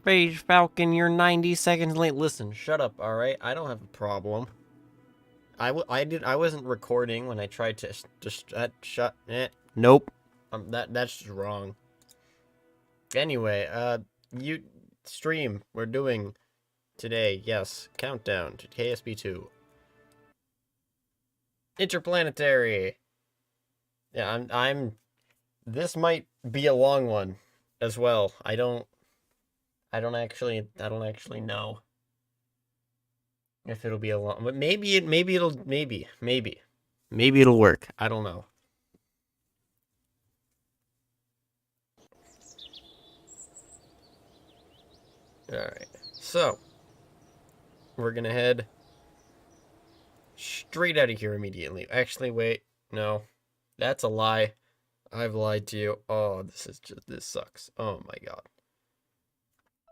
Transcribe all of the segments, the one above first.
Space Falcon, you're 90 seconds late. Listen, shut up, alright? I don't have a problem. I wasn't recording when I tried to shut it. Nope. That's just wrong. Anyway, you stream we're doing today, yes, countdown to KSP 2. Interplanetary. Yeah, I'm this might be a long one as well. I don't actually know if it'll be a long, but maybe it'll work. I don't know. All right. So, we're going to head straight out of here immediately. Actually, wait. No. That's a lie. I've lied to you. Oh, this sucks. Oh my god.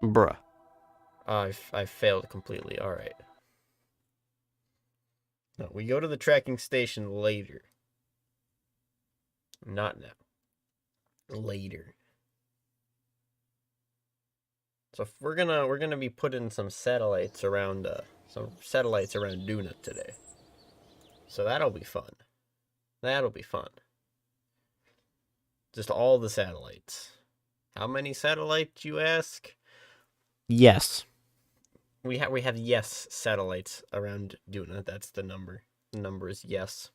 Bruh. I failed completely. All right. No, we go to the tracking station later. Not now. Later. So we're gonna be putting some satellites around Duna today. So that'll be fun. That'll be fun. Just all the satellites. How many satellites, you ask? Yes. We have yes satellites around Duna. That's the number. The number is yes.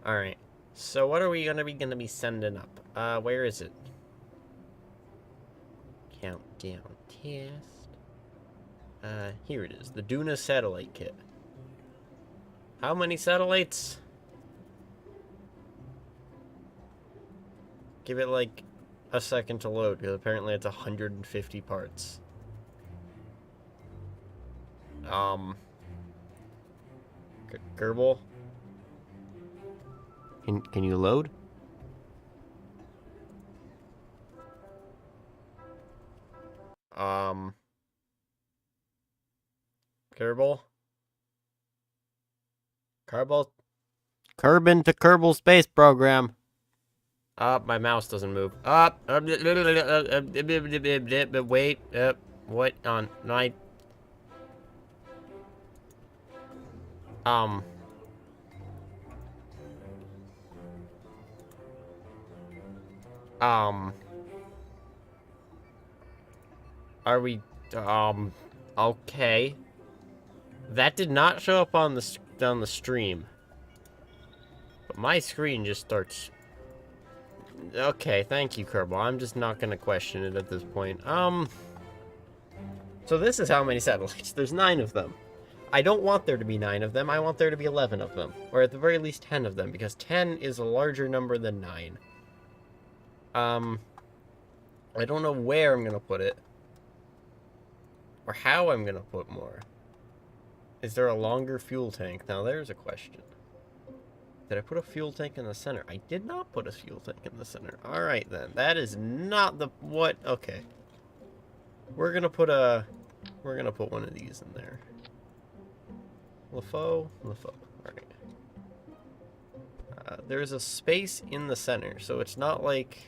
All right. So what are we gonna be sending up? Where is it? Countdown test. Here it is. The Duna Satellite Kit. How many satellites? Give it like a second to load, because apparently it's 150 parts. Gerbil? Can you load? Kerbal? Kerbin to Kerbal Space Program. My mouse doesn't move. Wait, what on my... Are we, okay. That did not show up on the stream. But my screen just starts... Okay, thank you, Kerbal. I'm just not gonna question it at this point. So this is how many satellites. There's 9 of them. I don't want there to be 9 of them. I want there to be 11 of them. Or at the very least 10 of them, because 10 is a larger number than 9. I don't know where I'm gonna put it. Or how I'm gonna put more. Is there a longer fuel tank? Now there's a question. Did I put a fuel tank in the center? I did not put a fuel tank in the center. Alright then. That is not the... What? Okay. We're gonna put one of these in there. LeFaux. Alright. There's a space in the center, so it's not like...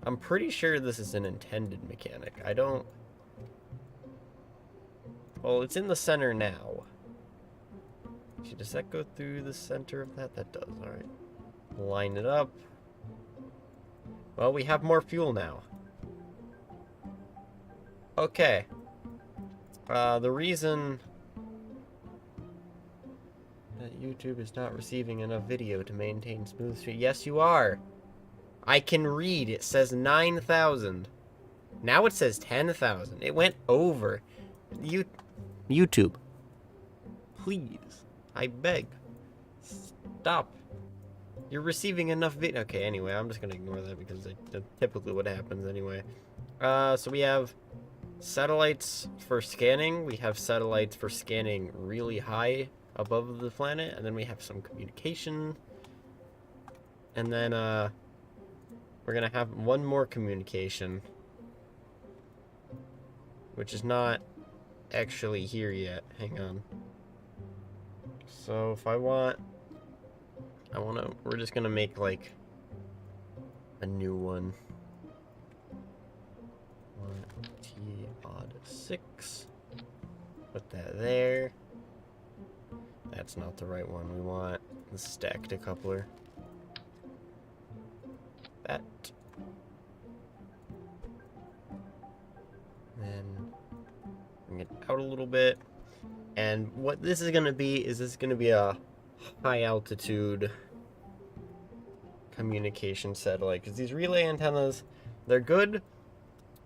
I'm pretty sure this is an intended mechanic. I don't... Well, it's in the center now. Actually, does that go through the center of that? That does, alright. Line it up. Well, we have more fuel now. Okay. The reason that YouTube is not receiving enough video to maintain smooth stream. Yes, you are. I can read. It says 9,000. Now it says 10,000. It went over. YouTube. Please. I beg. Stop. You're receiving enough video. Okay, anyway, I'm just gonna ignore that because that's typically what happens anyway. So we have satellites for scanning. We have satellites for scanning really high above the planet. And then we have some communication. And then, we're gonna have one more communication. Which is not actually here yet. Hang on. So if we're just gonna make like a new one. odd 6. Put that there. That's not the right one. We want the stacked decoupler. That. Then bring it out a little bit. And what this is going to be is this is going to be a high altitude communication satellite. Because these relay antennas, they're good,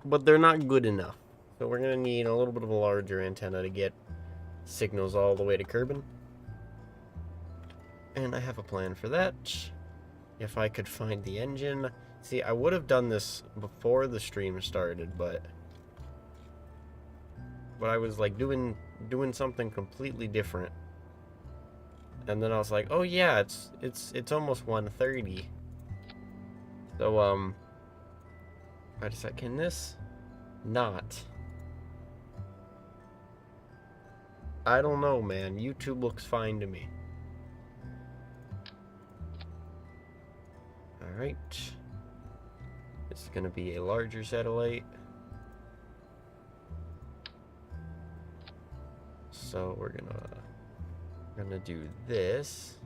but they're not good enough. So we're going to need a little bit of a larger antenna to get signals all the way to Kerbin. And I have a plan for that. If I could find the engine. See, I would have done this before the stream started, but I was like doing something completely different. And then I was like, oh yeah, it's almost 1:30. So I decided, can this not? I don't know, man. YouTube looks fine to me. Alright. This is going to be a larger satellite. So we're gonna do this.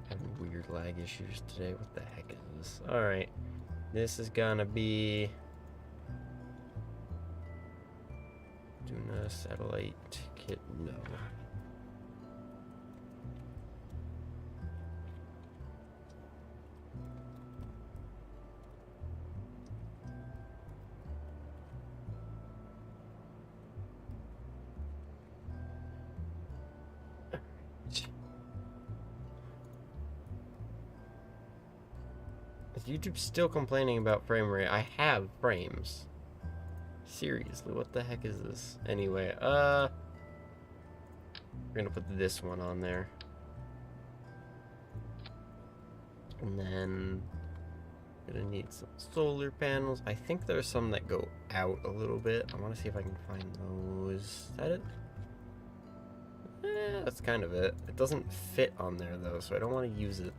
Having weird lag issues today. What the heck is this? Alright. This is gonna be Duna Satellite Kit. No. YouTube's still complaining about frame rate. I have frames. Seriously, what the heck is this? Anyway, we're gonna put this one on there. And then gonna need some solar panels. I think there's some that go out a little bit. I want to see if I can find those. Is that it? That's kind of it. It doesn't fit on there though, so I don't want to use it.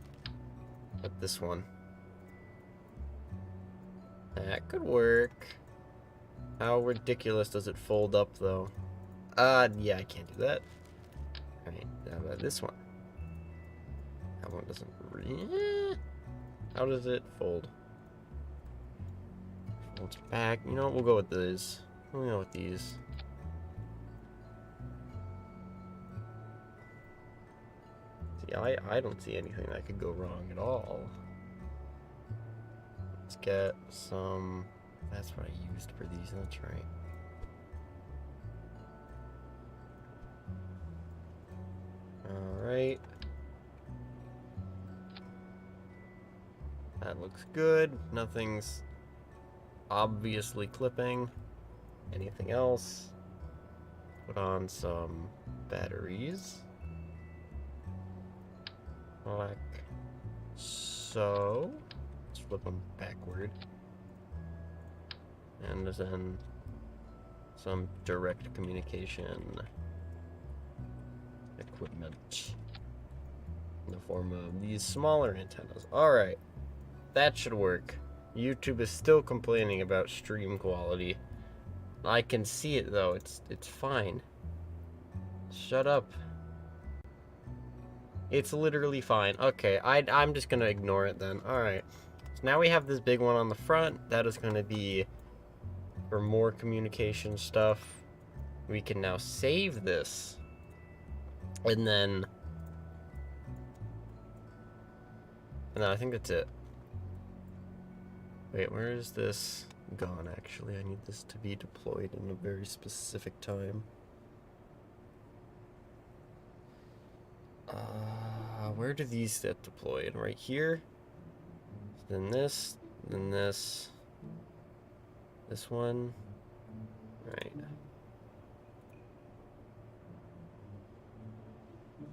But this one. That could work. How ridiculous does it fold up, though? Yeah, I can't do that. Alright, how about this one? That one doesn't really... How does it fold? Folds back. You know what? We'll go with these. We'll go with these. See, I don't see anything that could go wrong at all. Let's get some... That's what I used for these, that's right. Alright. That looks good. Nothing's obviously clipping. Anything else? Put on some batteries. Like so. Let's flip them backward. And then some direct communication equipment in the form of these smaller antennas. Alright, that should work. YouTube is still complaining about stream quality. I can see it though, it's fine. Shut up. It's literally fine. Okay, I'm just gonna ignore it then. Alright, so now we have this big one on the front. That is gonna be for more communication stuff. We can now save this. And then I think that's it. Wait, where is this gone actually? I need this to be deployed in a very specific time. Where do these get deployed? Right here? Then this one. Right.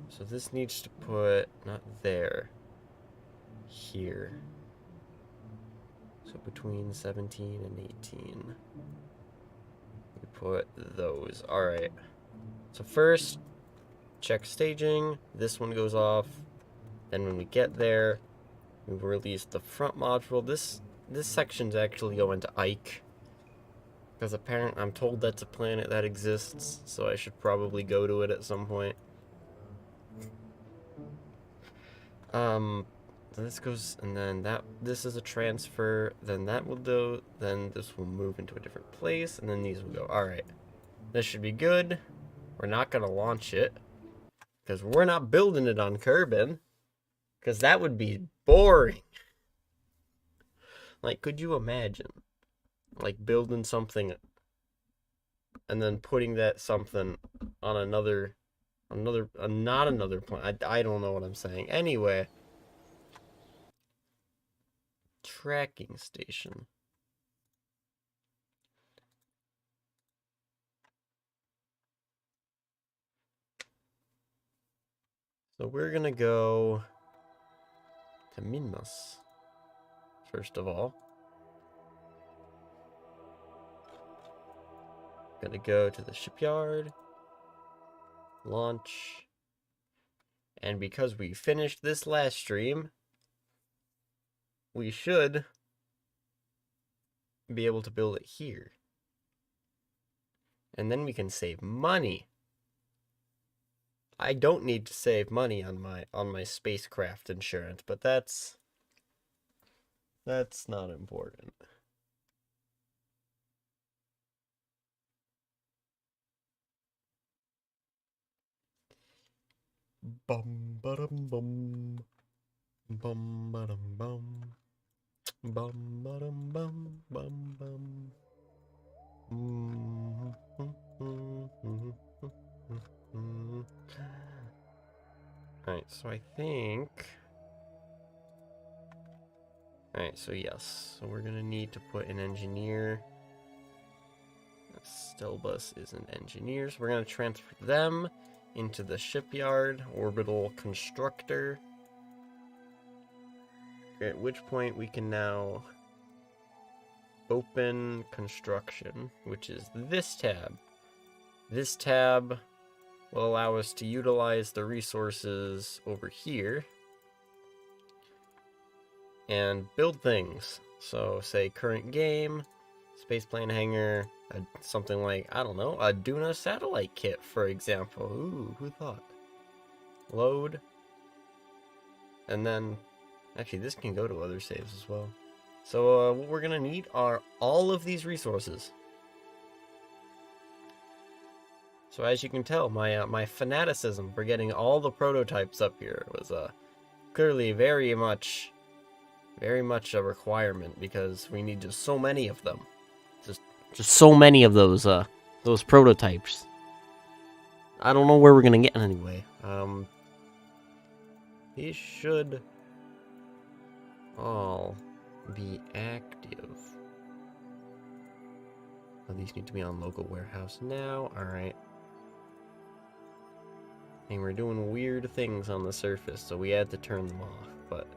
So this needs to put, not there, here. So between 17 and 18. We put those. Alright. So first, check staging. This one goes off. Then when we get there, we release the front module. This section's actually going to Ike. Because apparently I'm told that's a planet that exists, so I should probably go to it at some point. So this goes, and then this is a transfer, then that will do, then this will move into a different place, and then these will go. Alright. This should be good. We're not gonna launch it, because we're not building it on Kerbin, because that would be boring. Like, could you imagine, like, building something and then putting that something on not another planet. I don't know what I'm saying. Anyway, tracking station. So we're gonna go to Minmus, first of all. Gonna go to the shipyard, launch, and because we finished this last stream, we should be able to build it here. And then we can save money. I don't need to save money on my spacecraft insurance, but that's not important. Bum ba-dum bum. Bum ba-dum bum. Bum ba-dum bum bum bum. Alright, so I think... Alright, so yes. So we're gonna need to put an engineer. Stelbus is an engineer, so we're gonna transfer them into the shipyard, orbital constructor. At which point we can now open construction, which is this tab. This tab will allow us to utilize the resources over here and build things. So say current game, spaceplane hangar, something like, I don't know, a Duna Satellite kit, for example. Ooh, who thought? Load. And then, actually this can go to other saves as well. So what we're gonna need are all of these resources. So as you can tell, my fanaticism for getting all the prototypes up here was clearly very much a requirement, because we need just so many of them. Just so many of those prototypes. I don't know where we're gonna get anyway. These should all be active. Oh, these need to be on local warehouse now. Alright. And we're doing weird things on the surface, so we had to turn them off. But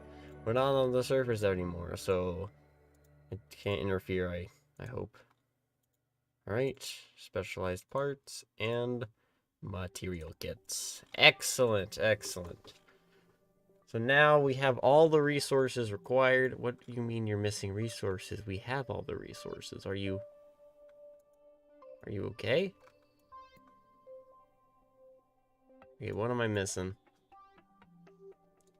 we're not on the surface anymore, so it can't interfere, I hope. Alright, specialized parts and material kits. Excellent, excellent. So now we have all the resources required. What do you mean you're missing resources? We have all the resources. Are you okay? Okay, what am I missing?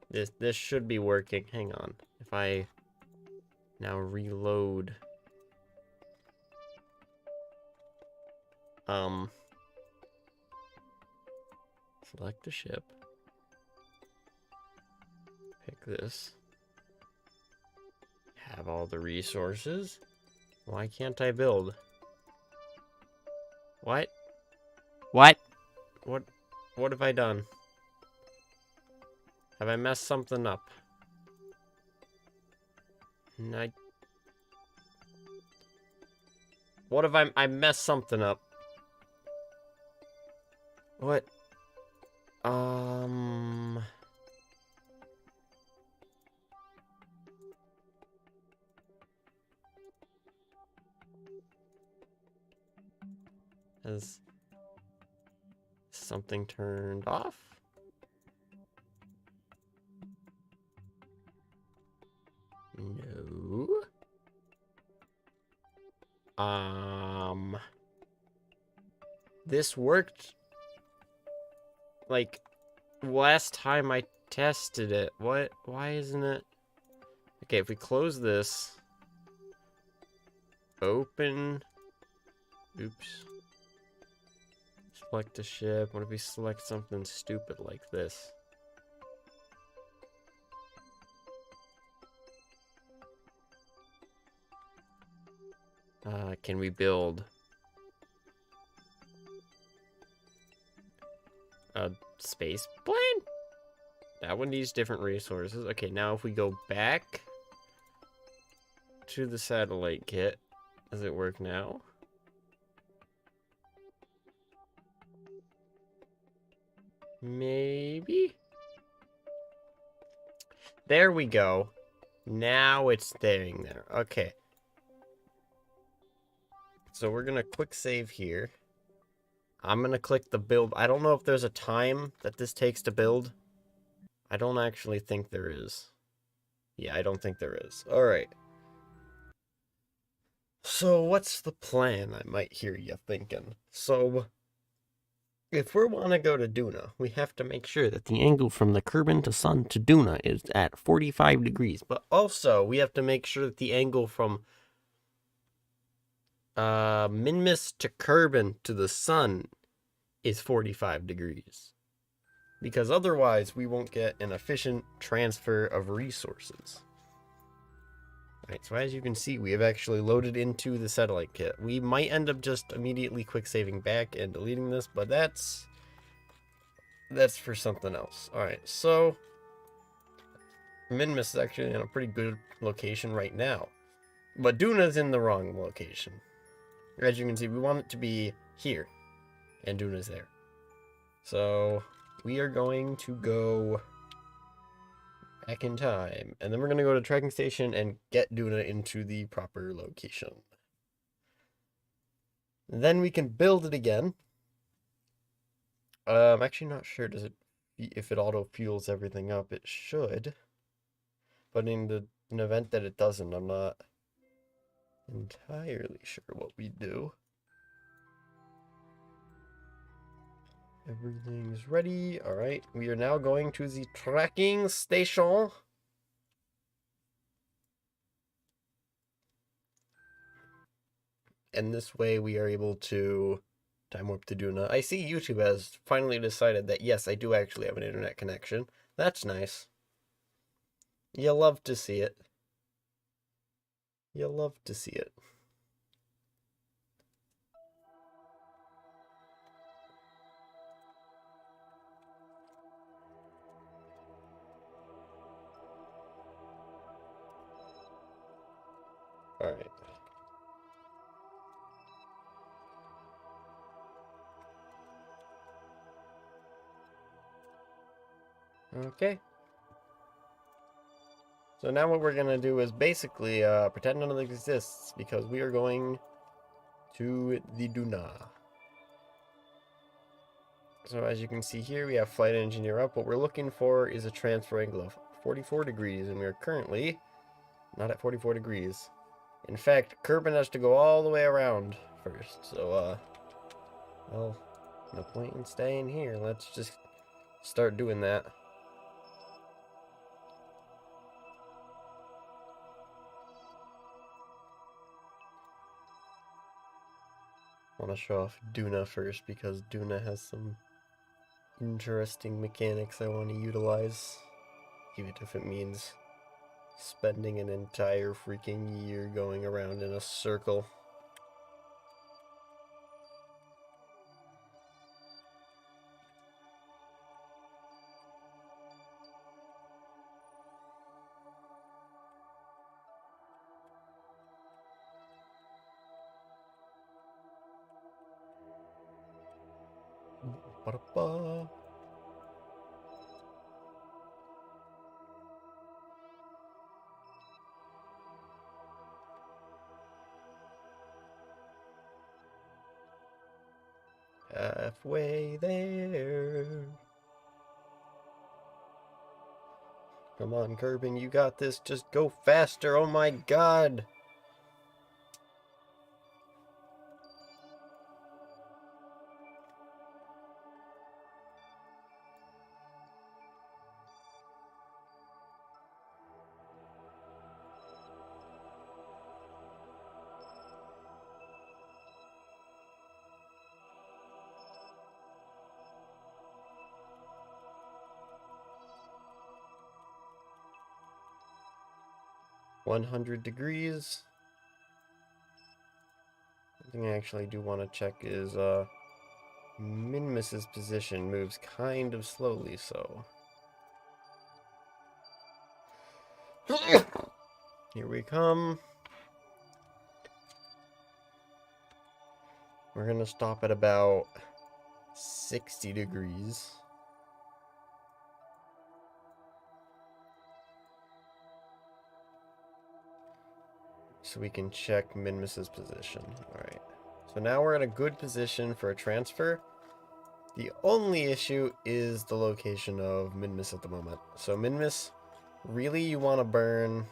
This should be working. Hang on. If I now reload. Select the ship. Pick this. Have all the resources. Why can't I build? What? What have I done? Have I messed something up? What if I messed something up? What? Has something turned off? No. This worked, like, last time I tested it. What? Why isn't it? Okay, if we close this, open, oops, select a ship. What if we select something stupid like this? Can we build a space plane? That one needs different resources. Okay, now if we go back to the satellite kit, does it work now? Maybe? There we go. Now it's staying there. Okay. So we're gonna quick save here. I'm gonna click the build. I don't know if there's a time that this takes to build. I don't actually think there is. Yeah, I don't think there is. Alright. So what's the plan, I might hear you thinking. So, if we want to go to Duna, we have to make sure that the angle from the Kerbin to Sun to Duna is at 45 degrees. But also, we have to make sure that the angle from Minmus to Kerbin to the Sun is 45 degrees. Because otherwise, we won't get an efficient transfer of resources. Alright, so as you can see, we have actually loaded into the satellite kit. We might end up just immediately quick saving back and deleting this, but that's for something else. Alright, so Minmus is actually in a pretty good location right now. But Duna's in the wrong location. As you can see, we want it to be here. And Duna's there. So we are going to go back in time. And then we're going to go to tracking station and get Duna into the proper location. Then we can build it again. I'm actually not sure if it auto fuels everything up. It should. But in an event that it doesn't, I'm not entirely sure what we do. Everything's ready. Alright, we are now going to the tracking station. And this way we are able to time warp to Duna. I see YouTube has finally decided that yes, I do actually have an internet connection. That's nice. You love to see it. You love to see it. Alright. Okay. So now what we're going to do is basically pretend none of this exists because we are going to the Duna. So as you can see here, we have flight engineer up. What we're looking for is a transfer angle of 44 degrees, and we are currently not at 44 degrees. In fact, Kerbin has to go all the way around first. So, well, no point in staying here. Let's just start doing that. I want to show off Duna first because Duna has some interesting mechanics I want to utilize, even if it means spending an entire freaking year going around in a circle. Ba-da-ba. Halfway there. Come on, Kerbin, you got this. Just go faster. Oh my god. 100 degrees. One thing I actually do want to check is Minmus's position moves kind of slowly, so here we come. We're gonna stop at about 60 degrees. So we can check Minmus's position. Alright. So now we're in a good position for a transfer. The only issue is the location of Minmus at the moment. So Minmus, really you want to burn,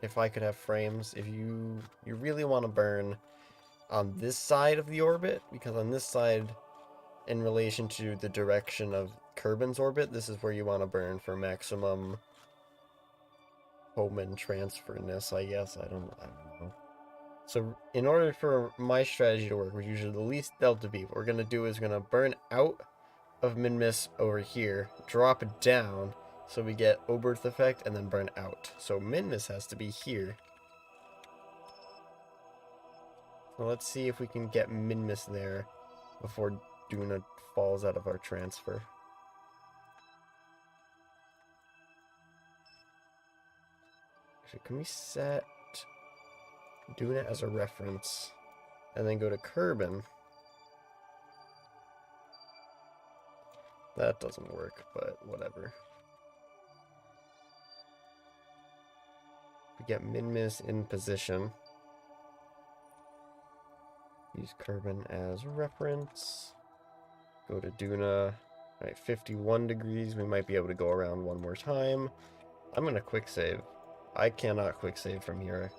if I could have frames, if you really want to burn on this side of the orbit, because on this side, in relation to the direction of Kerbin's orbit, this is where you want to burn for maximum Hohmann transferness, I guess. I don't know. So in order for my strategy to work, which is usually the least delta V, what we're going to do is we're going to burn out of Minmus over here, drop it down, so we get Oberth effect, and then burn out. So Minmus has to be here. So let's see if we can get Minmus there before Duna falls out of our transfer. Actually, can we set Duna as a reference and then go to Kerbin? That doesn't work, but whatever. We get Minmus in position. Use Kerbin as reference. Go to Duna. Alright, 51 degrees. We might be able to go around one more time. I'm going to quick save. I cannot quick save from here.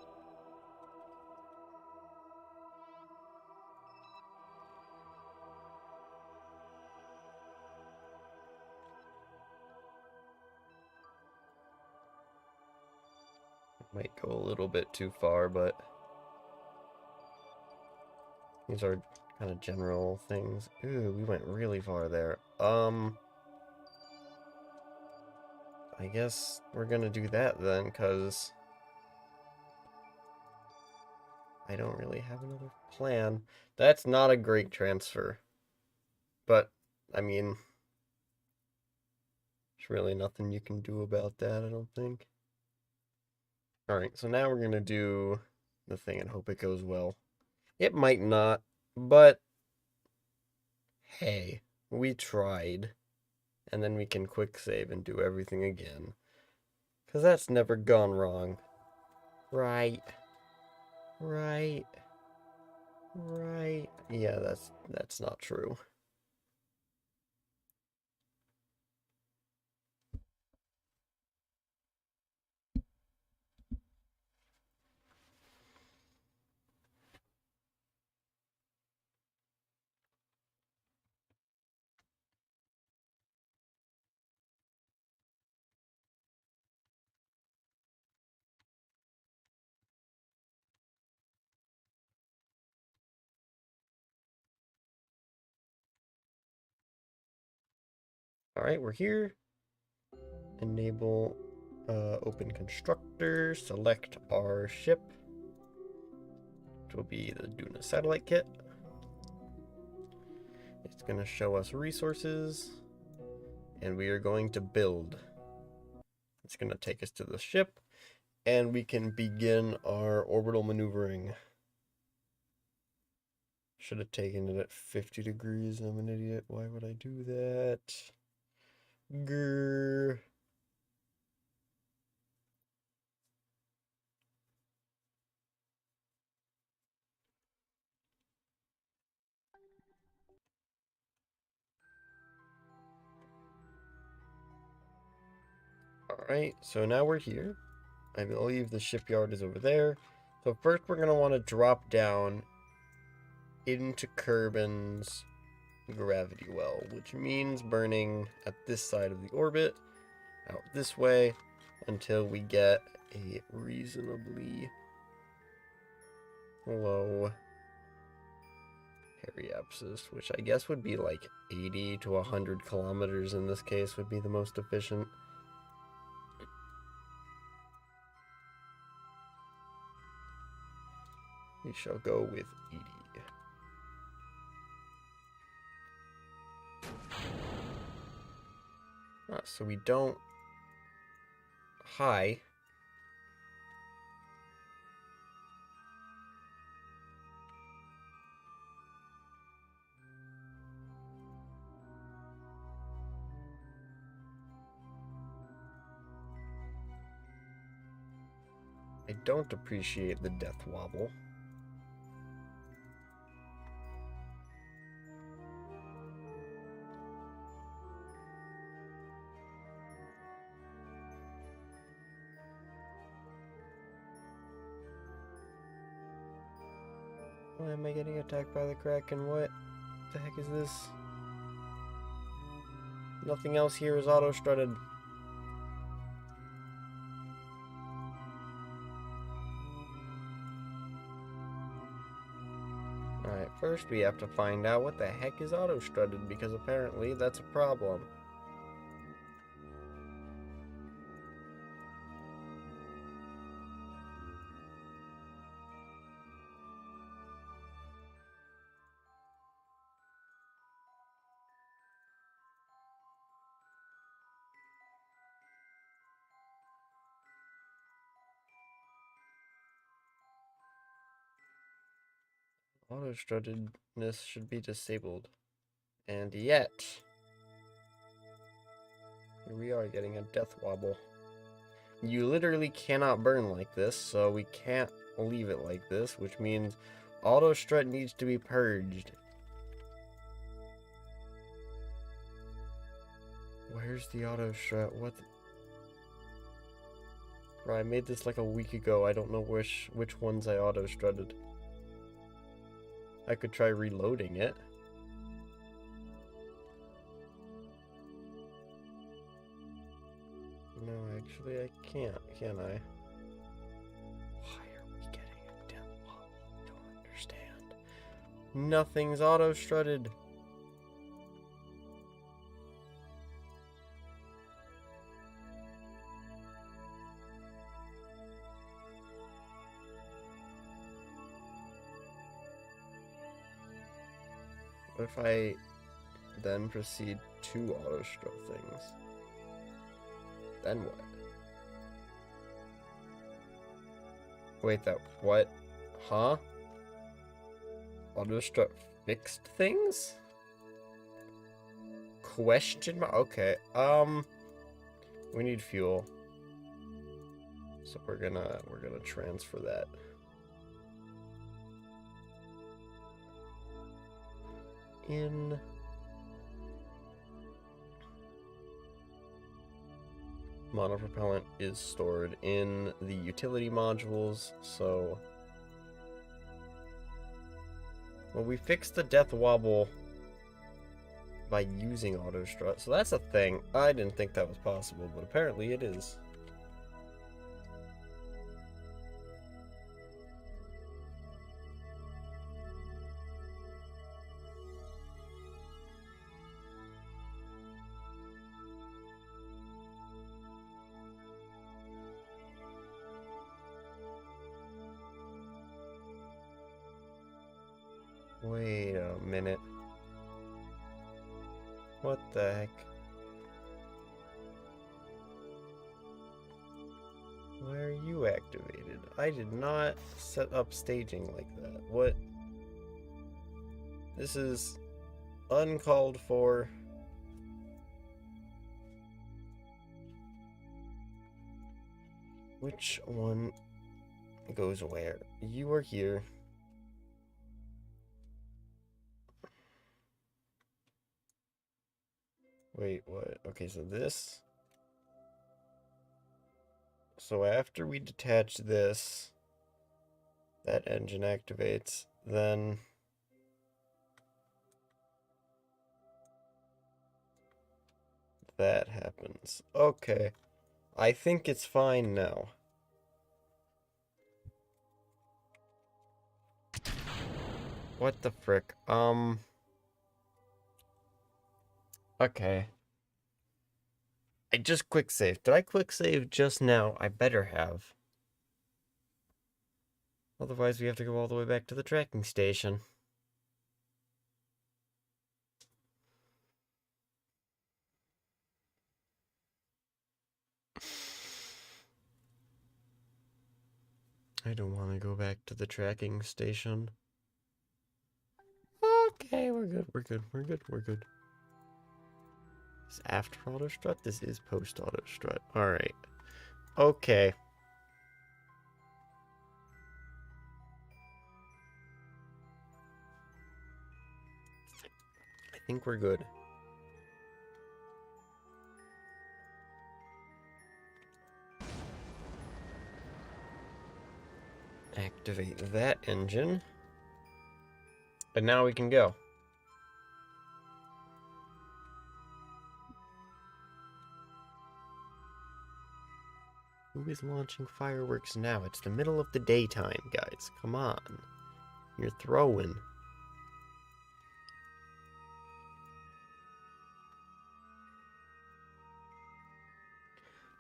Might go a little bit too far, but these are kind of general things. Ooh, we went really far there. I guess we're gonna do that then, because I don't really have another plan. That's not a great transfer. But, I mean, there's really nothing you can do about that, I don't think. Alright, so now we're gonna do the thing and hope it goes well. It might not, but hey, we tried. And then we can quick save and do everything again. Because that's never gone wrong. Right. Right. Right. Yeah, that's not true. Alright, we're here. Enable open constructor. Select our ship, which will be the Duna Satellite Kit. It's going to show us resources. And we are going to build. It's going to take us to the ship. And we can begin our orbital maneuvering. Should have taken it at 50 degrees. I'm an idiot. Why would I do that? Grrr. Alright, so now we're here. I believe the shipyard is over there. So first we're going to want to drop down into Kerbin's gravity well, which means burning at this side of the orbit, out this way, until we get a reasonably low periapsis, which I guess would be like 80 to 100 kilometers in this case would be the most efficient. We shall go with Edie. So we don't... Hi. I don't appreciate the death wobble. Why am I getting attacked by the Kraken? What the heck is this? Nothing else here is auto-strutted. Alright, first we have to find out what the heck is auto-strutted, because apparently that's a problem. Auto-struttedness should be disabled. And yet, here we are getting a death wobble. You literally cannot burn like this, so we can't leave it like this, which means auto-strut needs to be purged. Where's the auto-strut? What the... Bro, I made this like a week ago. I don't know which ones I auto-strutted. I could try reloading it. No, actually I can't, can I? Why are we getting a death wobble? I don't understand. Nothing's auto-strutted. What if I then proceed to auto-strut things? Then what? Wait, that what? Huh? Auto-strut fixed things? Question mark? Okay, we need fuel. So we're gonna transfer that. In monopropellant is stored in the utility modules, so well, we fixed the death wobble by using auto strut, so that's a thing. I didn't think that was possible, but apparently it is. Wait a minute. What the heck? Why are you activated? I did not set up staging like that. What? This is uncalled for. Which one goes where? You are here. Wait, what? Okay, so this... So after we detach this, that engine activates, then... that happens. Okay. I think it's fine now. What the frick? Okay. I just quick saved. Did I quick save just now? I better have. Otherwise, we have to go all the way back to the tracking station. I don't want to go back to the tracking station. Okay, we're good, we're good, we're good, we're good. This is after auto strut? This is post auto strut. Alright. Okay. I think we're good. Activate that engine. And now we can go. Who is launching fireworks now? It's the middle of the daytime, guys. Come on. You're throwing.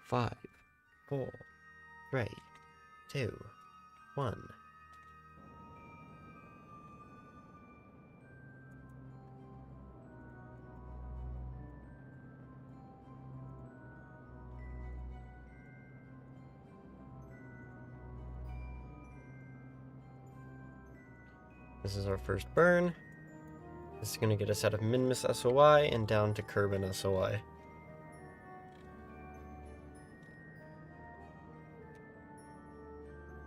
Five, 4, 3, 2, 1. This is our first burn. This is going to get us out of Minmus SOI and down to Kerbin SOI.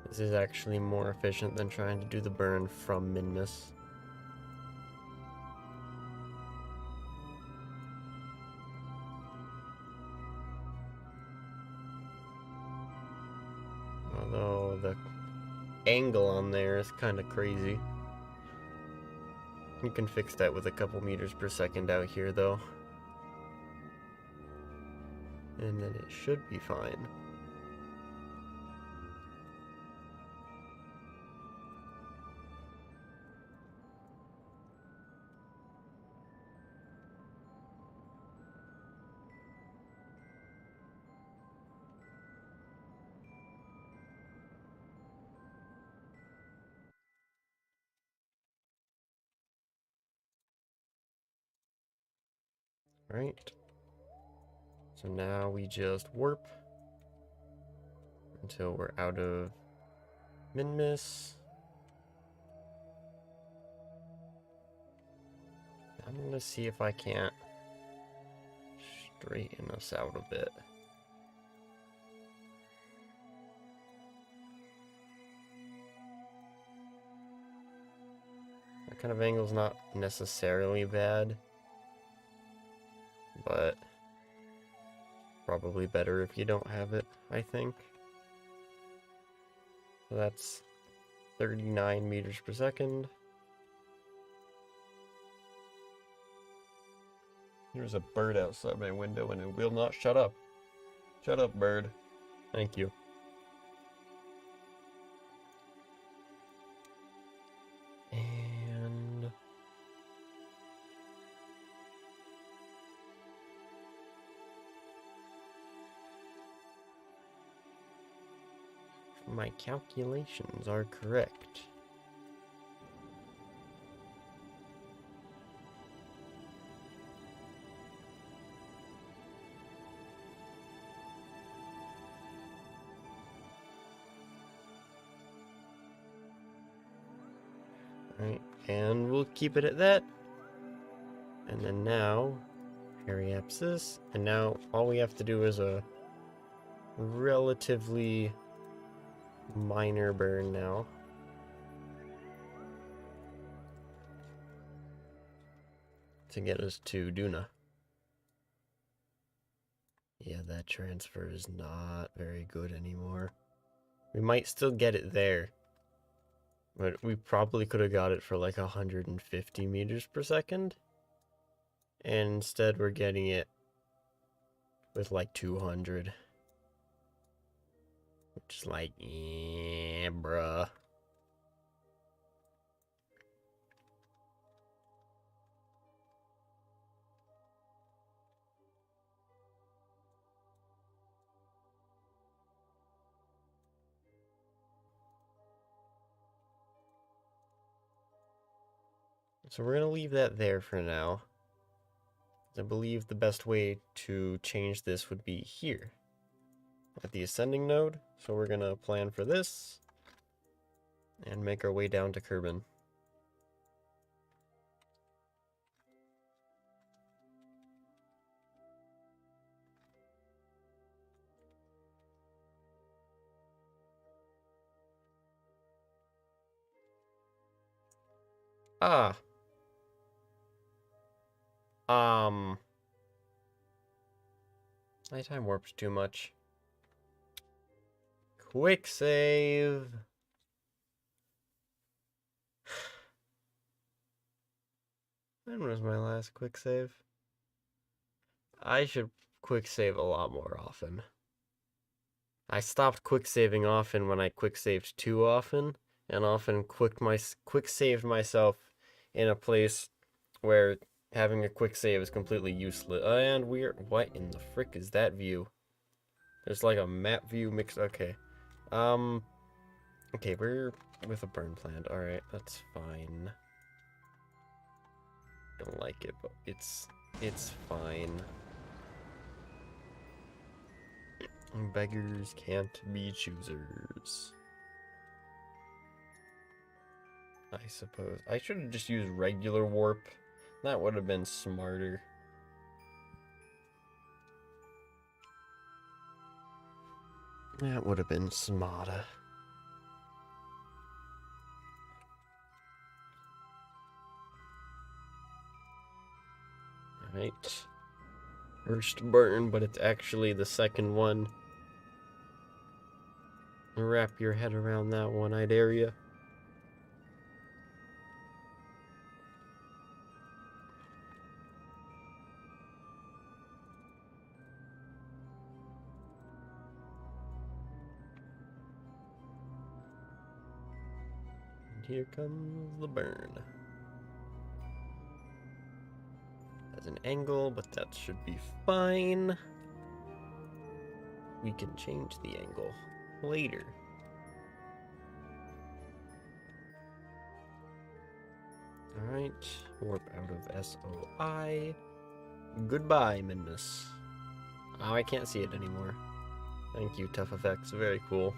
This is actually more efficient than trying to do the burn from Minmus. Although the angle on there is kind of crazy. You can fix that with a couple meters per second out here, though. And then it should be fine. Right. So now we just warp until we're out of Minmus. I'm gonna see if I can't straighten us out a bit. That kind of angle's not necessarily bad, but probably better if you don't have it, I think. So that's 39 meters per second. There's a bird outside my window and it will not shut up. Shut up, bird. Thank you. And my calculations are correct. Right, and we'll keep it at that. And then now, periapsis. And now all we have to do is a relatively minor burn now. To get us to Duna. Yeah, that transfer is not very good anymore. We might still get it there. But we probably could have got it for like 150 meters per second. And instead we're getting it with like 200. Which is like, yeah, bruh. So we're going to leave that there for now. I believe the best way to change this would be here at the ascending node. So we're going to plan for this and make our way down to Kerbin. Ah. My time warps too much. Quick save. When was my last quick save? I should quick save a lot more often. I stopped quick saving often when I quick saved too often, and often quick saved myself in a place where having a quick save is completely useless. And what in the frick is that view? There's like a map view mixed. Okay, okay, we're with a burn planned. All right, that's fine. Don't like it, but it's fine. Beggars can't be choosers. I suppose. I should have just used regular warp. That would have been smarter. That would have been smarter. Alright. First burn, but it's actually the second one. Wrap your head around that one, I dare ya. And here comes the burn. As an angle, but that should be fine. We can change the angle later. Alright, warp out of SOI. Goodbye, Minmus. Oh, I can't see it anymore. Thank you, Tough Effects. Very cool.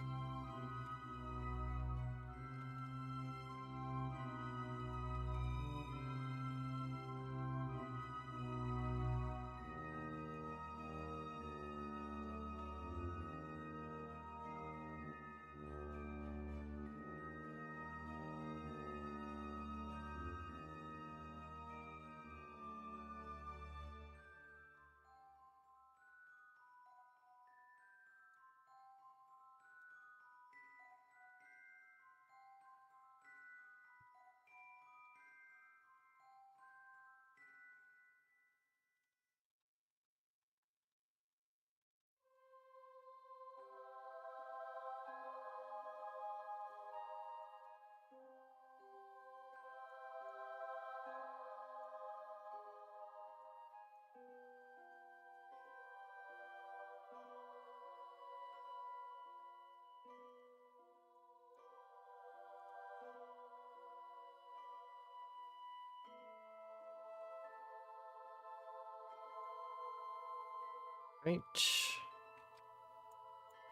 Right.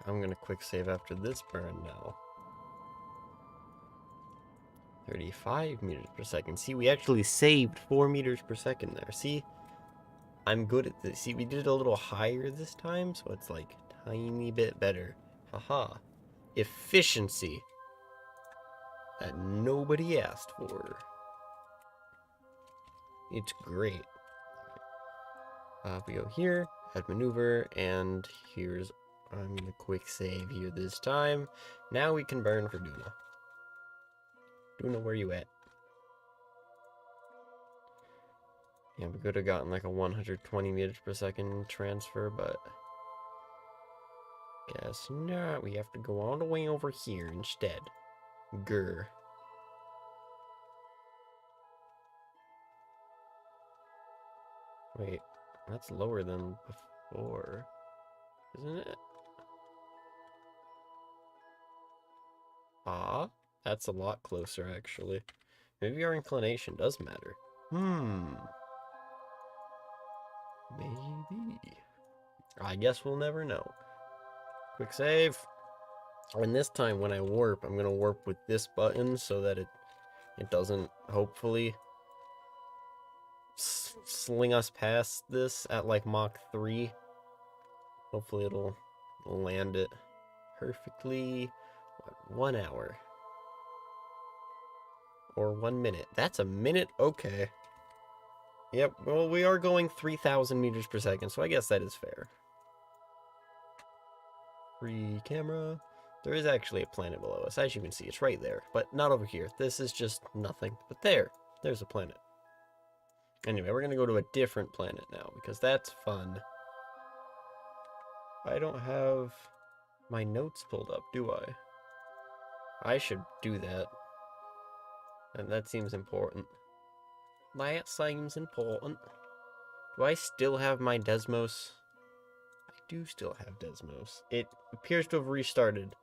I'm gonna quick save after this burn now. 35 meters per second. See, we actually saved 4 meters per second there. See, I'm good at this. See, we did it a little higher this time, so it's like a tiny bit better. Haha. Efficiency that nobody asked for. It's great. We go here, add maneuver, and here's, I'm gonna quick save here this time. Now we can burn for Duna. Duna, where you at? Yeah, we could have gotten like a 120 meters per second transfer, but guess not. We have to go all the way over here instead. Grr. Wait, that's lower than before, isn't it? Ah, that's a lot closer actually. Maybe our inclination does matter. Maybe. I guess we'll never know. Quick save. And this time when I warp, I'm gonna warp with this button so that it doesn't, hopefully, sling us past this at like Mach 3. Hopefully it'll land it perfectly. What, 1 hour? Or 1 minute? That's a minute? Okay. Yep, well, we are going 3,000 meters per second, so I guess that is fair. Free camera. There is actually a planet below us. As you can see, it's right there, but not over here. This is just nothing. But there's a planet. Anyway, we're going to go to a different planet now, because that's fun. I don't have my notes pulled up, do I? I should do that. And that seems important. That seems important. Do I still have my Desmos? I do still have Desmos. It appears to have restarted.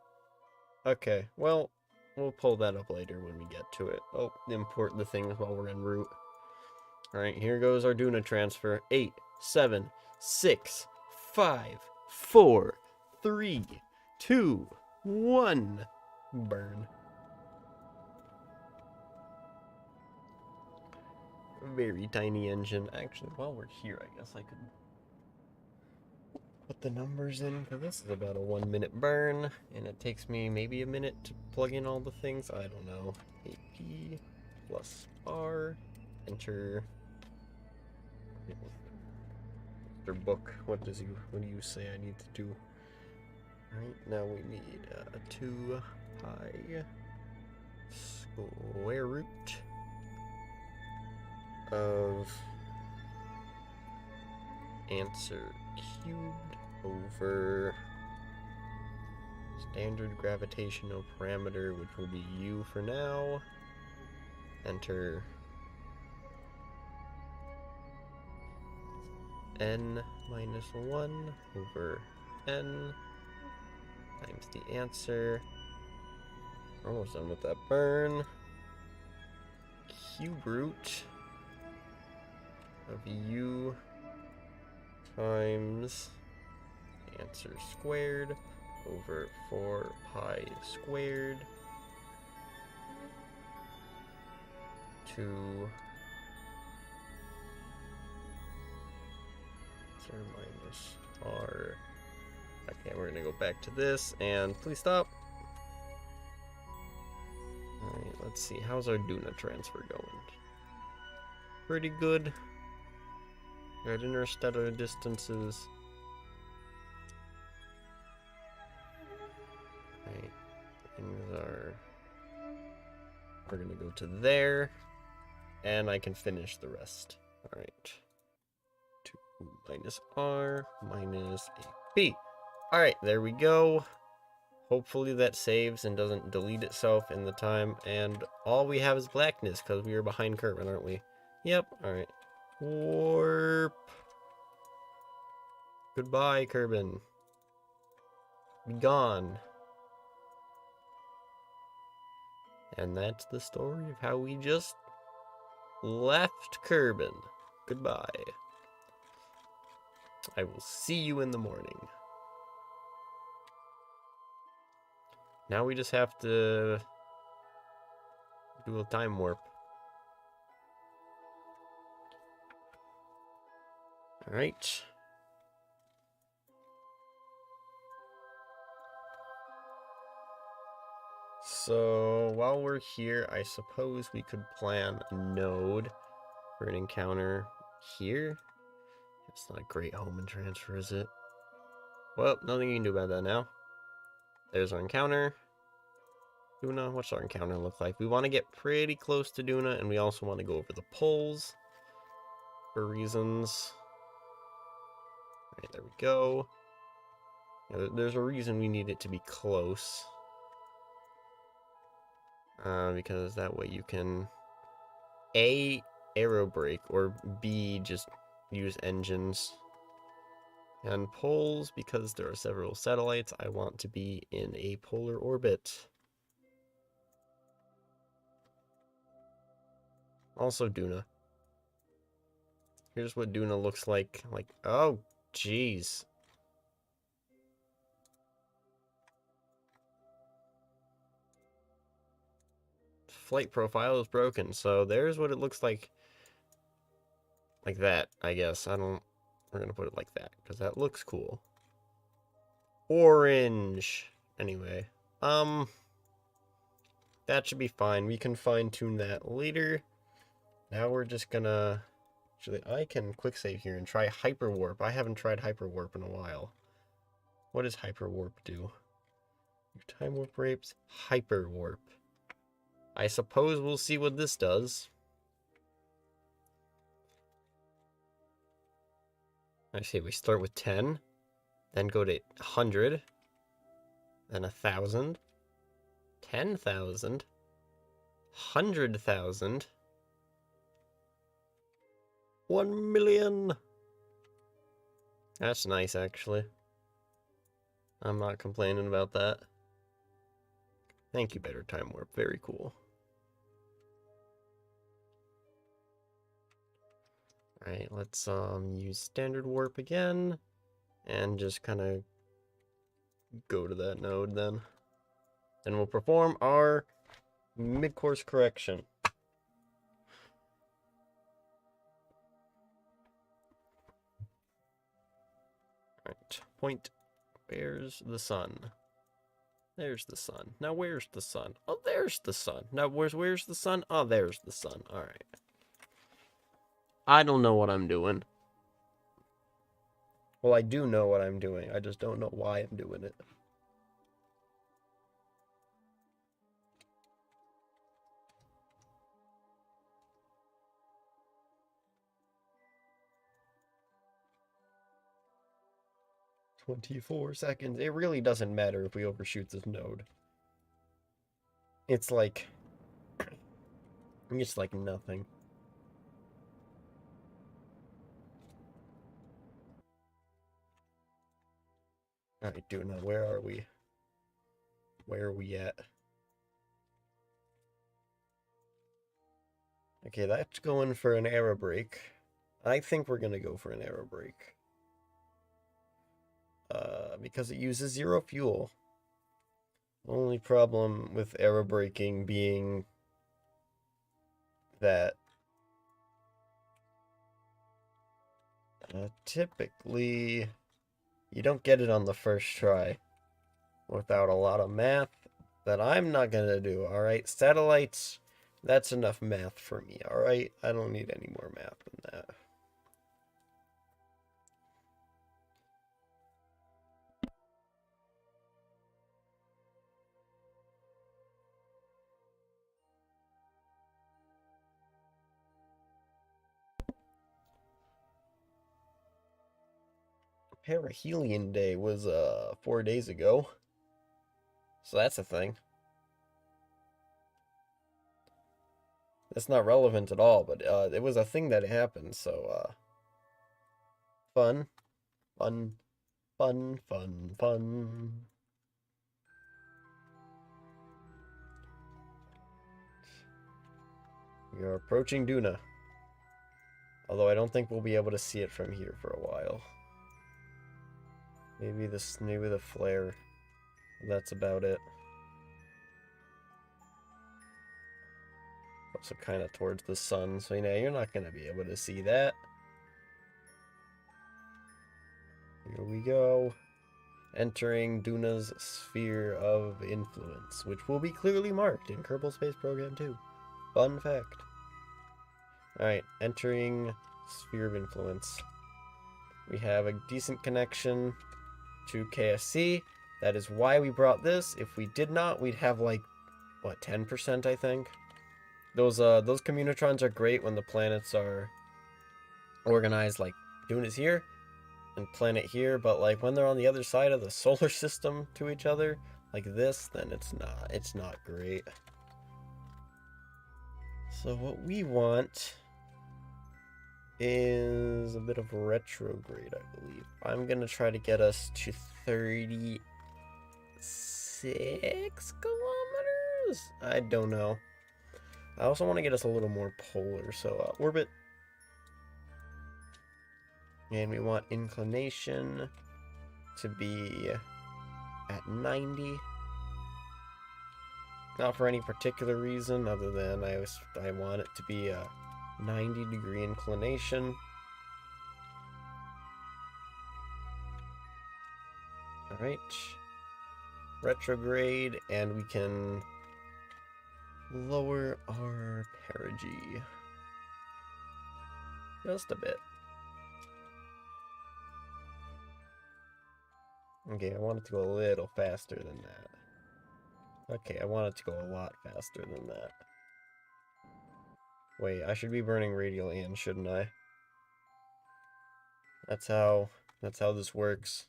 Okay, well, we'll pull that up later when we get to it. Oh, import the things while we're en route. Alright, here goes our Duna transfer. 8, 7, 6, 5, 4, 3, 2, 1. Burn. Very tiny engine. Actually, while we're here, I guess I could put the numbers in, because this is about a 1 minute burn, and it takes me maybe a minute to plug in all the things. I don't know. AP plus R, enter. Mr. Book, what do you say I need to do? Alright, now we need 2 pi square root of answer cubed over standard gravitational parameter, which will be u for now. Enter. N minus 1 over n times the answer. We're almost done with that burn. Cube root of u times answer squared over 4 pi squared to minus r. Okay, we're gonna go back to this, and please stop. Alright, let's see. How's our Duna transfer going? Pretty good. At interstellar distances. Right. Things are... We're gonna go to there. And I can finish the rest. Alright. 2 minus R minus AP. Alright, there we go. Hopefully that saves and doesn't delete itself in the time. And all we have is blackness because we are behind Kerbin, aren't we? Yep, alright. Warp. Goodbye, Kerbin. Be gone. And that's the story of how we just left Kerbin. Goodbye. I will see you in the morning. Now we just have to do a time warp. Alright. So while we're here, I suppose we could plan a node for an encounter here. It's not a great home and transfer, is it? Well, nothing you can do about that now. There's our encounter. Duna, what's our encounter look like? We want to get pretty close to Duna, and we also want to go over the poles for reasons. Alright, there we go. There's a reason we need it to be close. Because that way you can A, aero brake, or B, just use engines. And poles, because there are several satellites, I want to be in a polar orbit. Also Duna. Here's what Duna looks like. Like, oh, jeez. Flight profile is broken, so there's what it looks like. Like that, I guess. We're gonna put it like that, because that looks cool. Orange. Anyway, that should be fine. We can fine-tune that later. Now we're just gonna... Actually, I can quick save here and try hyperwarp. I haven't tried hyperwarp in a while. What does hyperwarp do? Time warp rapes, hyperwarp. I suppose we'll see what this does. I see, we start with 10, then go to 100, then 1,000, 10,000, 100,000, 1 million. That's nice, actually. I'm not complaining about that. Thank you, Better Time Warp. Very cool. Alright, let's use standard warp again, and just kind of go to that node then. Then we'll perform our mid-course correction. Alright, point. Where's the sun? There's the sun. Now where's the sun? Oh, there's the sun. Now where's the sun? Oh, there's the sun. Alright. I don't know what I'm doing. Well, I do know what I'm doing. I just don't know why I'm doing it. "24 seconds. It really doesn't matter if we overshoot this node. It's like nothing. Alright, Duna, where are we? Where are we at? Okay, that's going for an aero brake. I think we're gonna go for an aero brake. Because it uses 0 fuel. Only problem with aero braking being that typically you don't get it on the first try without a lot of math that I'm not gonna do. Alright, satellites, that's enough math for me. Alright, I don't need any more math than that. Perihelion Day was 4 days ago. So that's a thing. That's not relevant at all, but it was a thing that happened, so fun. Fun. Fun, fun, fun. We are approaching Duna. Although I don't think we'll be able to see it from here for a while. Maybe the flare. That's about it. Also kind of towards the sun, so you're not going to be able to see that. Here we go. Entering Duna's sphere of influence, which will be clearly marked in Kerbal Space Program 2. Fun fact. Alright, entering sphere of influence. We have a decent connection to KSC. That is why we brought this. If we did not, we'd have like, what, 10%, I think? Those communitrons are great when the planets are organized, like Duna's here and planet here, but like when they're on the other side of the solar system to each other, like this, then it's not great. So what we want is a bit of retrograde, I believe. I'm gonna try to get us to 36 kilometers? I don't know. I also want to get us a little more polar, so orbit. And we want inclination to be at 90. Not for any particular reason other than I want it to be a 90-degree inclination. Alright. Retrograde, and we can lower our perigee just a bit. Okay, I want it to go a little faster than that. Okay, I want it to go a lot faster than that. Wait, I should be burning radial in, shouldn't I? That's how this works.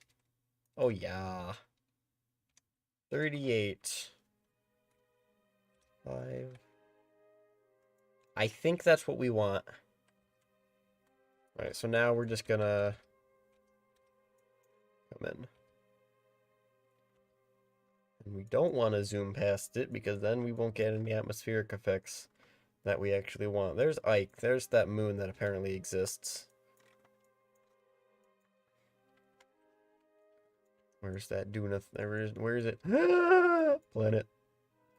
Oh yeah. 38. 5. I think that's what we want. Alright, so now we're just gonna come in. And we don't want to zoom past it because then we won't get any atmospheric effects that we actually want. There's Ike. There's that moon that apparently exists. Where's that Duna? Where is it? Planet.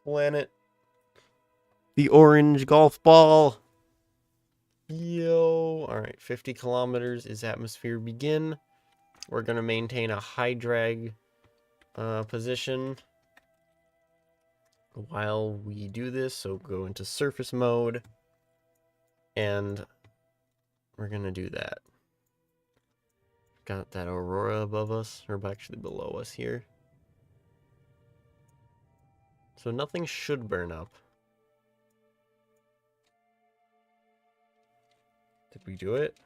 Planet. The orange golf ball. Yo. Alright, 50 kilometers is atmosphere begin. We're going to maintain a high drag position while we do this. So go into surface mode. And we're going to do that. Got that aurora above us, or actually below us here. So nothing should burn up. Did we do it?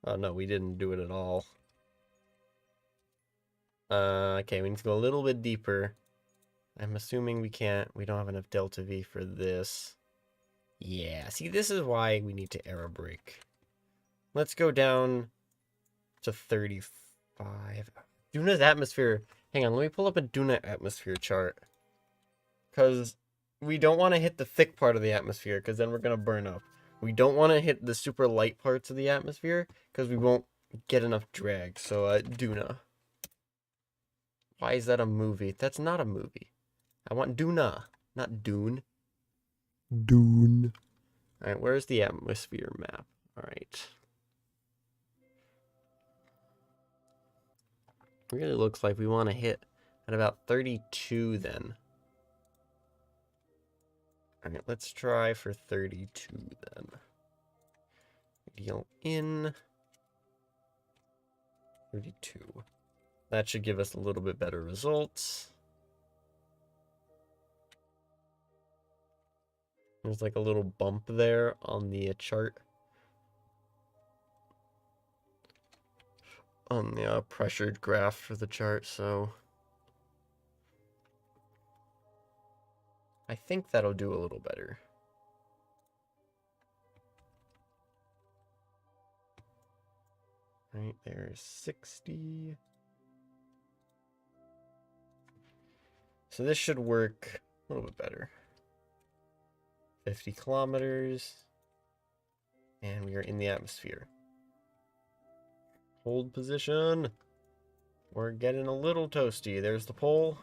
Oh no, we didn't do it at all. Okay, we need to go a little bit deeper. I'm assuming we don't have enough delta V for this. Yeah, see, this is why we need to aero brake. Let's go down to 35. Duna's atmosphere. Hang on, let me pull up a Duna atmosphere chart. Because we don't want to hit the thick part of the atmosphere, because then we're going to burn up. We don't want to hit the super light parts of the atmosphere, because we won't get enough drag. So, Duna. Why is that a movie? That's not a movie. I want Duna, not Dune. Dune. Alright, where's the atmosphere map? Alright. Really looks like we want to hit at about 32 then. Alright, let's try for 32 then. Deal in 32. That should give us a little bit better results. There's like a little bump there on the chart. On the pressured graph for the chart, so I think that'll do a little better. Right, there's 60. So this should work a little bit better. 50 kilometers. And we are in the atmosphere. Hold position. We're getting a little toasty. There's the pole.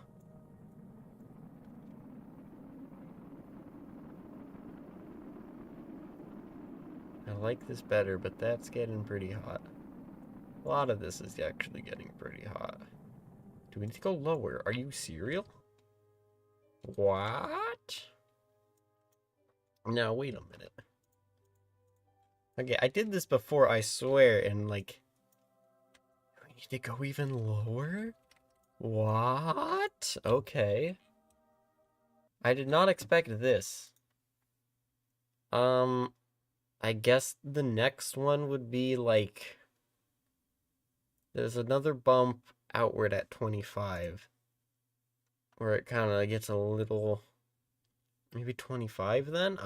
I like this better, but that's getting pretty hot. A lot of this is actually getting pretty hot. Do we need to go lower? Are you serial? What? Now, wait a minute. Okay, I did this before, I swear, and like... We need to go even lower? What? Okay. I did not expect this. I guess the next one would be like... There's another bump outward at 25. Where it kind of gets a little... Maybe 25 then?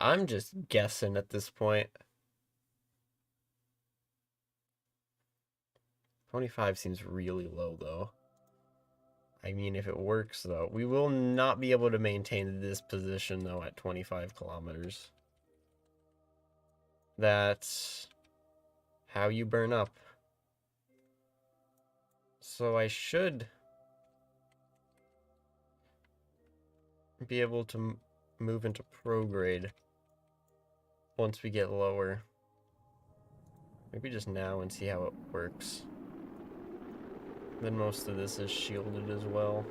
I'm just guessing at this point. 25 seems really low though. I mean, if it works, though. We will not be able to maintain this position, though, at 25 kilometers. That's how you burn up. So I should be able to move into prograde once we get lower. Maybe just now and see how it works. Then most of this is shielded as well.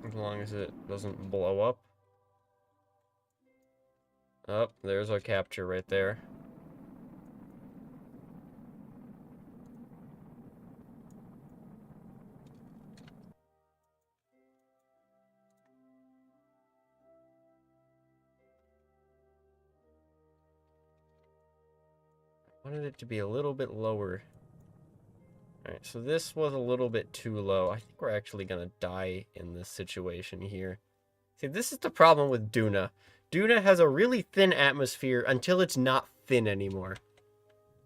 As long as it doesn't blow up. Oh, there's our capture right there. I wanted it to be a little bit lower. Alright, so this was a little bit too low. I think we're actually gonna die in this situation here. See, this is the problem with Duna. Duna has a really thin atmosphere until it's not thin anymore.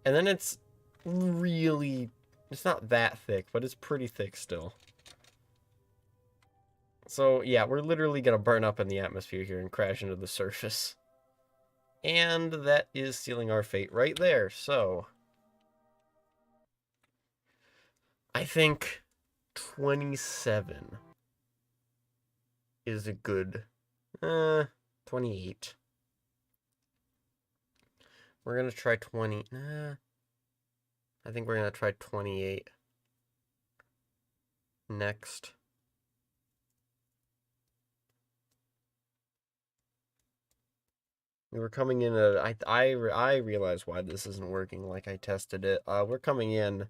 And then it's really... It's not that thick, but it's pretty thick still. So, yeah, we're literally gonna burn up in the atmosphere here and crash into the surface. And that is sealing our fate right there, so... I think 27 is a good... 28. We're gonna try 20... I think we're gonna try 28 next. We were coming in at... I realized why this isn't working like I tested it. We're coming in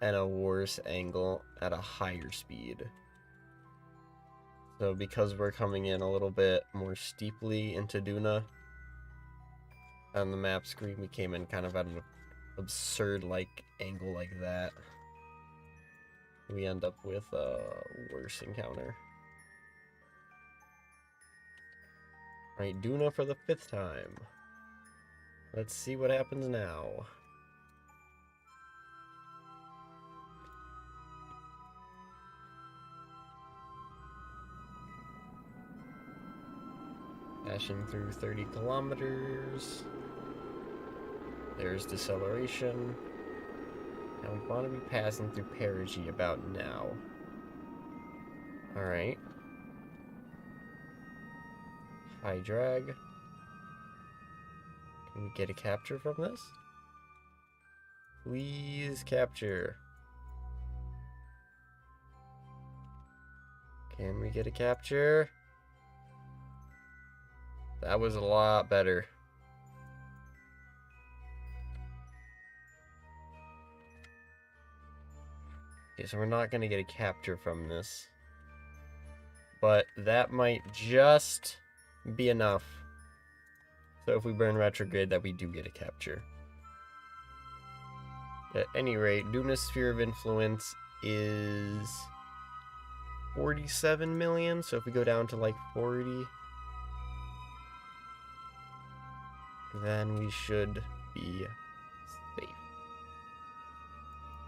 at a worse angle at a higher speed. So because we're coming in a little bit more steeply into Duna, on the map screen we came in kind of at an absurd like angle like that. We end up with a worse encounter. Alright, Duna for the 5th time. Let's see what happens now. Passing through 30 kilometers. There's deceleration. And we want to be passing through perigee about now. Alright. High drag. Can we get a capture from this? Please capture. Can we get a capture? That was a lot better. Okay, so we're not going to get a capture from this. But that might just be enough. So if we burn retrograde, that we do get a capture. At any rate, Duna's sphere of influence is 47 million. So if we go down to like 40... then we should be safe.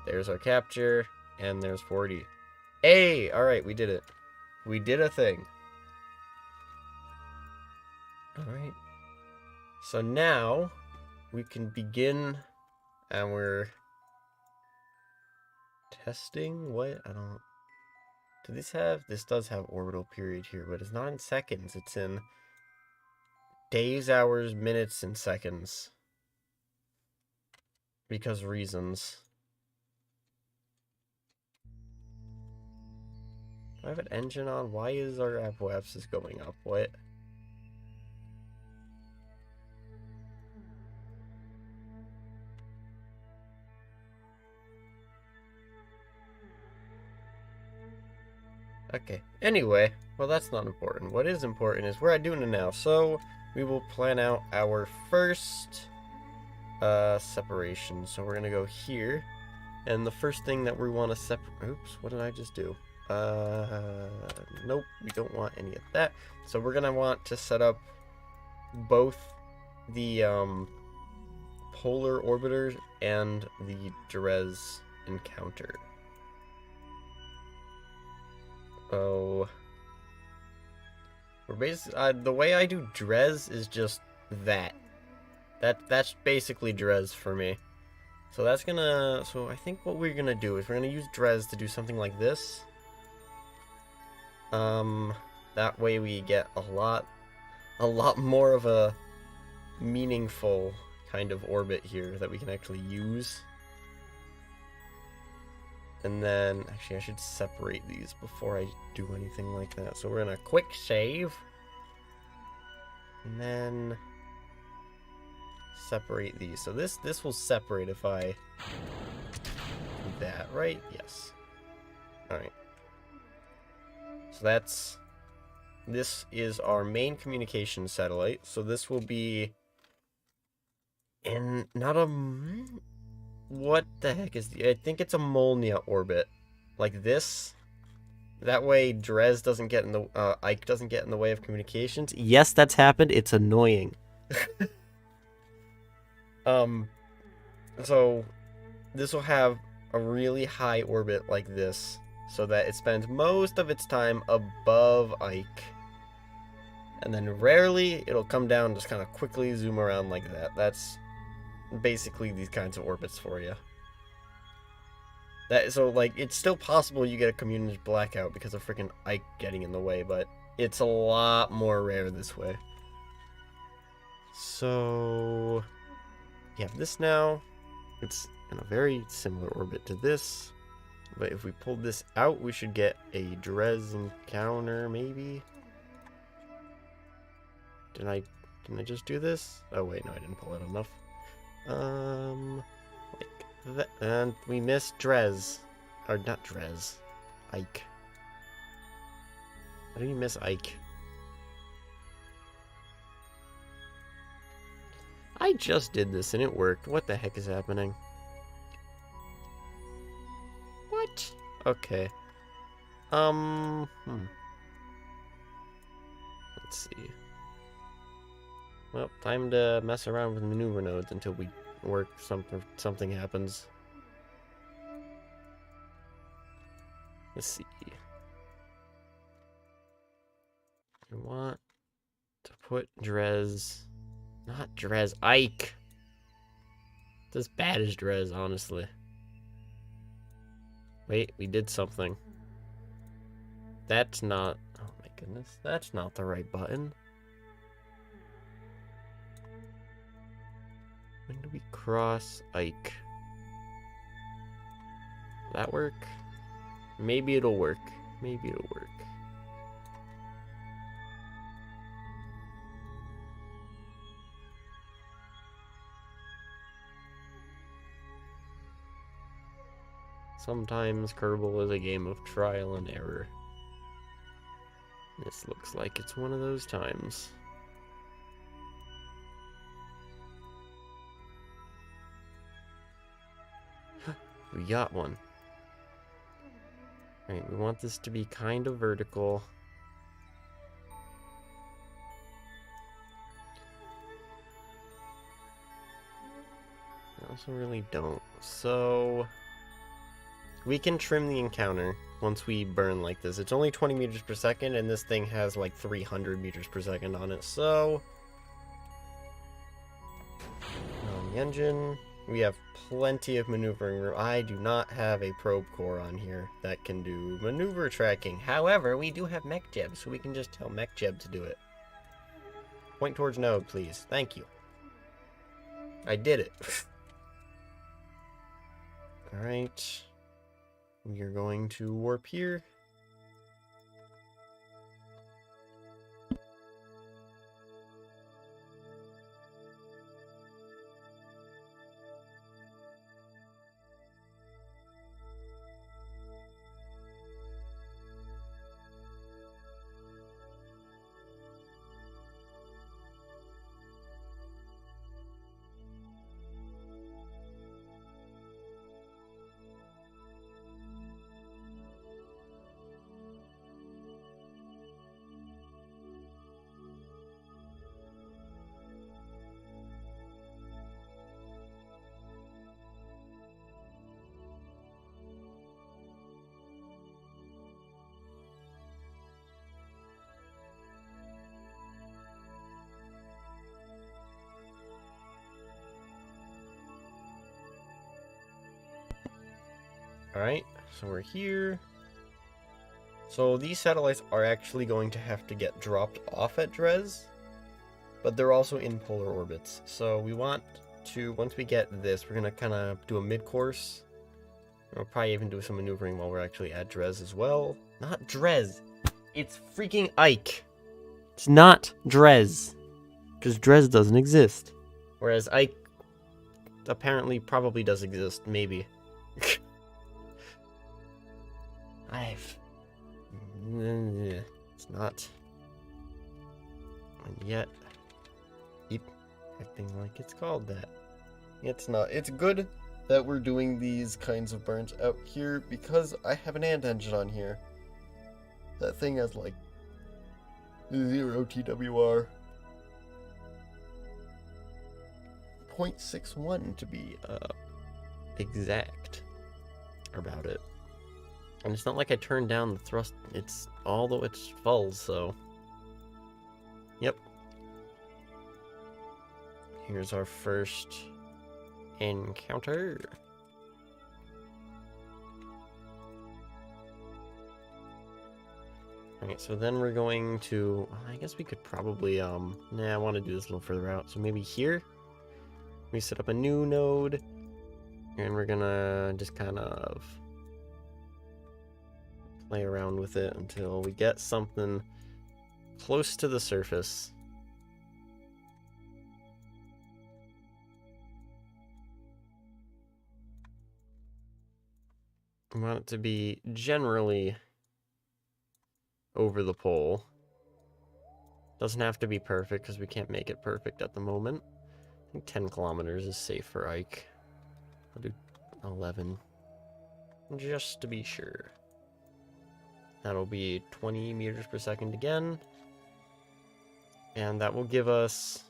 There's our capture, and there's 40. Hey! Alright, we did it. We did a thing. Alright. So now, we can begin our testing. What? I don't... Do this have... This does have orbital period here, but it's not in seconds. It's in... days, hours, minutes, and seconds. Because reasons. Do I have an engine on? Why is our apoapsis going up? What? Okay. Anyway, well that's not important. What is important is we're at Duna now, so we will plan out our first separation. So we're gonna go here, and the first thing that we want to separate... Oops, what did I just do? Nope, we don't want any of that. So we're gonna want to set up both the polar orbiters and the Jerez encounter. Oh, we're basically the way I do Drez is just that. That's basically Drez for me. So that's gonna. So I think what we're gonna do is we're gonna use Drez to do something like this. That way we get a lot more of a meaningful kind of orbit here that we can actually use. And then, actually, I should separate these before I do anything like that. So we're gonna quick save. And then separate these. So this will separate if I do that, right? Yes. Alright. So this is our main communication satellite. So this will be in not a... What the heck is I think it's a Molnia orbit. Like this. That way Drez doesn't get in the Ike doesn't get in the way of communications. Yes, that's happened. It's annoying. So this will have a really high orbit like this, so that it spends most of its time above Ike. And then rarely it'll come down and just kind of quickly zoom around like that. That's basically these kinds of orbits for you. So, like, it's still possible you get a community blackout because of freaking Ike getting in the way, but it's a lot more rare this way. So, you have this now. It's in a very similar orbit to this. But if we pull this out, we should get a Drez encounter, maybe? Didn't I just do this? Oh, wait, no, I didn't pull it enough. Like that, and we missed Drez. Or not Drez. Ike. How did you miss Ike? I just did this and it worked. What the heck is happening? What? Okay. Let's see. Well, time to mess around with maneuver nodes until we work something happens. Let's see. I want to put Drez... Not Drez, Ike! It's as bad as Drez, honestly. Wait, we did something. That's not... Oh my goodness, that's not the right button. When do we cross Ike? Will that work? Maybe it'll work. Maybe it'll work. Sometimes Kerbal is a game of trial and error. This looks like it's one of those times. We got one. Alright, we want this to be kind of vertical. I also really don't. So... we can trim the encounter once we burn like this. It's only 20 meters per second, and this thing has like 300 meters per second on it, so... on the engine, we have plenty of maneuvering room. I do not have a probe core on here that can do maneuver tracking. However, we do have MechJeb, so we can just tell MechJeb to do it. Point towards node, please. Thank you. I did it. Alright. We are going to warp here. Alright, so we're here. So these satellites are actually going to have to get dropped off at Dres, but they're also in polar orbits. So we want to, once we get this, we're going to kind of do a mid-course. We'll probably even do some maneuvering while we're actually at Dres as well. Not Dres. It's freaking Ike. It's not Dres. Because Dres doesn't exist. Whereas Ike apparently probably does exist, maybe. It's not. And yet, keep acting like it's called that. It's not. It's good that we're doing these kinds of burns out here because I have an ant engine on here. That thing has like 0 TWR. 0.61 to be exact about it. And it's not like I turned down the thrust, it's although it's full, so yep. Here's our first encounter. Alright, so then we're going to, I guess we could probably, I want to do this a little further out, so maybe here we set up a new node, and we're gonna just kind of play around with it until we get something close to the surface. I want it to be generally over the pole. Doesn't have to be perfect because we can't make it perfect at the moment. I think 10 kilometers is safe for Ike. I'll do 11 just to be sure. That'll be 20 meters per second again. And that will give us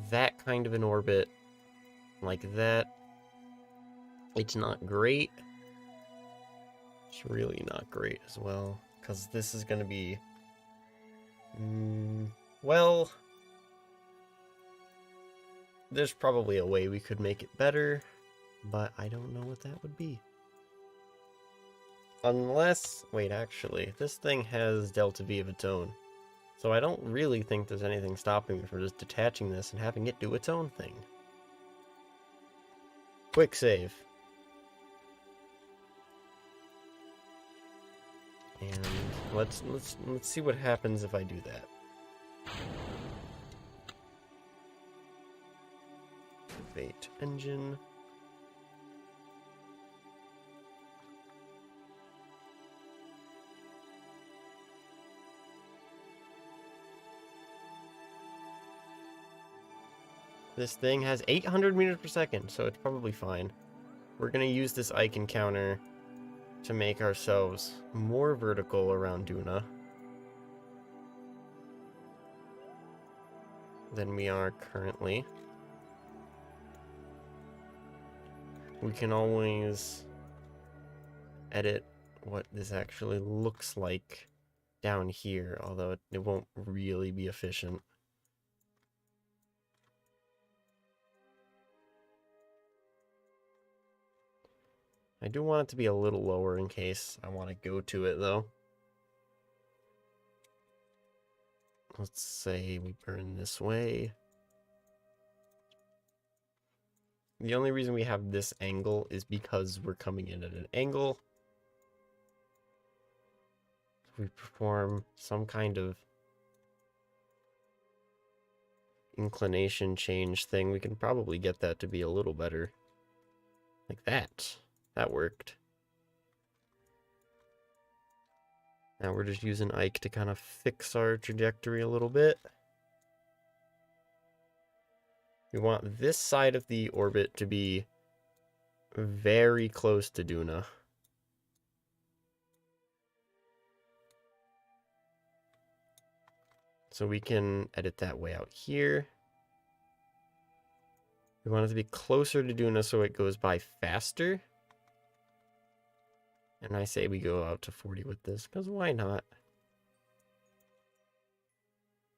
that kind of an orbit like that. It's not great. It's really not great as well, because this is going to be, well, there's probably a way we could make it better, but I don't know what that would be. Unless, wait, actually, this thing has delta V of its own. So I don't really think there's anything stopping me from just detaching this and having it do its own thing. Quick save. And let's see what happens if I do that. Activate engine. This thing has 800 meters per second, so it's probably fine. We're going to use this Ike encounter to make ourselves more vertical around Duna than we are currently. We can always edit what this actually looks like down here, although it won't really be efficient. I do want it to be a little lower in case I want to go to it, though. Let's say we burn this way. The only reason we have this angle is because we're coming in at an angle. If we perform some kind of inclination change thing, we can probably get that to be a little better. Like that. That worked. Now we're just using Ike to kind of fix our trajectory a little bit. We want this side of the orbit to be very close to Duna. So we can edit that way out here. We want it to be closer to Duna so it goes by faster. And I say we go out to 40 with this, because why not?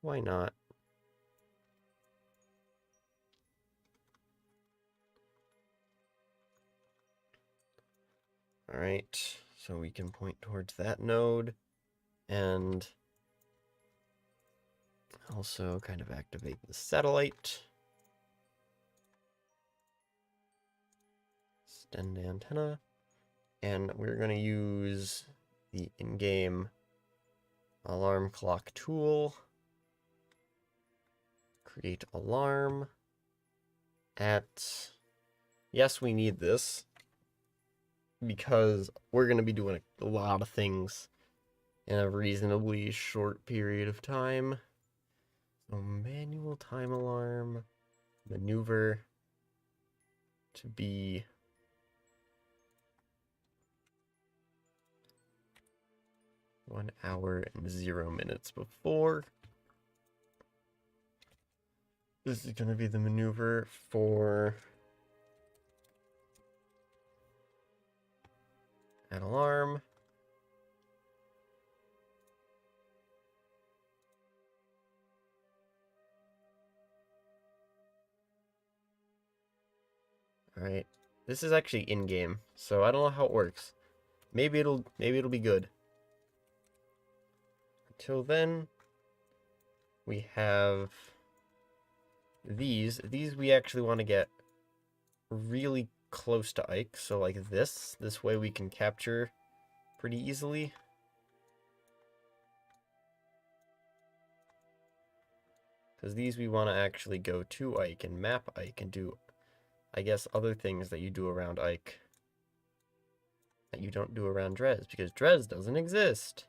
Why not? All right, so we can point towards that node and also kind of activate the satellite. Extend antenna. And we're going to use the in-game alarm clock tool. Create alarm at... Yes, we need this because we're going to be doing a lot of things in a reasonably short period of time. So manual time alarm, maneuver to be 1 hour and 0 minutes before. This is going to be the maneuver for an alarm. Alright. This is actually in-game, so I don't know how it works. Maybe it'll be good. Until then, we have these. These we actually want to get really close to Ike, so like this. This way we can capture pretty easily. Because these we want to actually go to Ike and map Ike and do, I guess, other things that you do around Ike that you don't do around Dres, because Dres doesn't exist.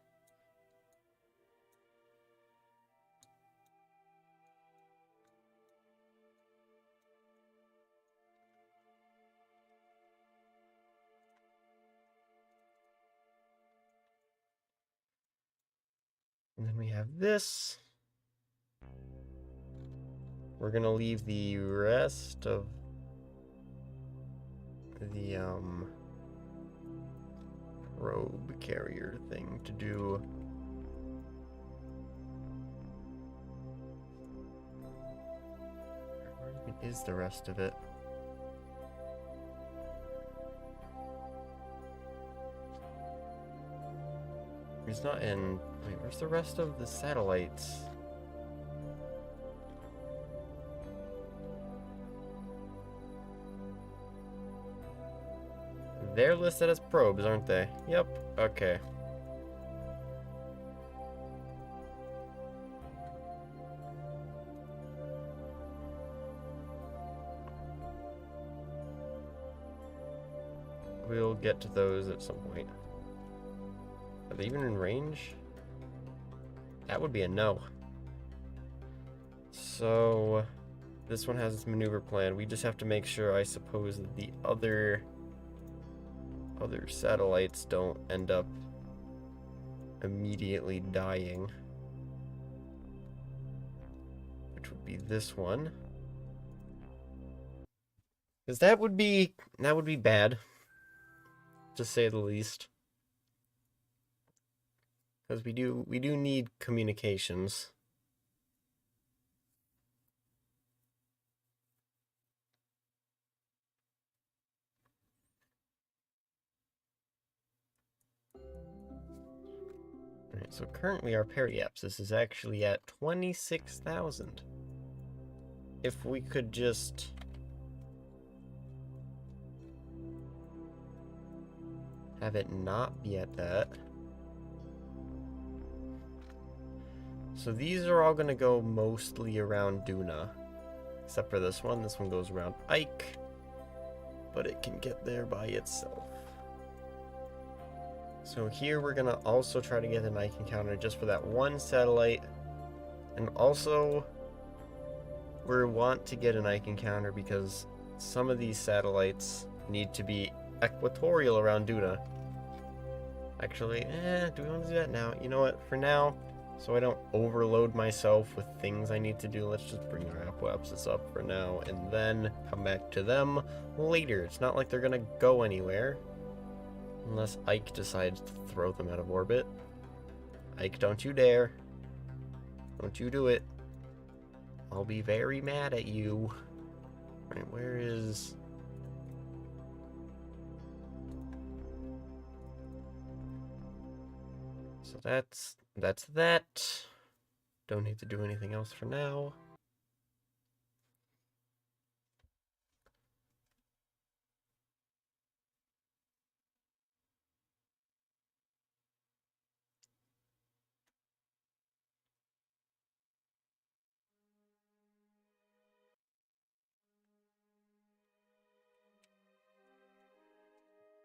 And then we have this. We're gonna leave the rest of the probe carrier thing to do. Where even is the rest of it? It's not in... Wait, where's the rest of the satellites? They're listed as probes, aren't they? Yep, okay. We'll get to those at some point. Are they even in range? That would be a no. So, this one has its maneuver plan. We just have to make sure, I suppose, that the other satellites don't end up immediately dying. Which would be this one. Because that would be bad, to say the least. Because we do need communications. Alright, so currently our periapsis is actually at 26,000. If we could just... have it not be at that. So these are all going to go mostly around Duna. Except for this one. This one goes around Ike. But it can get there by itself. So here we're going to also try to get an Ike encounter just for that one satellite. And also, we want to get an Ike encounter because some of these satellites need to be equatorial around Duna. Actually, do we want to do that now? You know what, for now, so I don't overload myself with things I need to do, let's just bring our apoapsis up for now, and then come back to them later. It's not like they're gonna go anywhere. Unless Ike decides to throw them out of orbit. Ike, don't you dare. Don't you do it. I'll be very mad at you. Alright, where is... that's that. Don't need to do anything else for now.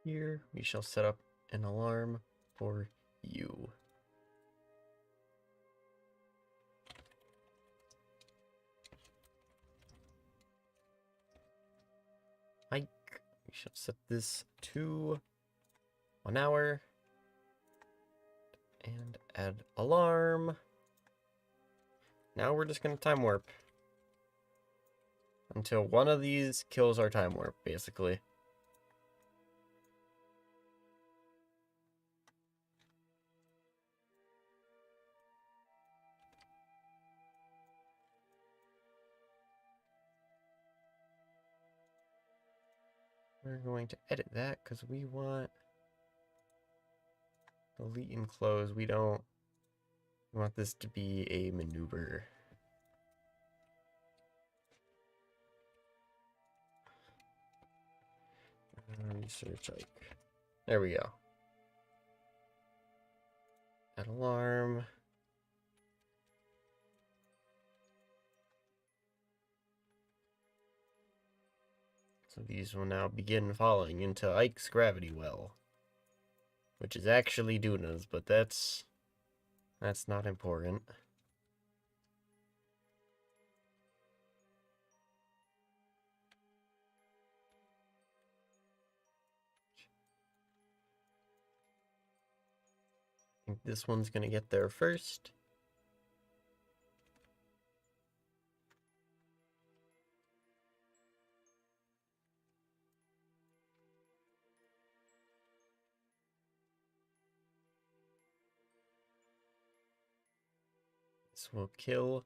Here, we shall set up an alarm for you. Hike. We shall set this to 1 hour. And add alarm. Now we're just going to time warp. Until one of these kills our time warp, basically. We're going to edit that because we want delete and close. We want this to be a maneuver. Research like there we go. Add alarm. So these will now begin falling into Ike's gravity well. Which is actually Duna's, but that's not important. I think this one's gonna get there first. This will kill.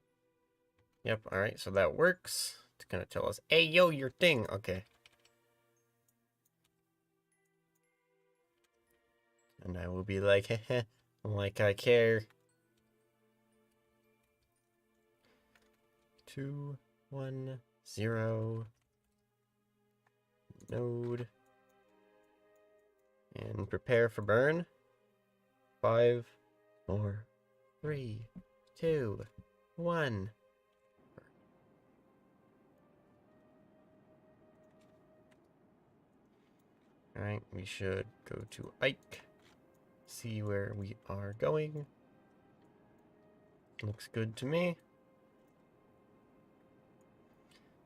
Yep, alright, so that works. It's gonna tell us, hey, yo, your thing. Okay. And I will be like, heh, like I care. 2, 1, 0. Node. And prepare for burn. 5, 4, 3, 2, 1. Alright, we should go to Ike. See where we are going. Looks good to me.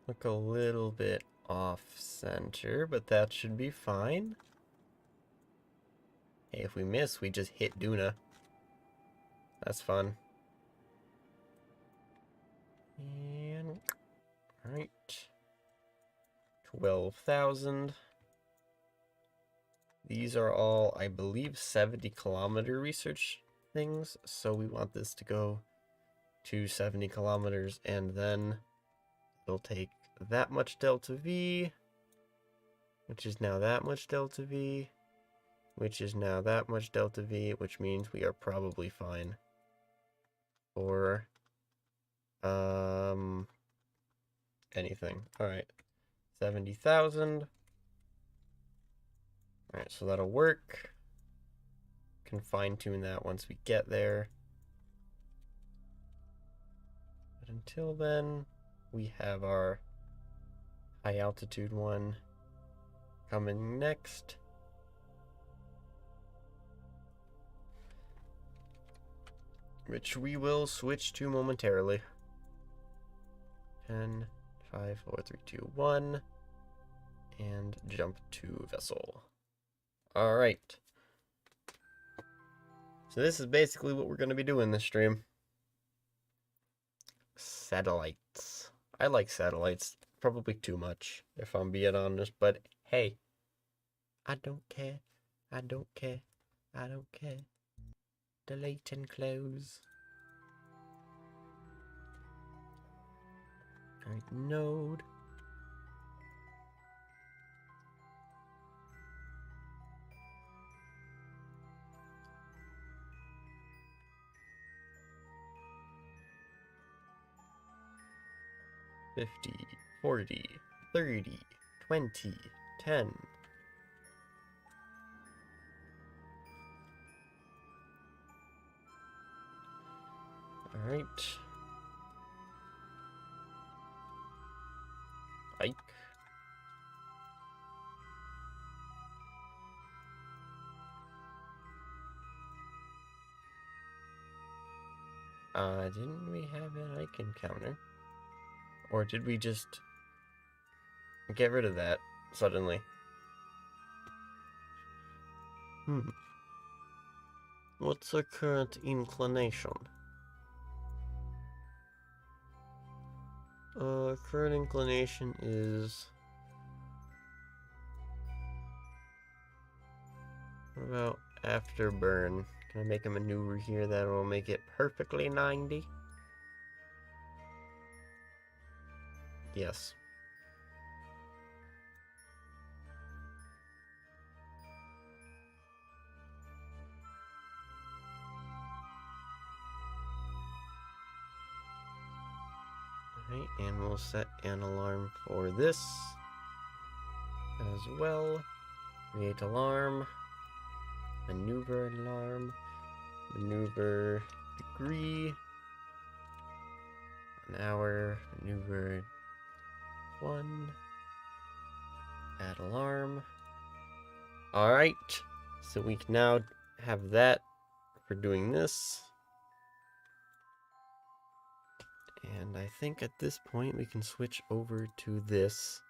Look a little bit off center, but that should be fine. Hey, if we miss, we just hit Duna. That's fun. And alright. 12,000. These are all, I believe, 70-kilometer research things. So we want this to go to 70 kilometers, and then it'll take that much delta V, which is now that much delta V, which is now that much delta V, which means we are probably fine for anything. Alright, 70,000. Alright, so that'll work. Can fine-tune that once we get there. But until then, we have our high-altitude one coming next. Which we will switch to momentarily. 10, 5, 4, 3, 2, 1. And jump to vessel. Alright. So this is basically what we're going to be doing this stream. Satellites. I like satellites. Probably too much, if I'm being honest. But hey, I don't care. I don't care. I don't care. Delete and close. Alright, node. 50, 40, 30, 20, 10. Alright. Ike. Didn't we have an Ike encounter? Or did we just get rid of that suddenly? What's our current inclination? Current inclination is... What about afterburn? Can I make a maneuver here that will make it perfectly 90? Yes. Alright, and we'll set an alarm for this as well. Create alarm. Maneuver alarm. Maneuver degree. An hour. Maneuver 1. Add alarm. Alright, so we can now have that for doing this. And I think at this point we can switch over to this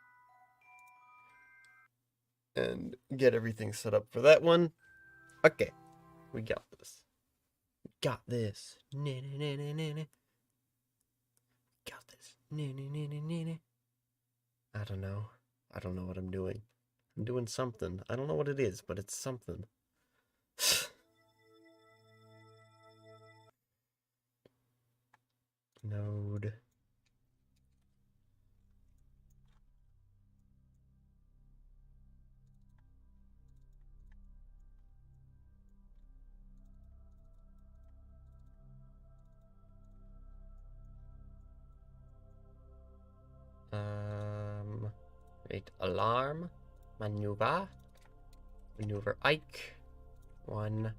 and get everything set up for that one. Okay, we got this. Got this. Got this. I don't know. I don't know what I'm doing. I'm doing something. I don't know what it is, but it's something. Node. Wait, alarm. Maneuver. Maneuver Ike. 1.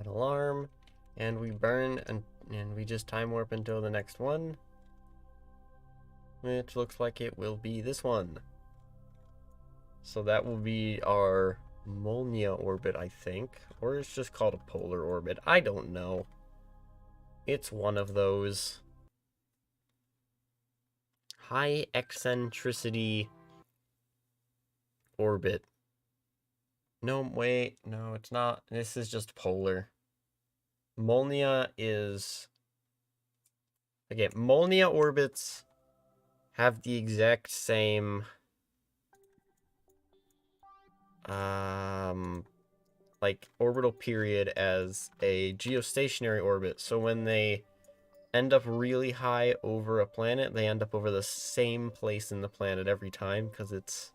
Add alarm. And we burn and we just time warp until the next one. Which looks like it will be this one. So that will be our Molnia orbit, I think. Or it's just called a polar orbit. I don't know. It's one of those. High eccentricity orbit. No, wait. No, it's not. This is just polar. Molnia is... Okay, Molnia orbits have the exact same... like, orbital period as a geostationary orbit. So when they end up really high over a planet, they end up over the same place in the planet every time, because it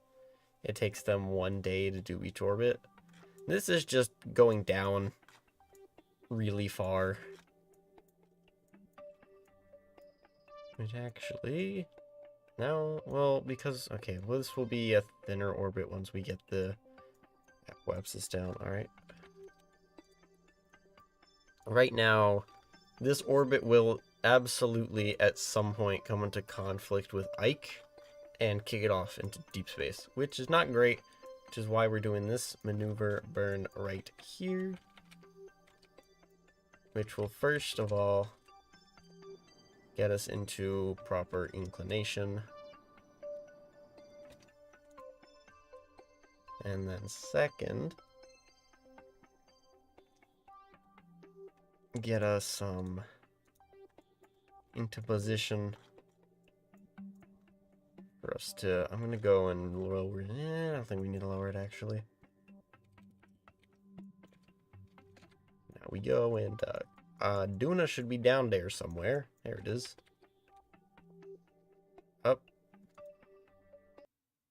takes them 1 day to do each orbit. This is just going down really far. Which actually... No, well, because... Okay, well, this will be a thinner orbit once we get the Websis down, alright. Right now, this orbit will absolutely, at some point, come into conflict with Ike and kick it off into deep space, which is not great, which is why we're doing this maneuver burn right here, which will first of all get us into proper inclination, and then second, get us into position for us to... I'm gonna go and lower it. I don't think we need to lower it, actually. Now we go, and Duna should be down there somewhere. There it is. Up.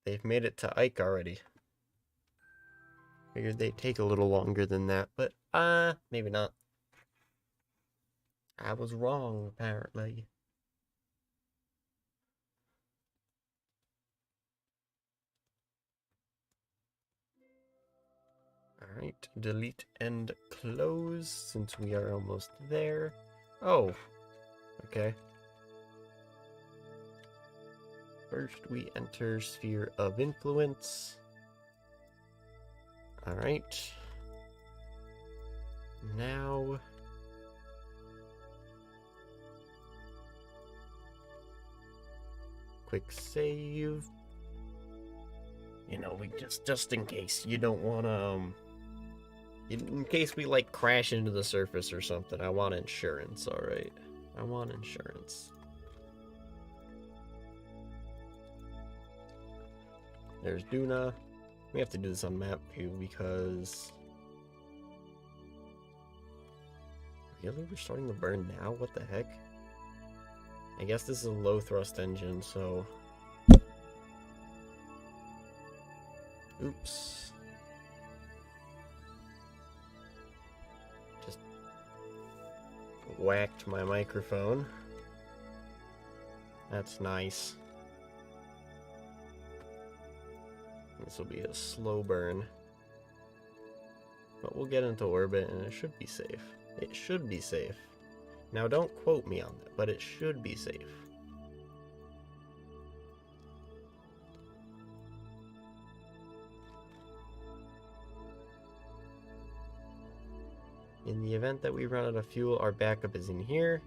They've made it to Ike already. Figured they'd take a little longer than that, but maybe not. I was wrong, apparently. Alright, delete and close since we are almost there. Oh, okay. First we enter sphere of influence. Alright. Now... quick save. You know, we just in case you don't want to, in case we like crash into the surface or something, I want insurance, alright? I want insurance. There's Duna. We have to do this on map view because... really? We're starting to burn now? What the heck? I guess this is a low thrust engine, so... oops. Just whacked my microphone. That's nice. This will be a slow burn. But we'll get into orbit and it should be safe. It should be safe. Now don't quote me on that, but it should be safe. In the event that we run out of fuel, our backup is in here.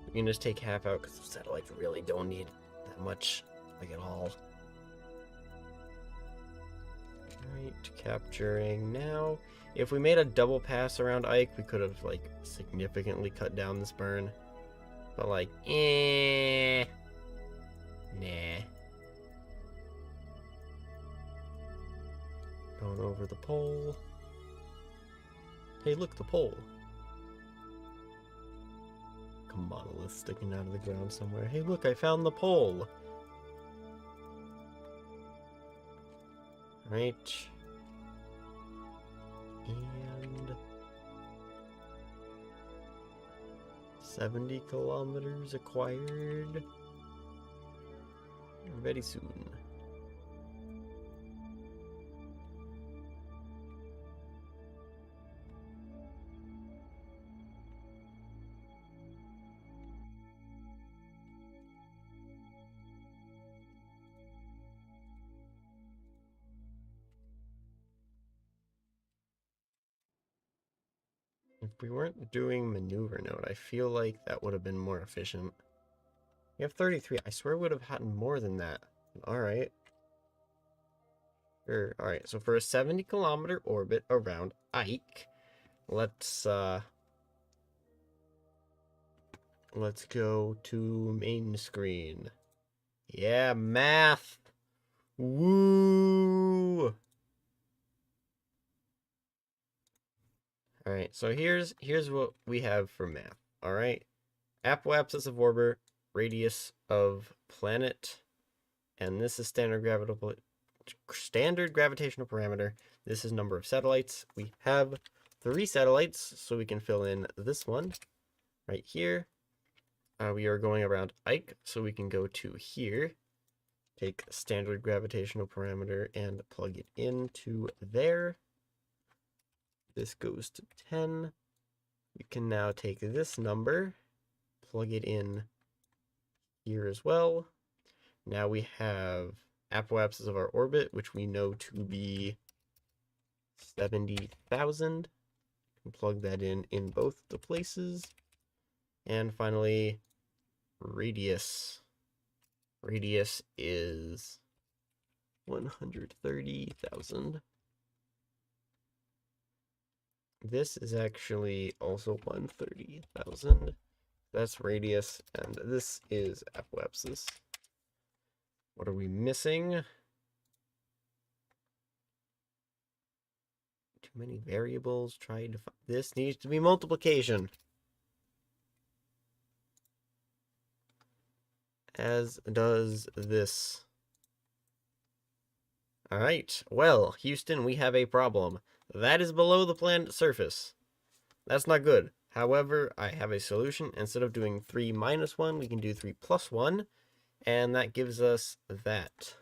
We can just take half out because the satellites really don't need that much, like at all. Alright, capturing now. If we made a double pass around Ike, we could have, like, significantly cut down this burn. But, like, nah. Going over the pole. Hey, look, the pole. A monolith sticking out of the ground somewhere. Hey, look, I found the pole. Right. And 70 kilometers acquired very soon. If we weren't doing maneuver node, I feel like that would have been more efficient. We have 33. I swear we would have gotten more than that. Alright. Sure. Alright, so for a 70 kilometer orbit around Ike, let's go to main screen. Yeah, math. Woo! Alright, so here's what we have for math. Alright. Apoapsis of orbit, radius of planet, and this is standard gravitational parameter. This is number of satellites. We have 3 satellites, so we can fill in this one right here. We are going around Ike, so we can go to here, take standard gravitational parameter and plug it into there. This goes to 10. We can now take this number, plug it in here as well. Now we have apoapsis of our orbit, which we know to be 70,000. Plug that in both the places. And finally, radius. Radius is 130,000. This is actually also 130,000. That's radius, and this is apoapsis. What are we missing? Too many variables. Try to find. This needs to be multiplication. As does this. Alright, well, Houston, we have a problem. That is below the planet's surface. That's not good. However, I have a solution. Instead of doing 3 minus 1, we can do 3 plus 1. And that gives us that.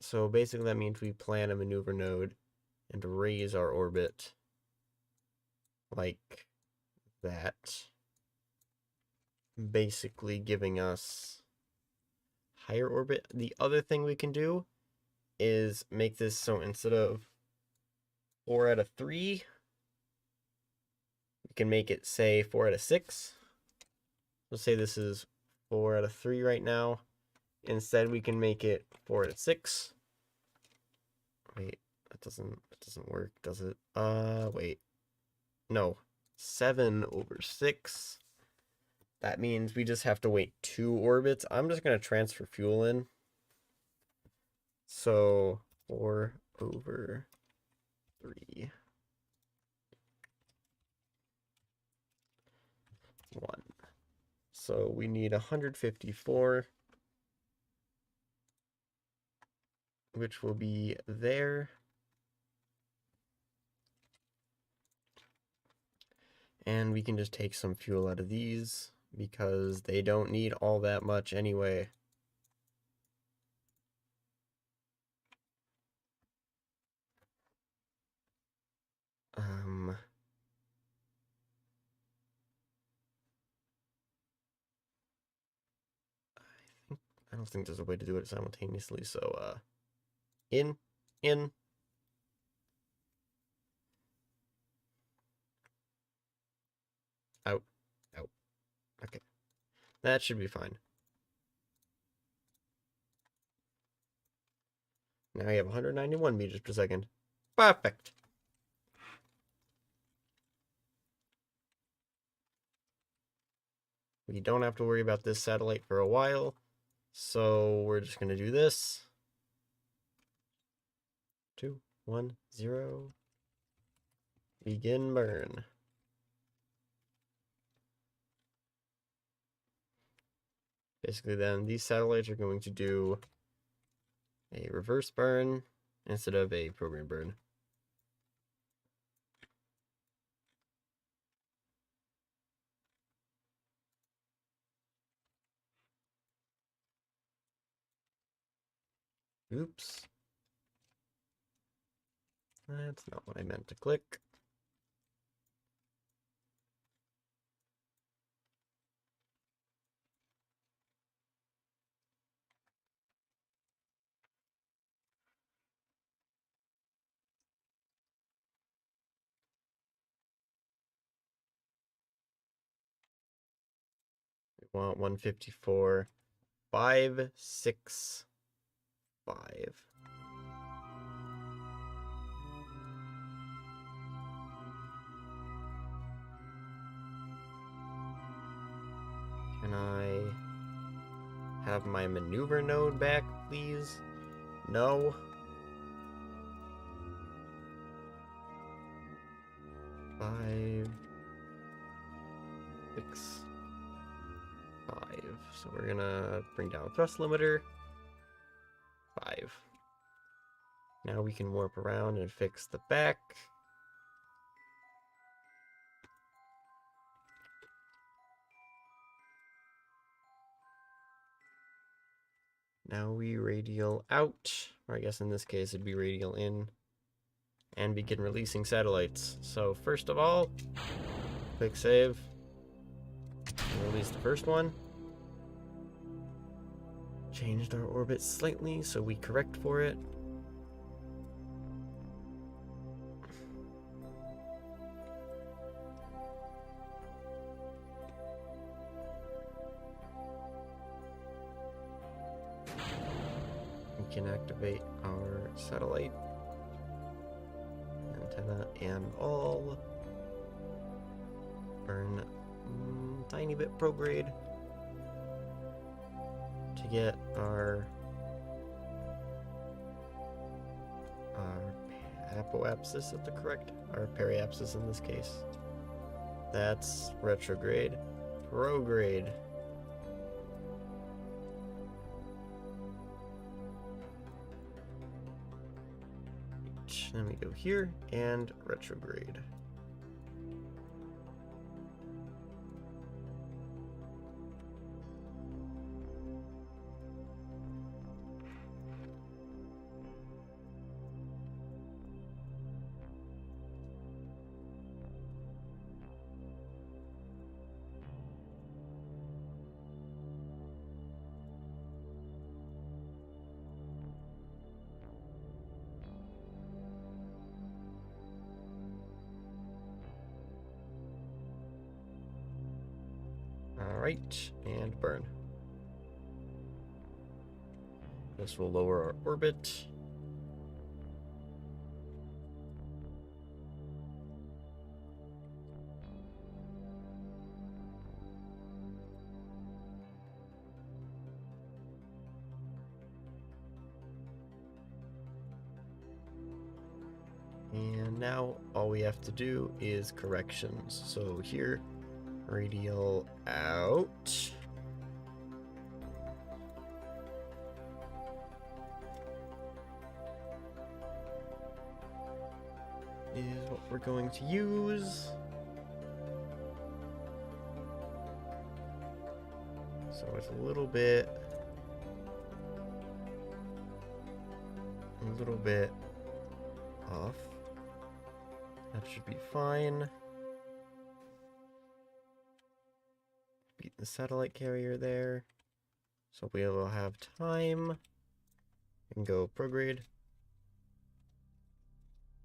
So basically that means we plan a maneuver node and raise our orbit like that, basically giving us higher orbit. The other thing we can do is make this so instead of 4 out of 3, we can make it say 4 out of 6. Let's say this is 4 out of 3 right now. Instead, we can make it 4 out of 6. Wait, that doesn't work, does it? Wait. No. 7 over 6. That means we just have to wait 2 orbits. I'm just going to transfer fuel in. So 4 over 3. 1. So we need 154, which will be there. And we can just take some fuel out of these because they don't need all that much anyway. I don't think there's a way to do it simultaneously, so in, out, out. Okay, that should be fine. Now we have 191 meters per second. Perfect. We don't have to worry about this satellite for a while, so we're just going to do this. 2, 1, 0. Begin burn. Basically then, these satellites are going to do a reverse burn instead of a program burn. Oops. That's not what I meant to click. We want 154, 5, 6, 5. Can I have my maneuver node back, please? No. Five, 6, 5. So we're gonna bring down thrust limiter. 5. Now we can warp around and fix the back. Now we radial out, or I guess in this case it'd be radial in, and begin releasing satellites. So first of all, quick save. Release the first one. Changed our orbit slightly, so we correct for it. We can activate our satellite antenna and all. Burn tiny bit prograde to get our apoapsis, is that correct? Our periapsis in this case. That's retrograde. Prograde. Then we go here and retrograde. Alright, and burn. This will lower our orbit. And now all we have to do is corrections. So here, radial out. Is what we're going to use. So it's a little bit off. That should be fine. Beat the satellite carrier there. So we will have time. And go prograde.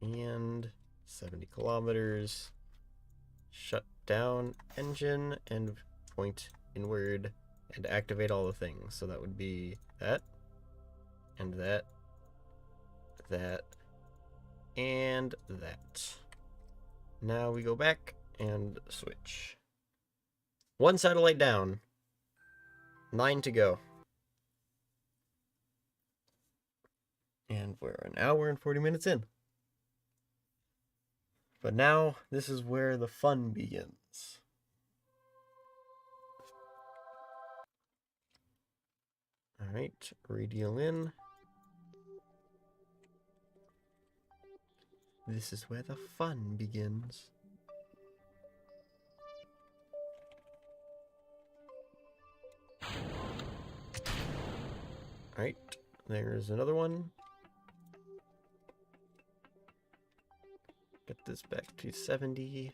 And 70 kilometers. Shut down engine and point inward and activate all the things. So that would be that. And that. That. And that. Now we go back and switch. 1 satellite down. 9 to go. And we're an hour and 40 minutes in. But now, this is where the fun begins. Alright, radial in. This is where the fun begins. Alright, there's another one. Get this back to 70.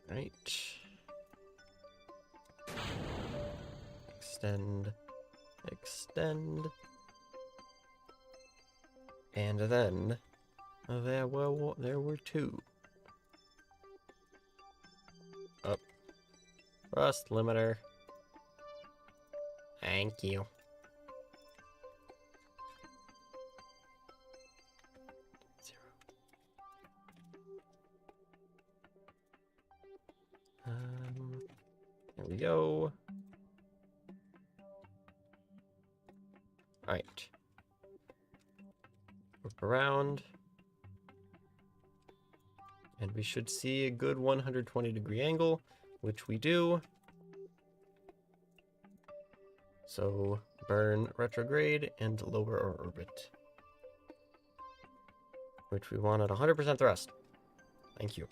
Right. Extend. Extend. And then there were 2. Up. Thrust limiter. Thank you. There we go. Alright. Look around. And we should see a good 120-degree angle, which we do. So, burn retrograde and lower our orbit. Which we want at 100% thrust. Thank you.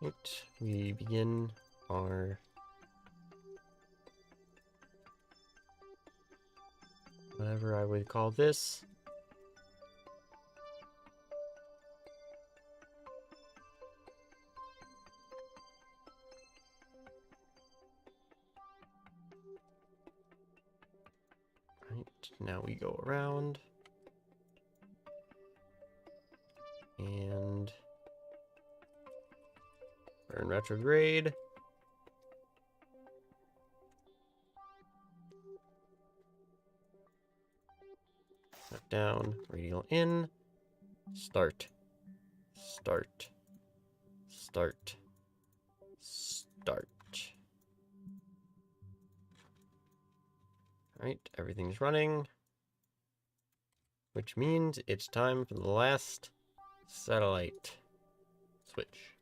Right, we begin our whatever I would call this. Right, now we go around and burn retrograde. Shut down, radial in, start, start, start, start. Alright, everything's running, which means it's time for the last satellite switch.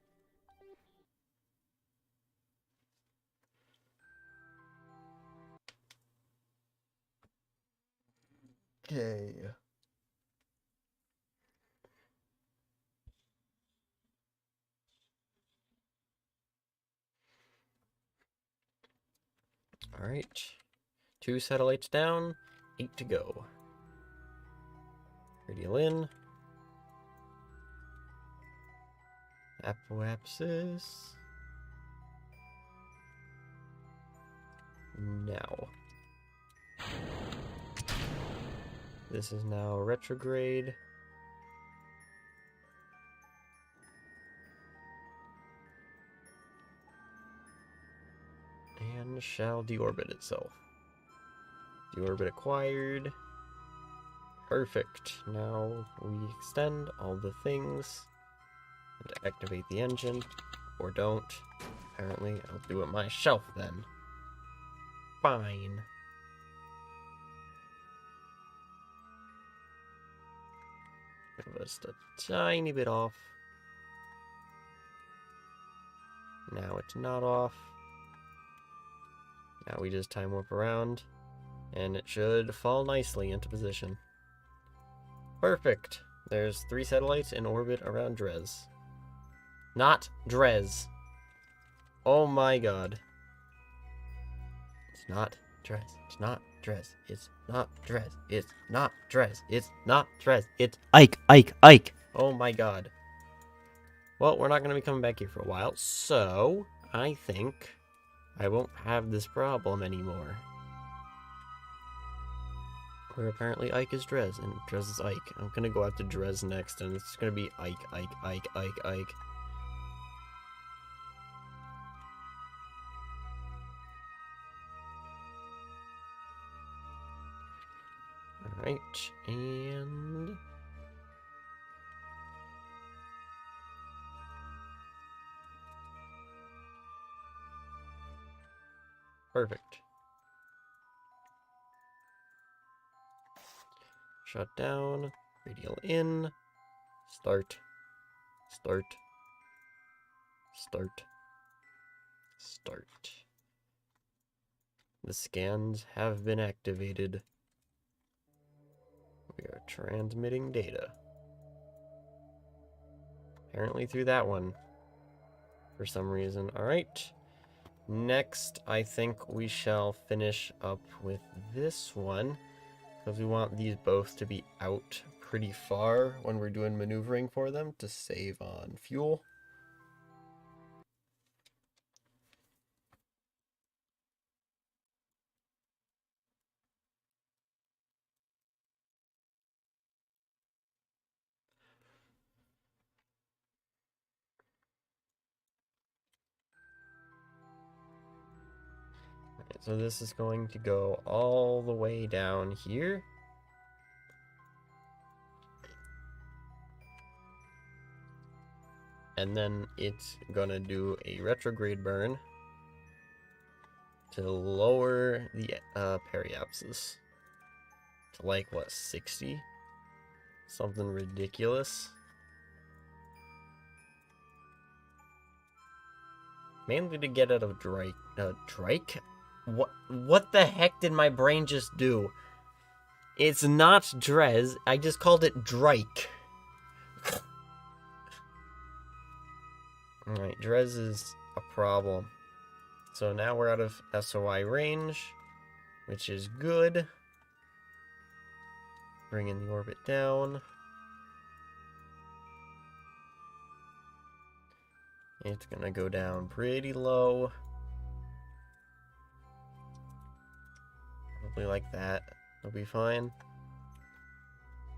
Okay. All right. 2 satellites down, 8 to go. Radial in. Apoapsis. Now. This is now retrograde. And shall deorbit itself. Deorbit acquired. Perfect. Now we extend all the things and activate the engine. Or don't. Apparently, I'll do it myself then. Fine. Just a tiny bit off. Now it's not off. Now we just time warp around, and it should fall nicely into position. Perfect. There's 3 satellites in orbit around Dres. Not Dres. Oh my god. It's not Dres. It's not Dres. It's not Dres. It's not Dres. It's not Dres. It's Ike, Ike, Ike. Oh my god. Well, we're not going to be coming back here for a while, so I think I won't have this problem anymore. Where apparently Ike is Dres, and Dres is Ike. I'm going to go out to Dres next, and it's going to be Ike, Ike, Ike, Ike, Ike. Alright, and... perfect. Shut down, radial in, start, start, start, start. The scans have been activated. We are transmitting data. Apparently through that one, for some reason. Alright. Next, I think we shall finish up with this one, because we want these both to be out pretty far when we're doing maneuvering for them to save on fuel. So this is going to go all the way down here. And then it's gonna do a retrograde burn to lower the periapsis to like, what, 60? Something ridiculous. Mainly to get out of Drake. Drake? What the heck did my brain just do? It's not Dres. I just called it Drake. Alright, Dres is a problem. So now we're out of SOI range, which is good. Bringing the orbit down. It's gonna go down pretty low. Probably like that. It'll be fine.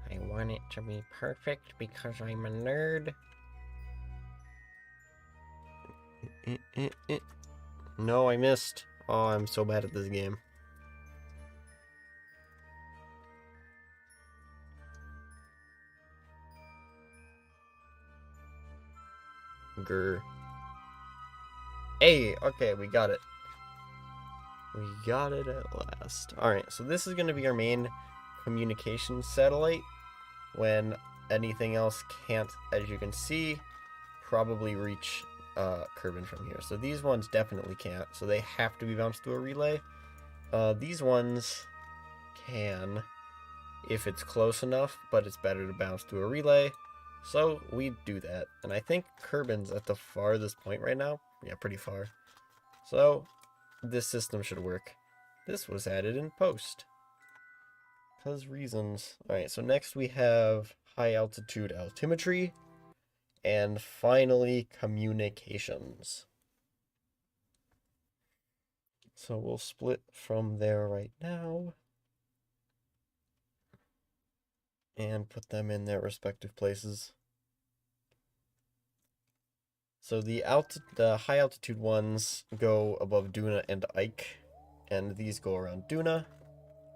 I want it to be perfect because I'm a nerd. No, I missed. Oh, I'm so bad at this game. Grr. Hey, okay, we got it. We got it at last. Alright, so this is going to be our main communication satellite. When anything else can't, as you can see, probably reach Kerbin from here. So these ones definitely can't, so they have to be bounced to a relay. These ones can, if it's close enough, but it's better to bounce to a relay. So we do that. And I think Kerbin's at the farthest point right now. Yeah, pretty far. So this system should work. This was added in post. Because reasons. Alright, so next we have high altitude altimetry. And finally, communications. So we'll split from there right now. And put them in their respective places. So the high altitude ones go above Duna and Ike. And these go around Duna.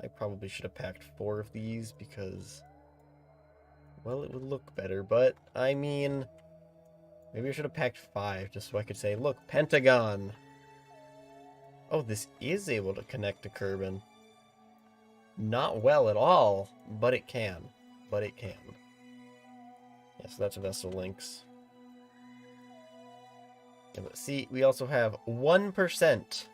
I probably should have packed 4 of these because, well, it would look better. But, I mean, maybe I should have packed 5 just so I could say, look, Pentagon. Oh, this is able to connect to Kerbin. Not well at all, but it can. But it can. Yeah, so that's vessel links. Yeah, but see, we also have 1%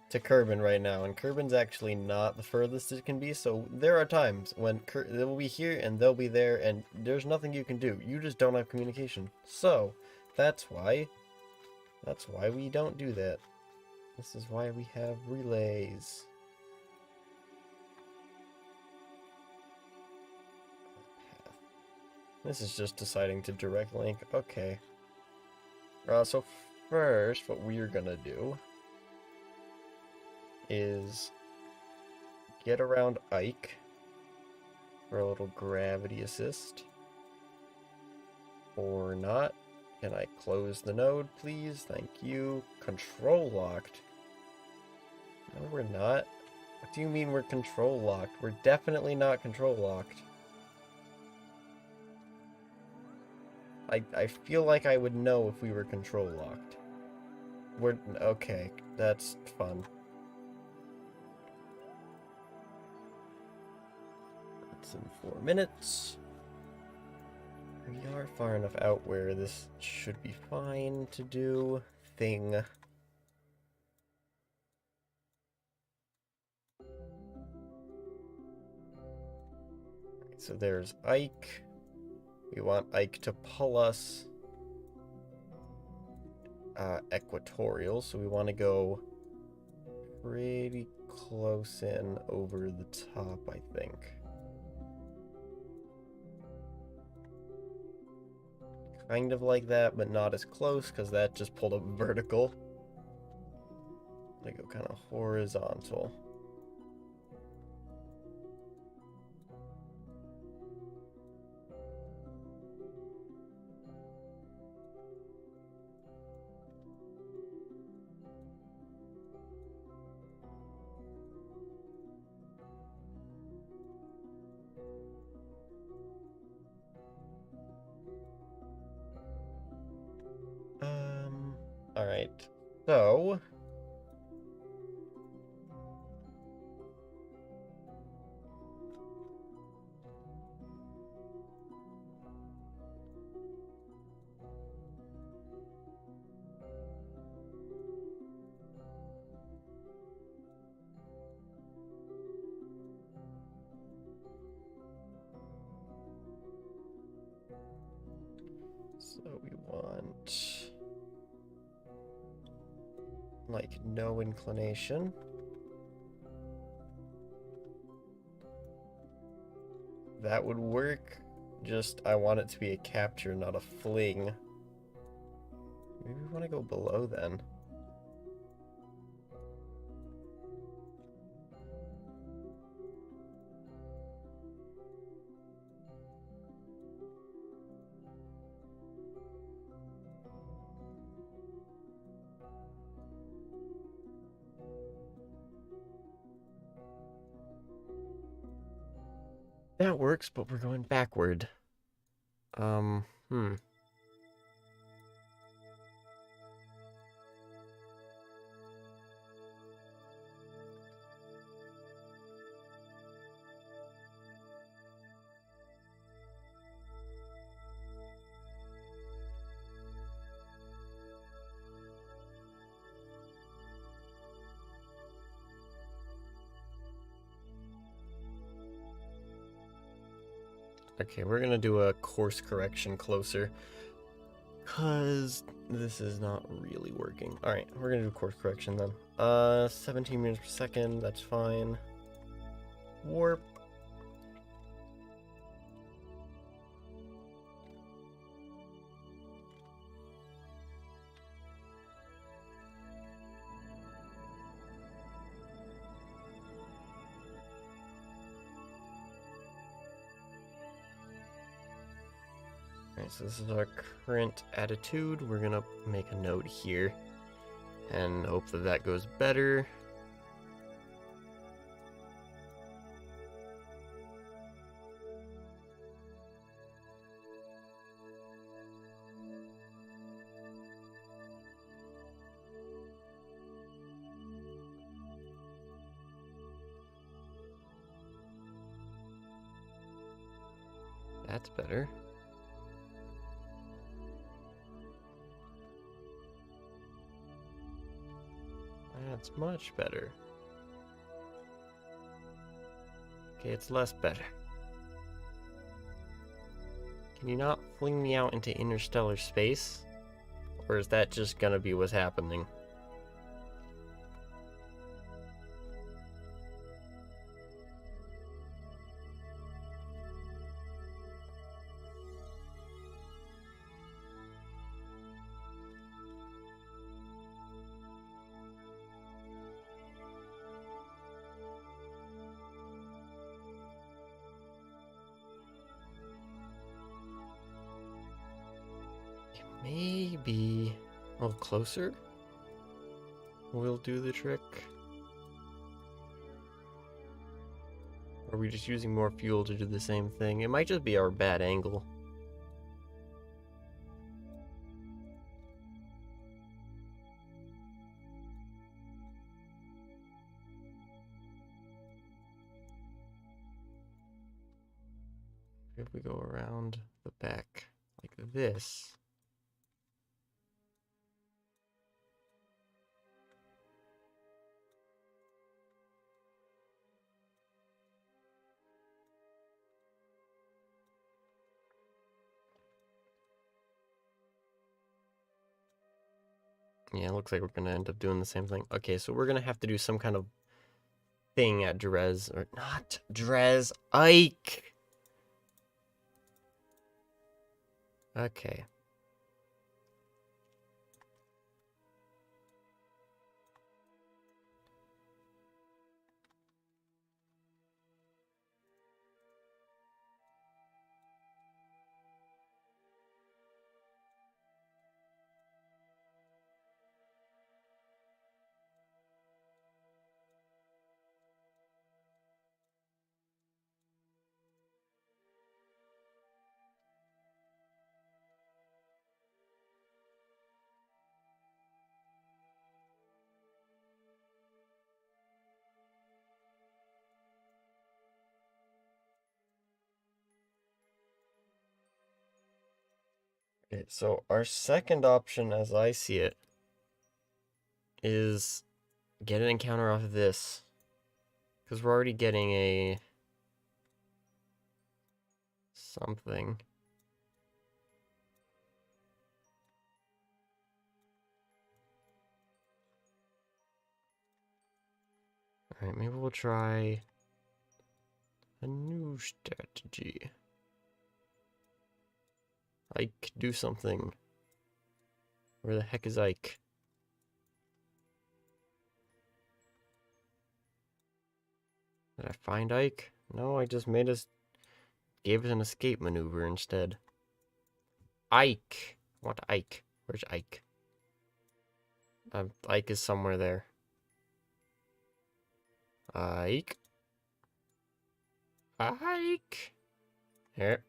to Kerbin right now, and Kerbin's actually not the furthest it can be, so there are times when they'll be here and they'll be there, and there's nothing you can do. You just don't have communication. So, that's why we don't do that. This is why we have relays. This is just deciding to direct link. Okay. So first, what we're gonna do is get around Ike for a little gravity assist. Or not. Can I close the node, please? Thank you. Control locked. No, we're not. What do you mean we're control locked? We're definitely not control locked. I feel like I would know if we were control locked. We're okay. That's fun. That's in 4 minutes. We are far enough out where this should be fine to do thing. So there's Ike. We want Ike to pull us equatorial, so we want to go pretty close in over the top, I think. Kind of like that, but not as close, because that just pulled up vertical. I go kind of horizontal. Alright. So we want like no inclination. That would work. Just I want it to be a capture, not a fling. Maybe we want to go below then. That works, but we're going backward. Okay, we're gonna do a course correction closer. Because this is not really working. Alright, we're gonna do course correction then. 17 meters per second, that's fine. Warp. Alright, so this is our current attitude. We're gonna make a note here and hope that that goes better. That's better. That's much better. Okay, it's less better. Can you not fling me out into interstellar space? Or is that just gonna be what's happening? Maybe a little closer will do the trick. Or are we just using more fuel to do the same thing? It might just be our bad angle. If we go around the back like this. Yeah, it looks like we're going to end up doing the same thing. Okay, so we're going to have to do some kind of thing at Drez, or not Drez, Ike. Okay. Okay, so our second option, as I see it, is get an encounter off of this. Because we're already getting a something. Alright, maybe we'll try a new strategy. Ike, do something. Where the heck is Ike? Did I find Ike? No, I just gave us an escape maneuver instead. Ike! What Ike? Where's Ike? Ike is somewhere there. Ike? Ike? Here.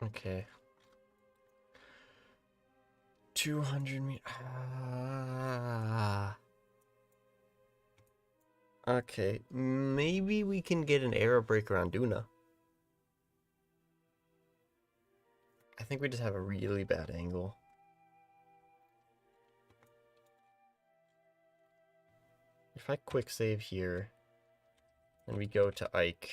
Okay. 200 meters. Okay, maybe we can get an arrow break around Duna. I think we just have a really bad angle. If I quick save here, and we go to Ike.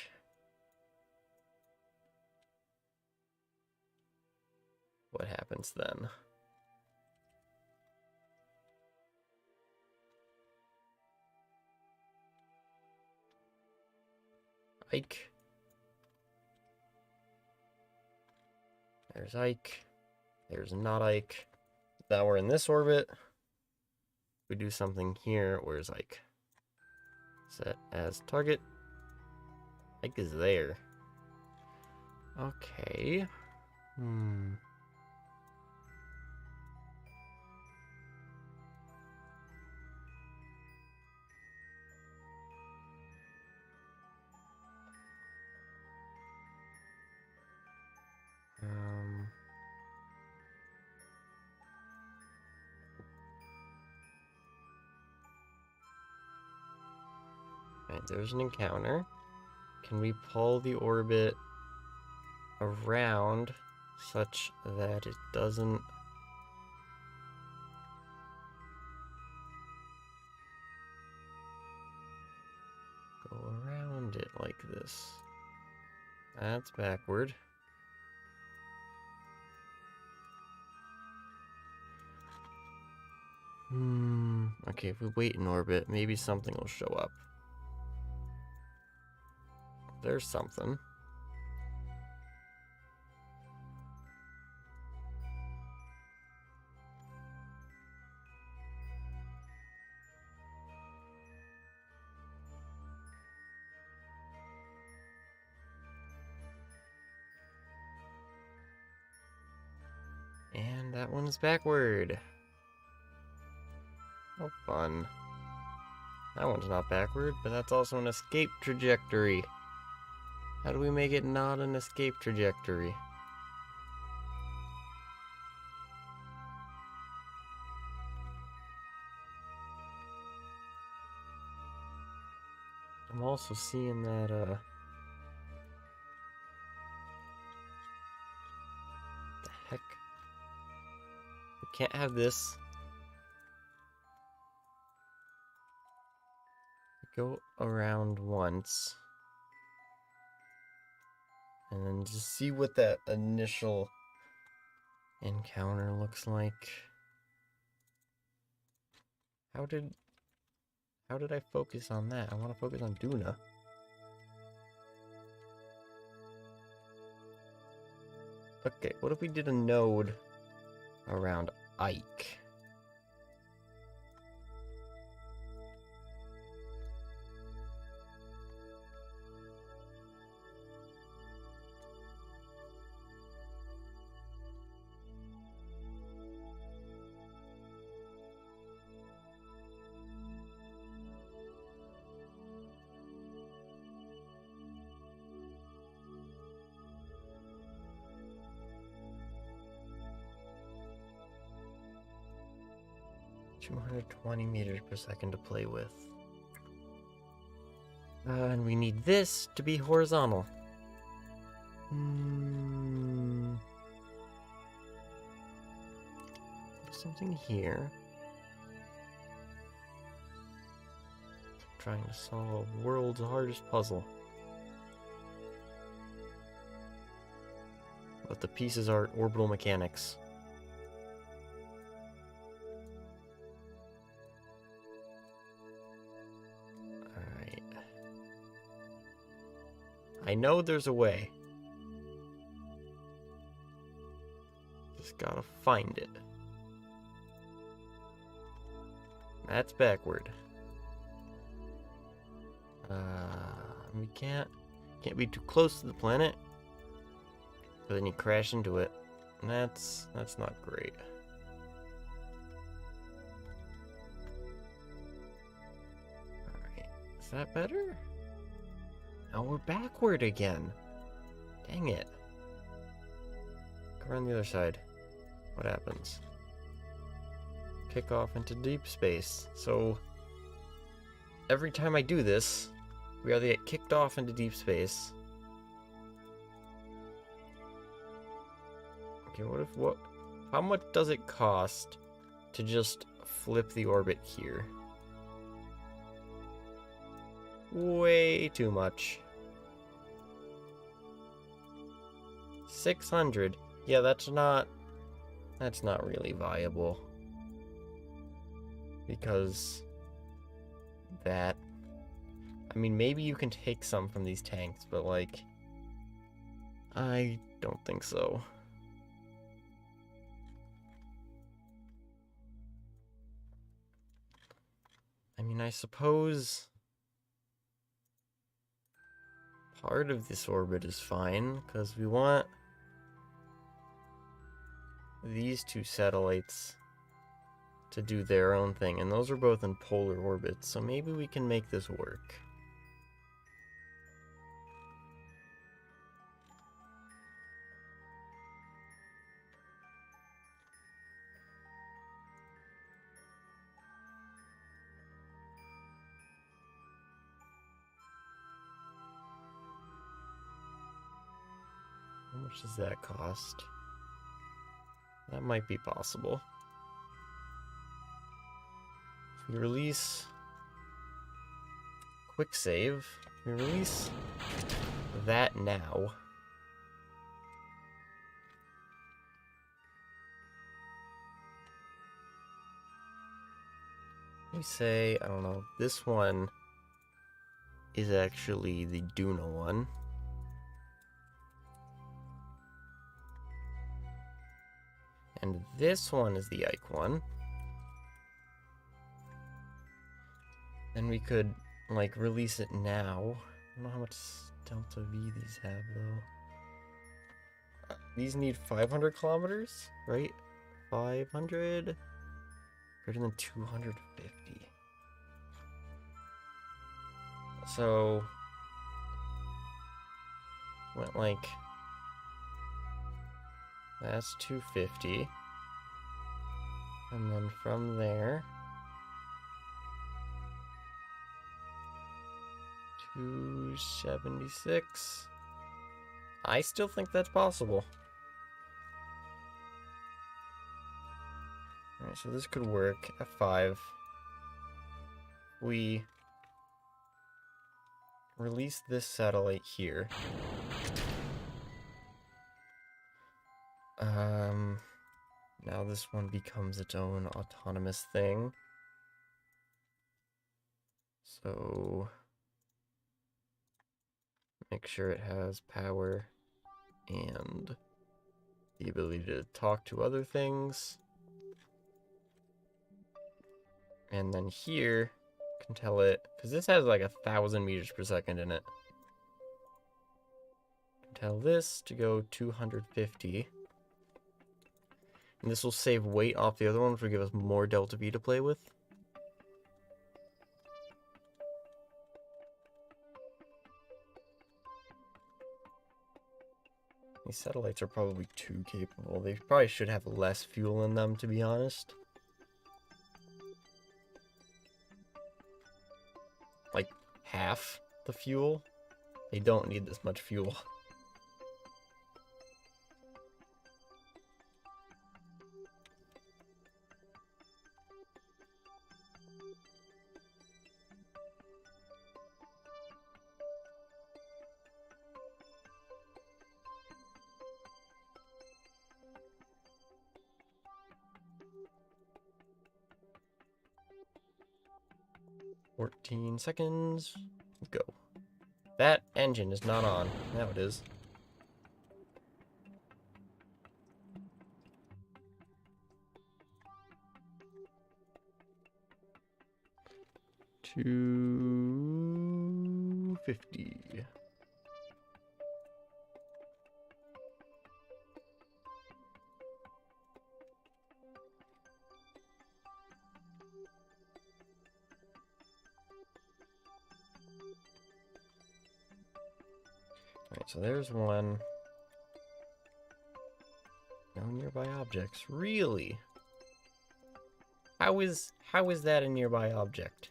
What happens then? Ike. There's Ike. There's not Ike. Now we're in this orbit. We do something here. Where's Ike? Set as target. Ike is there. Okay. Alright, there's an encounter. Can we pull the orbit around such that it doesn't go around it like this? That's backward. Okay, if we wait in orbit, maybe something will show up. There's something. And that one's backward. Oh, fun. That one's not backward, but that's also an escape trajectory. How do we make it not an escape trajectory? I'm also seeing that, the heck? We can't have this. Go around once. And then just see what that initial encounter looks like. How did I focus on that? I want to focus on Duna. Okay, what if we did a node around Ike? $220 meters per second to play with. And we need this to be horizontal. Something here. Trying to solve the world's hardest puzzle. But the pieces are orbital mechanics. I know there's a way. Just gotta find it. That's backward. We can't be too close to the planet, but then you crash into it. And that's not great. Alright, is that better? Now we're backward again. Dang it. Go around the other side. What happens? Kick off into deep space. So every time I do this, we either get kicked off into deep space. Okay, how much does it cost to just flip the orbit here? Way too much. 600. Yeah, that's not really viable. Because that, I mean, maybe you can take some from these tanks, but like, I don't think so. I mean, I suppose part of this orbit is fine, because we want these two satellites to do their own thing, and those are both in polar orbits, so maybe we can make this work. How much does that cost? That might be possible. If we release quick save, we release that now. We say, I don't know, this one is actually the Duna one. And this one is the Ike one. Then we could, like, release it now. I don't know how much Delta V these have, though. These need 500 kilometers, right? 500? Greater than 250. So, went like, that's 250. And then from there, 276. I still think that's possible. Alright, so this could work. F5. We release this satellite here. Now this one becomes its own autonomous thing. So make sure it has power and the ability to talk to other things. And then here, can tell it, because this has like 1,000 meters per second in it. Tell this to go 250. And this will save weight off the other one, which will give us more delta V to play with. These satellites are probably too capable. They probably should have less fuel in them, to be honest. Like, half the fuel. They don't need this much fuel. $14 seconds. Go. That engine is not on. Now it is. $250. Alright, so there's one. No nearby objects. Really? How is that a nearby object?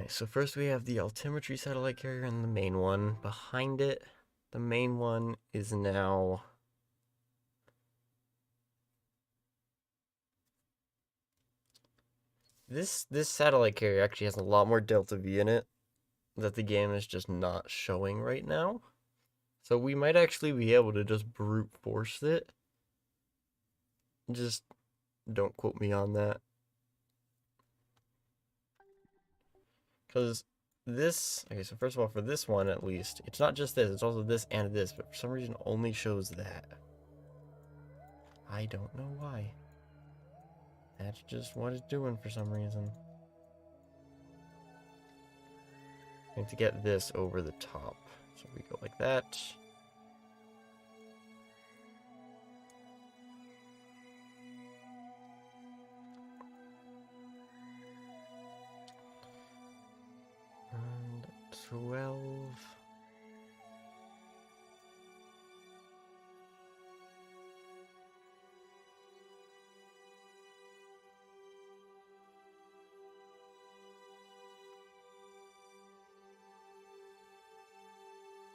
Alright, so first we have the altimetry satellite carrier and the main one. Behind it, the main one is now... This satellite carrier actually has a lot more delta V in it that the game is just not showing right now. So we might actually be able to just brute force it. Just don't quote me on that. Because this, okay, so first of all, for this one at least, it's not just this, it's also this and this, but for some reason only shows that. I don't know why. That's just what it's doing for some reason. I need to get this over the top. So we go like that. And 12.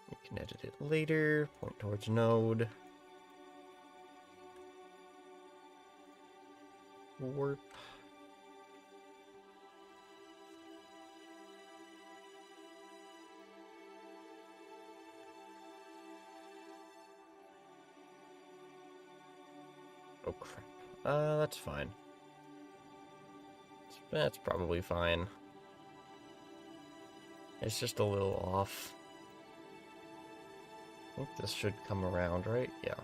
We can edit it later. Point towards node. Warp. Oh crap. That's fine. That's probably fine. It's just a little off. I think this should come around, right? Yeah.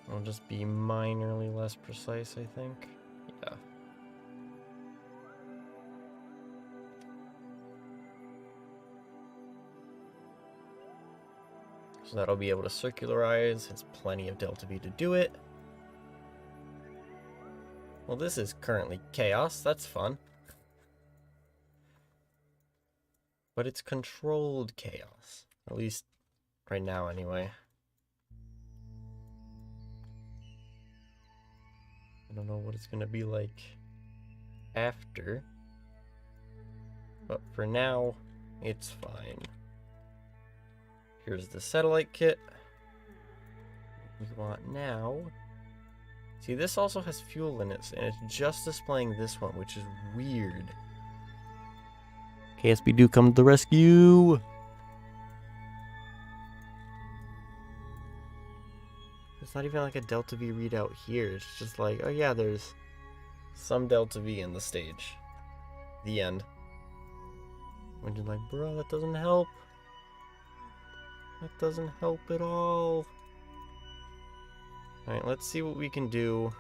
It'll just be minorly less precise, I think. Yeah. So that'll be able to circularize. Has plenty of delta V to do it. Well, this is currently chaos. That's fun. But it's controlled chaos. At least right now, anyway. I don't know what it's going to be like after. But for now, it's fine. Here's the satellite kit. We want now... See, this also has fuel in it, and it's just displaying this one, which is weird. KSP do come to the rescue! It's not even like a delta V readout here. It's just like, oh yeah, there's some delta V in the stage. The end. When you're like, bro, that doesn't help. That doesn't help at all. Alright, let's see what we can do.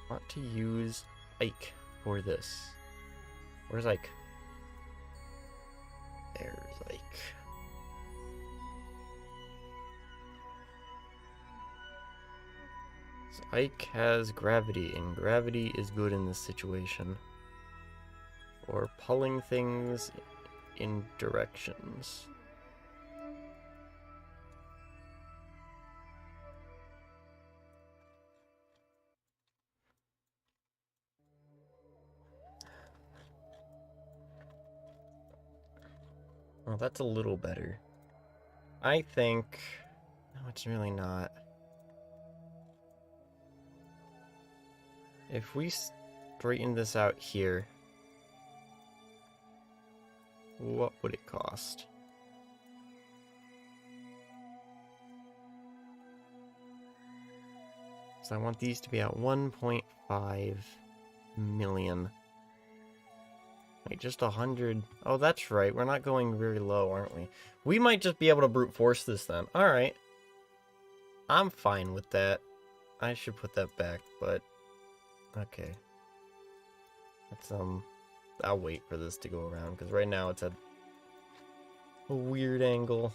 I want to use Ike for this. Where's Ike? There's Ike. So Ike has gravity, and gravity is good in this situation. For pulling things in directions. Well, that's a little better. I think... No, it's really not. If we straighten this out here, what would it cost? So I want these to be at 1.5 million. Wait, just 100. Oh, that's right. We're not going very low, aren't we? We might just be able to brute force this then. Alright. I'm fine with that. I should put that back, but... Okay. Let's, I'll wait for this to go around, because right now it's at a weird angle.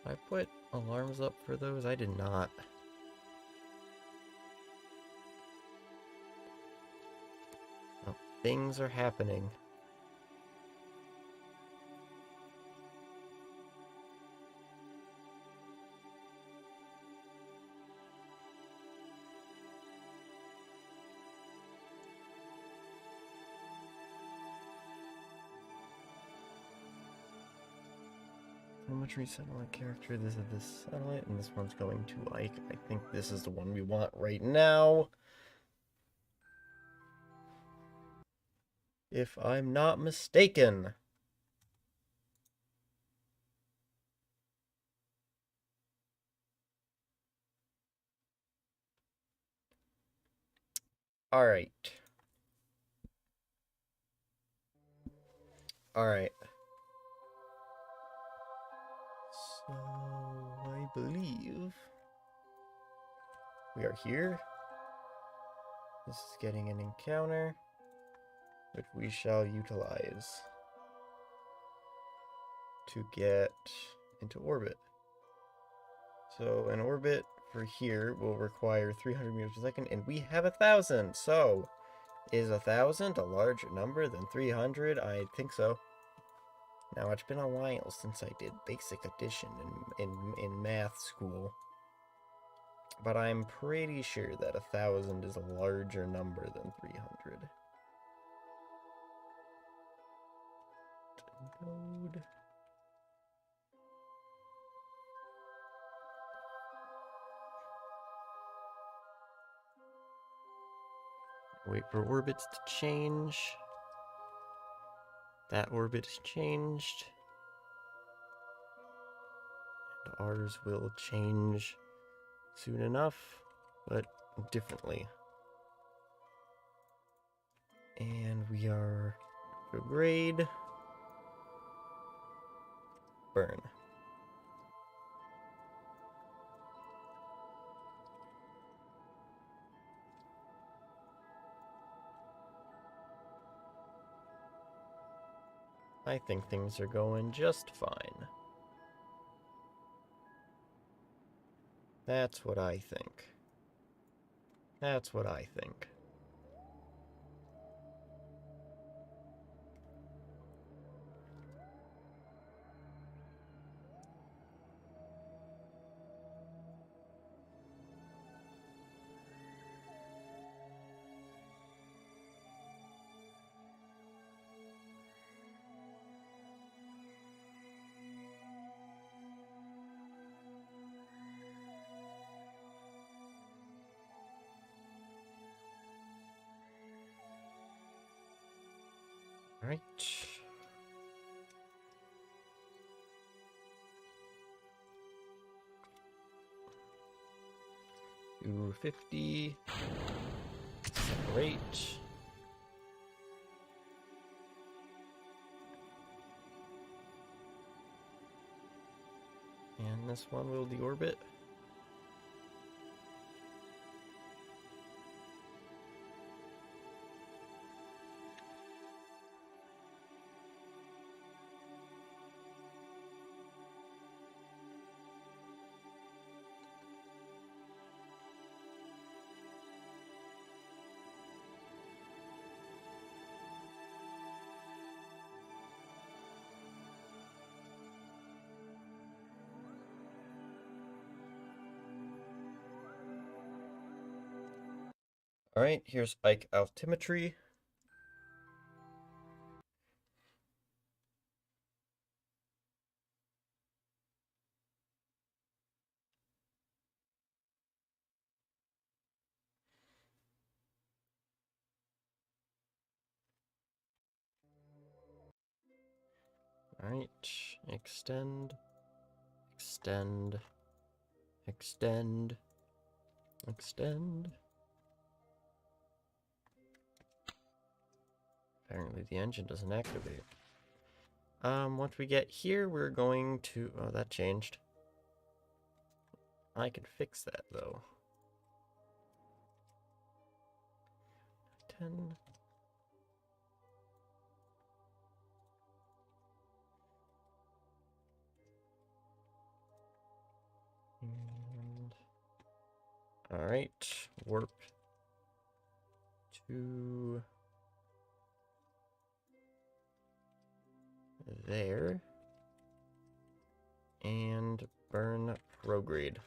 I put alarms up for those? I did not. Things are happening. Telemetry satellite character. This is this satellite, and this one's going to Ike. I think this is the one we want right now. If I'm not mistaken. Alright. Alright. So, I believe we are here. This is getting an encounter, which we shall utilize to get into orbit. So an orbit for here will require 300 meters per second, and we have 1,000. So is 1,000 a larger number than 300? I think so. Now, it's been a while since I did basic addition in math school, but I'm pretty sure that 1,000 is a larger number than 300. Node. Wait for orbits to change. That orbit is changed. And ours will change soon enough, but differently. And we are grade. Burn. I think things are going just fine. That's what I think. That's what I think. All right. 250. Separate. And this one will deorbit. All right, here's Ike altimetry. All right, extend, extend, extend, extend. Apparently the engine doesn't activate. Once we get here, we're going to... Oh, that changed. I can fix that, though. 10. And... Alright, warp to there. And burn prograde.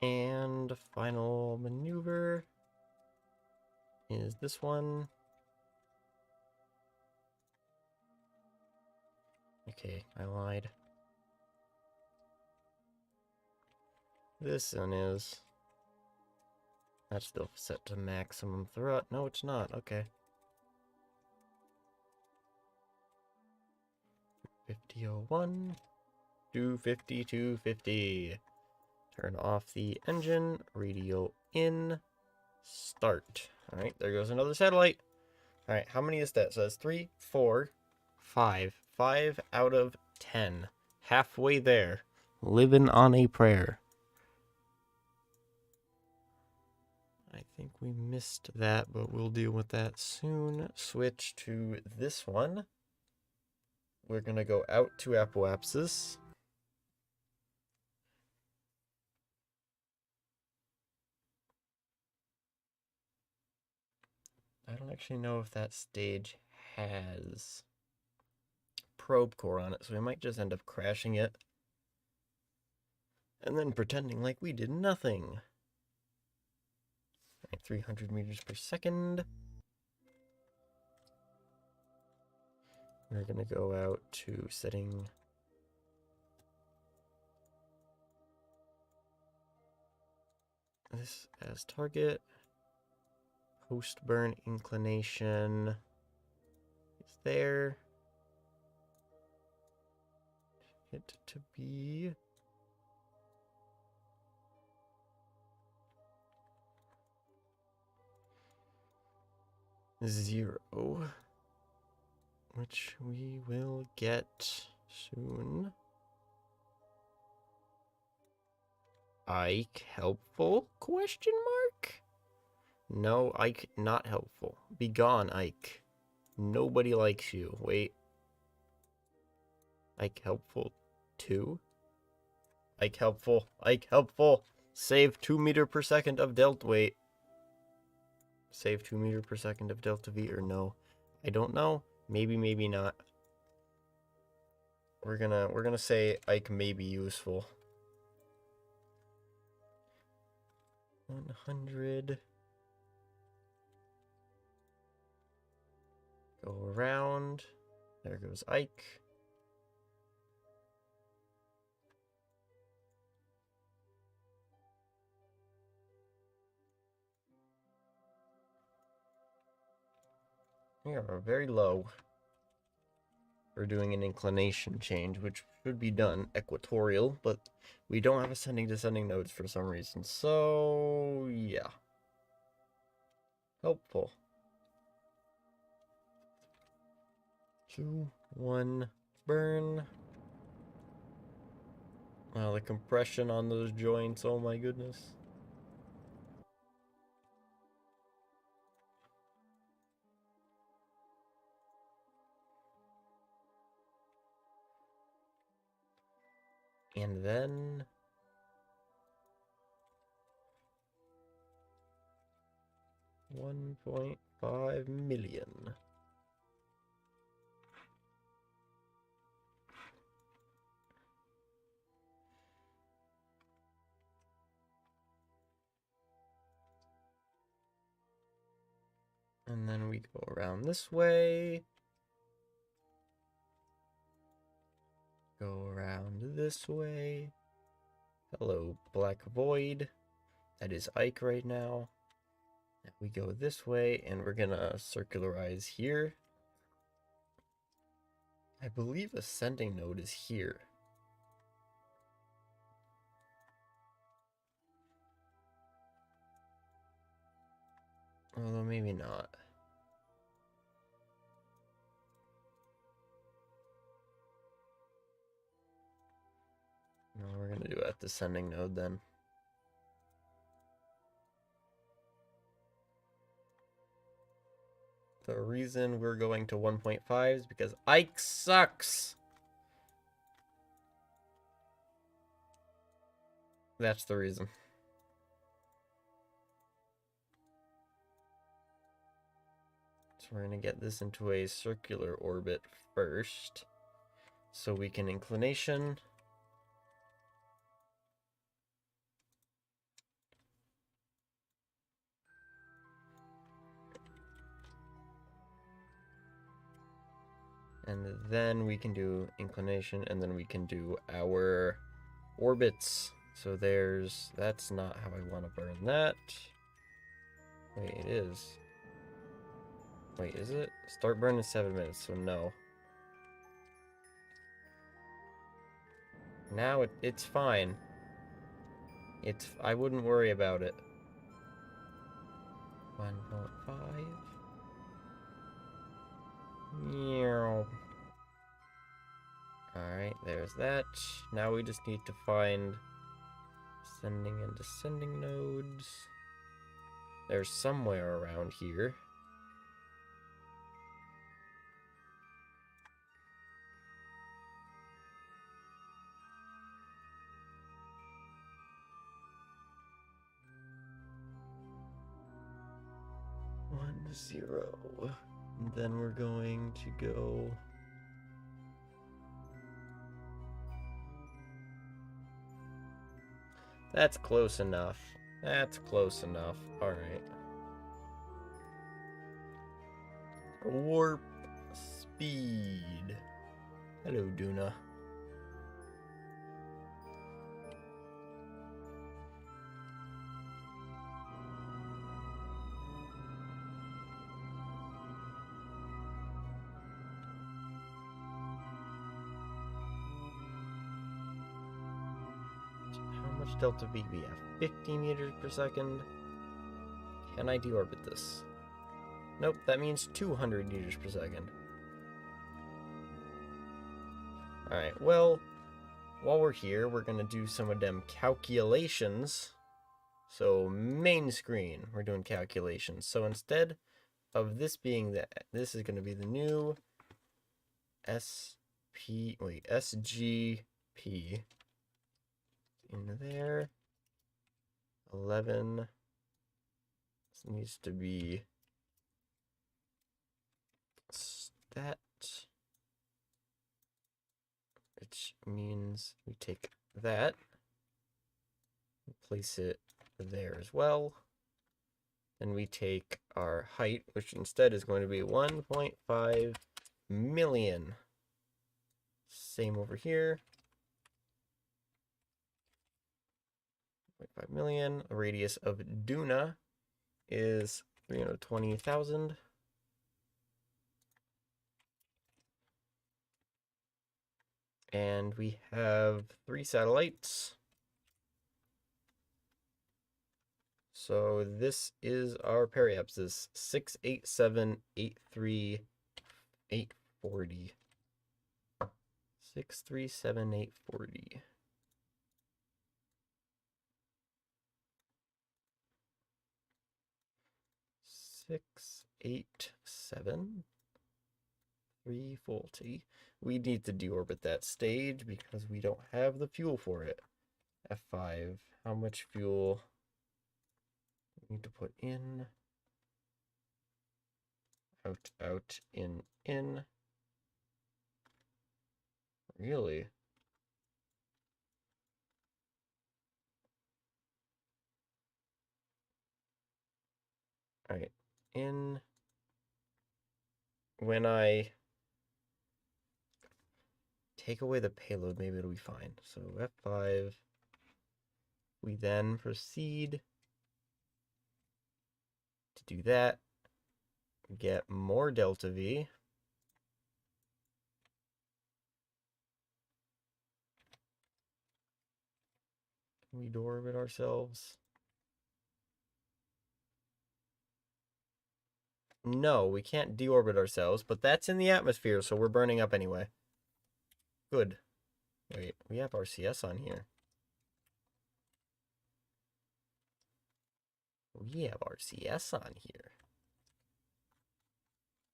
And final maneuver is this one. Okay, I lied. This one is. That's still set to maximum thrust. No, it's not. Okay. 5001. 250, 250. Turn off the engine. Radio in. Start. Alright, there goes another satellite. Alright, how many is that? So that's 3, 4, 5. 5 out of 10. Halfway there. Living on a prayer. I think we missed that, but we'll deal with that soon. Switch to this one. We're going to go out to Apoapsis. I don't actually know if that stage has probe core on it, so we might just end up crashing it. And then pretending like we did nothing. 300 meters per second. We're going to go out to setting this as target. Post-burn inclination is there. It to be 0, which we will get soon. Ike helpful? Question mark? No, Ike not helpful. Be gone, Ike. Nobody likes you. Wait. Ike helpful 2? Ike helpful. Ike helpful. Save 2 meter per second of delta. Wait. Save 2 meter per second of delta V or no? I don't know. Maybe, maybe not. We're gonna say Ike may be useful. 100. Go around. There goes Ike. We are very low. We're doing an inclination change, which should be done equatorial, but we don't have ascending descending nodes for some reason. So, yeah. Helpful. 2, 1, burn. Wow, the compression on those joints, oh my goodness. And then 1.5 million. And then we go around this way. Go around this way. Hello, Black Void. That is Ike right now. Now we go this way, and we're gonna circularize here. I believe ascending node is here. Although maybe not. No, we're gonna do it at the ascending node then. The reason we're going to 1.5 is because Ike sucks. That's the reason. So we're going to get this into a circular orbit first. So we can inclination. And then we can do inclination, and then we can do our orbits. So that's not how I want to burn that. Wait, it is. Wait, is it? Start burn in 7 minutes, so no. Now it's fine. I wouldn't worry about it. 1.5. Meow. Alright, there's that. Now we just need to find ascending and descending nodes. There's somewhere around here. One, 0. And then we're going to go... That's close enough. That's close enough. Alright. Warp speed. Hello, Duna. How much delta V we have? 50 meters per second. Can I deorbit this? Nope, that means 200 meters per second. Alright, well, while we're here, we're going to do some of them calculations. So, main screen, we're doing calculations. So, instead of this being this is going to be the new SGP. In there. 11. This needs to be stat, which means we take that, place it there as well. Then we take our height, which instead is going to be 1.5 million. Same over here. 0.5 million. The radius of Duna is 320,000. And we have 3 satellites. So this is our periapsis, 68783,840. 637,840. Six, 8, 7, 340. We need to deorbit that stage because we don't have the fuel for it. F5. How much fuel we need to put in? Out, out, in, in. Really? Alright. In. When I take away the payload, maybe it'll be fine. So F5. We then proceed to do that. Get more delta V. We deorbit ourselves. No, we can't deorbit ourselves, but that's in the atmosphere, so we're burning up anyway. Good. Wait, we have RCS on here. We have RCS on here.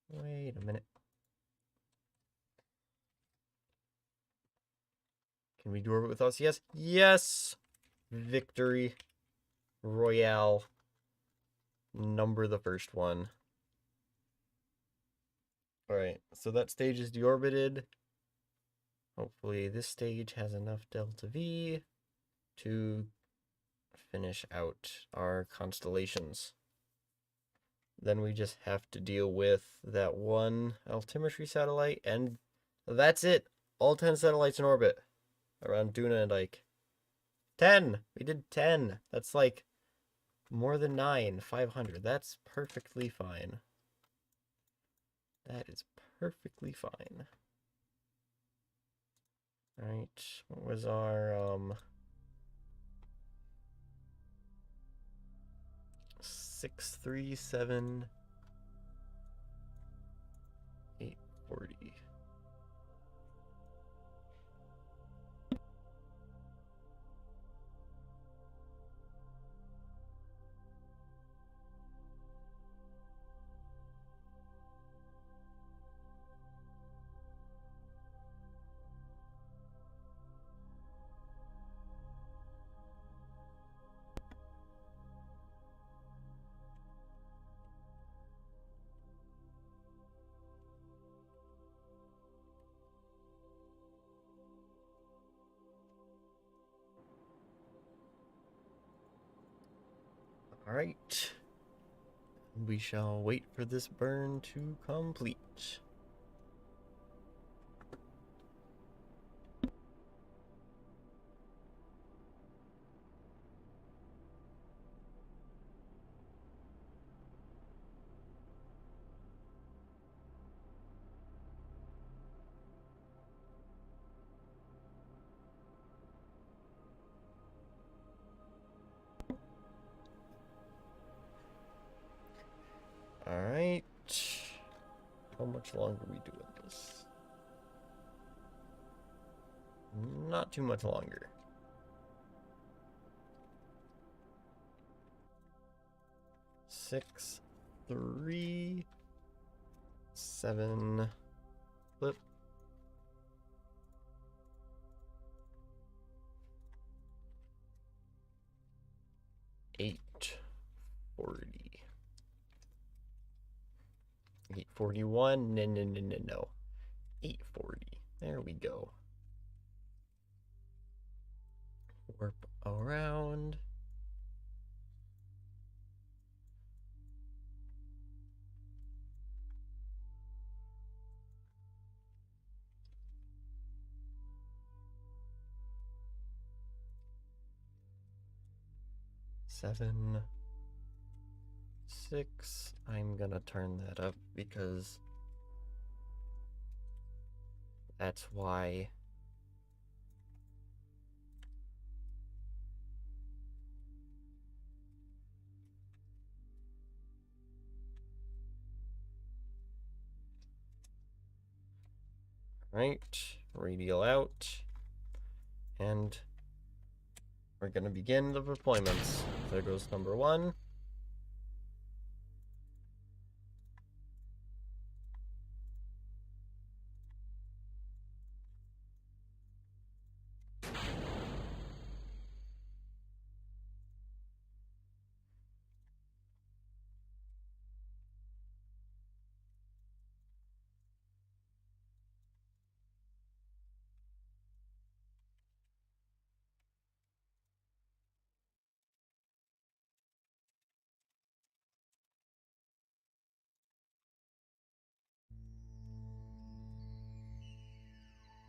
Wait a minute. Can we deorbit with RCS? Yes! Victory. Royale. Number the first one. Alright, so that stage is deorbited. Hopefully this stage has enough delta V to finish out our constellations. Then we just have to deal with that one altimetry satellite, and that's it. All 10 satellites in orbit around Duna and Ike. 10! We did 10. That's like more than 9, 500. That's perfectly fine. That is perfectly fine. Alright, what was our, 637 840. Alright. We shall wait for this burn to complete. Alright. How much longer are we doing this? Not too much longer. 6, 3, 7, flip. 840. 841. No. 840. There we go. Warp around. Seven, 6. I'm gonna turn that up because that's why. Right, radial out, and we're gonna begin the deployments. There goes number 1.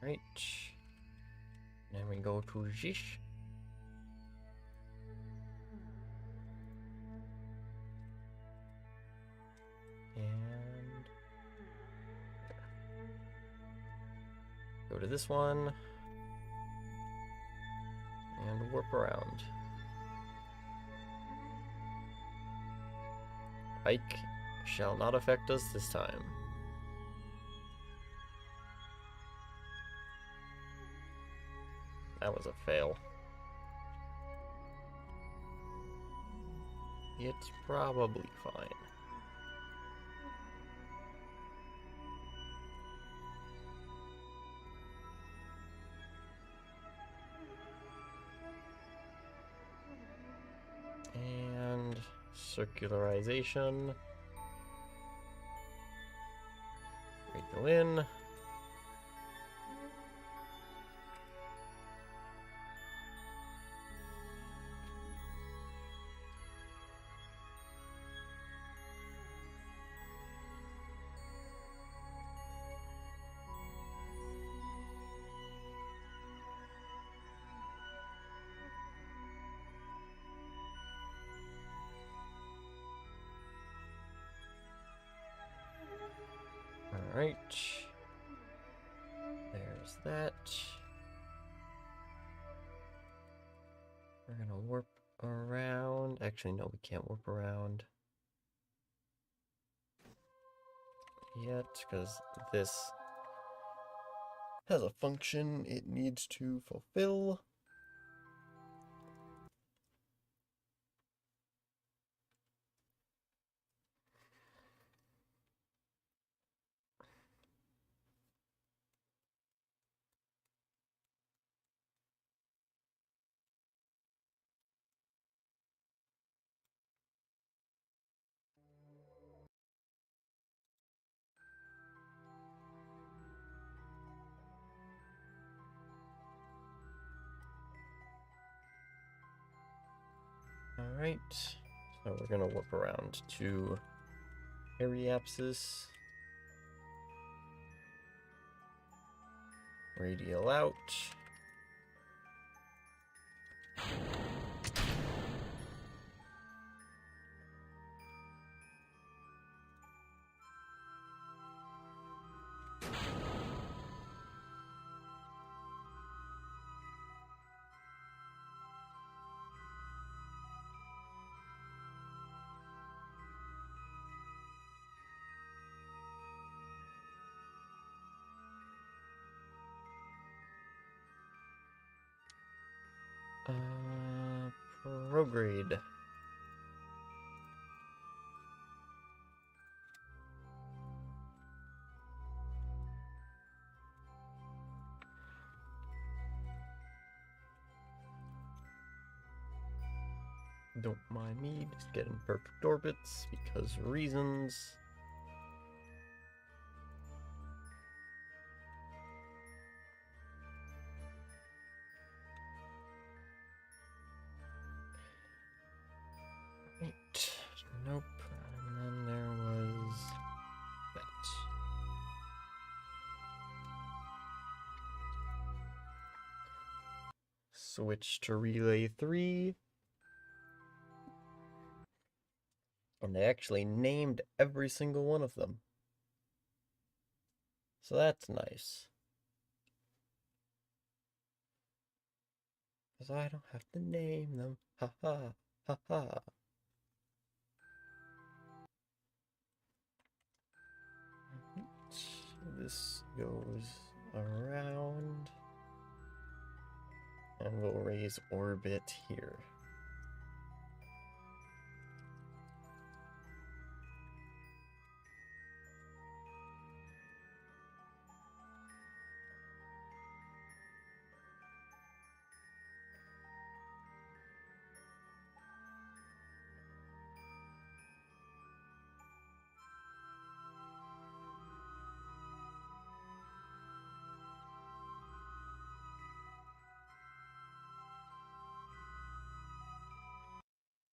Right. Then we go to Jish. And go to this one. And and warp around. Ike shall not affect us this time. That was a fail. It's probably fine. And circularization. We go in. Alright. There's that. We're gonna warp around. Actually, no, we can't warp around yet, because this has a function it needs to fulfill. Alright, so we're gonna warp around to Periapsis. Radial out. Prograde. Don't mind me, just getting perfect orbits because reasons. Right. Nope. And then there was that. Switch to relay 3. And they actually named every single one of them. So that's nice. Because I don't have to name them. Ha ha. Ha ha. This goes around. And we'll raise orbit here.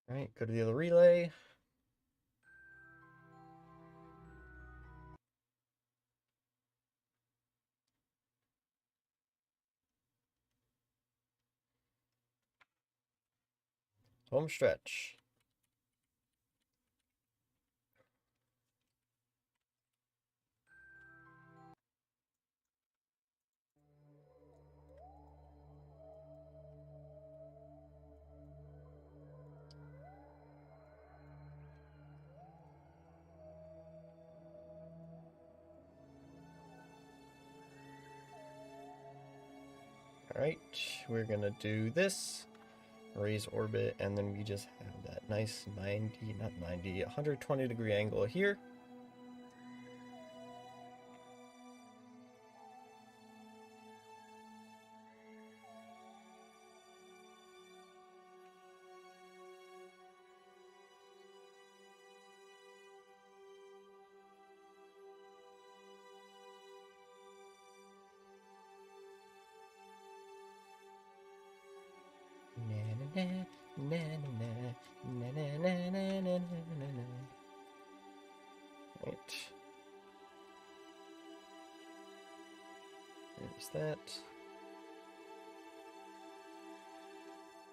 Alright, go to the other relay. Home stretch. Alright, we're gonna do this. Raise orbit, and then we just have that nice 120 degree angle here. Right. There's that.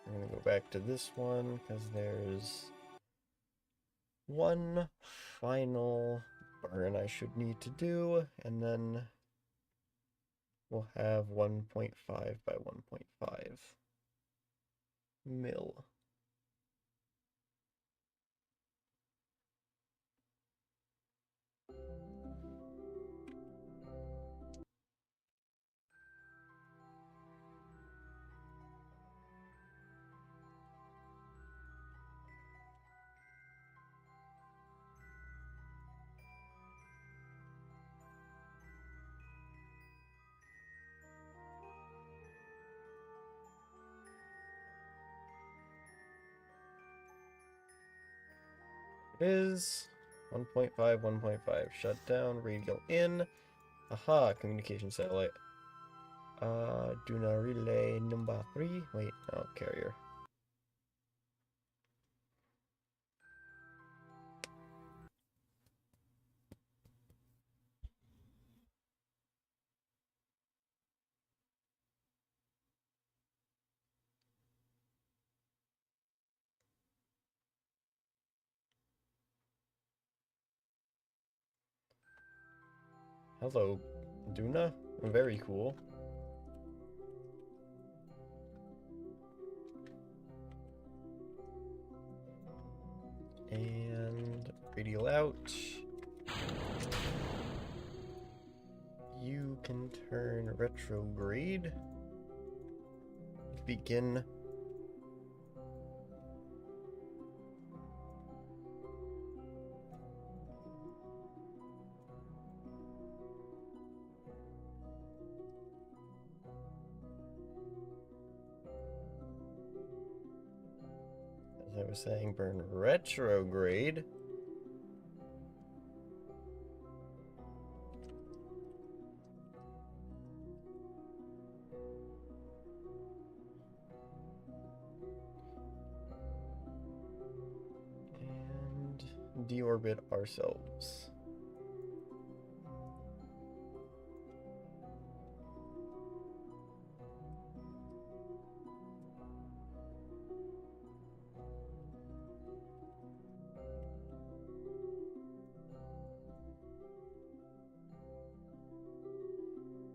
I'm gonna go back to this one because there's one final burn I should need to do, and then we'll have 1.5 by 1.5 mil. It is 1.5, 1.5. Shut down, radial in. Aha, communication satellite. Duna relay number 3. Wait, no, carrier. Hello, Duna. Very cool. And radial out. You can turn retrograde. Begin. As I was saying, burn retrograde. And deorbit ourselves.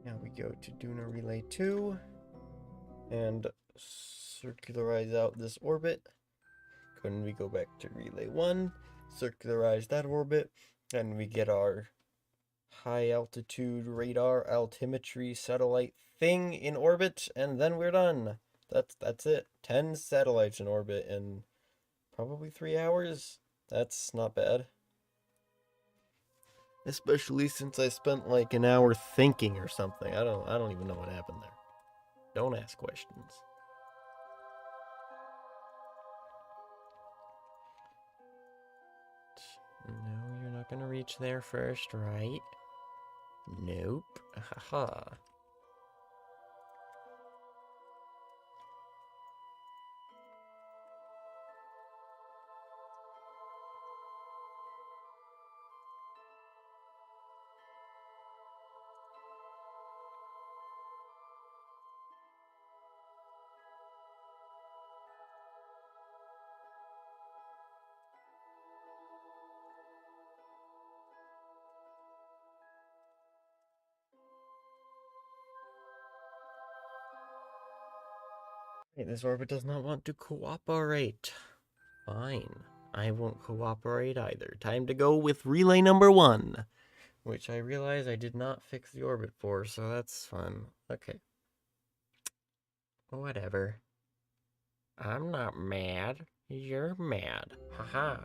Now we go to Duna Relay 2 and circularize out this orbit. When we go back to Relay 1, circularize that orbit, and we get our high altitude radar altimetry satellite thing in orbit, and then we're done. That's it. 10 satellites in orbit in probably 3 hours. That's not bad. Especially since I spent like an hour thinking or something. I don't even know what happened there. Don't ask questions. No, you're not gonna reach there first, right? Nope. Haha. This orbit does not want to cooperate. Fine. I won't cooperate either. Time to go with relay number 1. Which I realize I did not fix the orbit for, so that's fun. Okay. Whatever. I'm not mad. You're mad. Haha.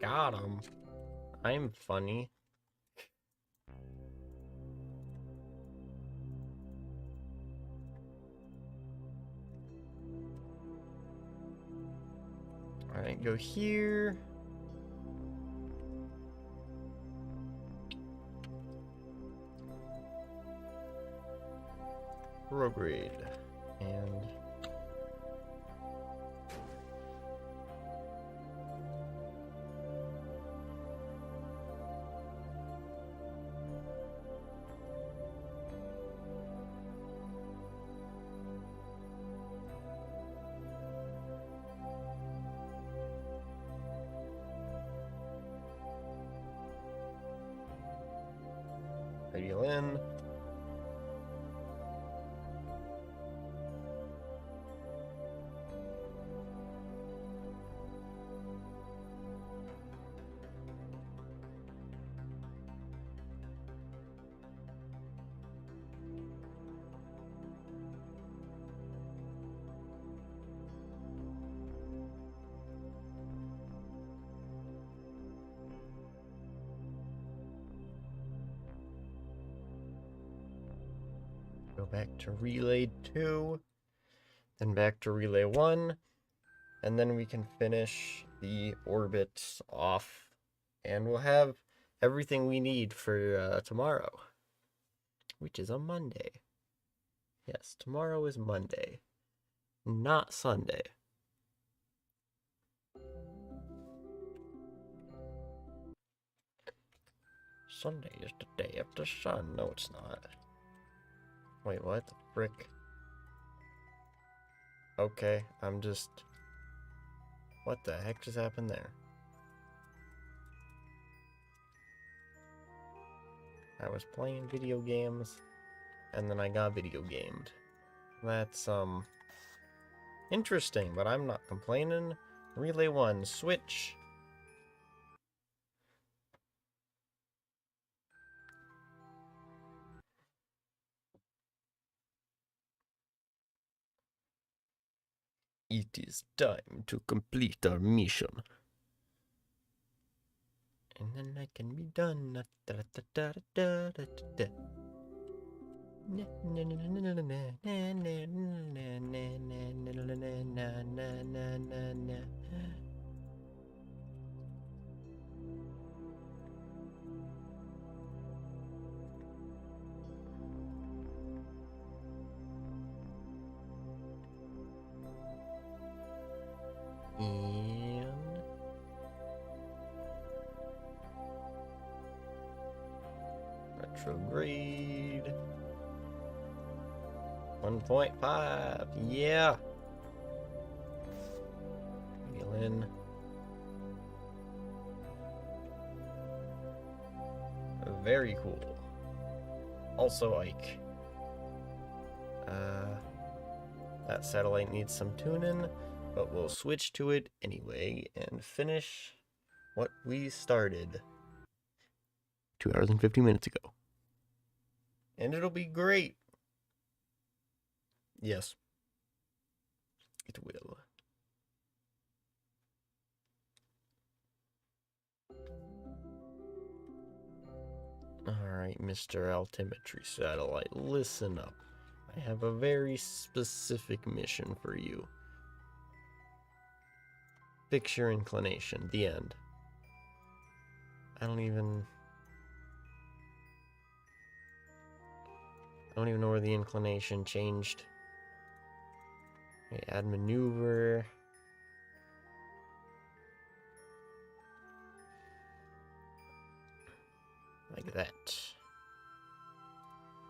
Got him. I'm funny. Alright, go here. Prograde. And radial in. Go back to relay 2, then back to relay 1, and then we can finish the orbits off, and we'll have everything we need for tomorrow, which is a Monday. Yes, tomorrow is Monday, not Sunday. Sunday is the day of the sun. No, it's not. Wait, what the frick? Okay, I'm just... What the heck just happened there? I was playing video games, and then I got video gamed. That's, interesting, but I'm not complaining. Relay 1, switch. It is time to complete our mission. And then I can be done. And retrograde 1.5. Yeah. Wheel in. Very cool. Also, Ike. That satellite needs some tuning, but we'll switch to it anyway and finish what we started 2 hours and 50 minutes ago. And it'll be great. Yes. It will. Alright, Mr. Altimetry Satellite, listen up. I have a very specific mission for you. Fix your inclination. The end. I don't even know where the inclination changed. Okay, add maneuver. Like that.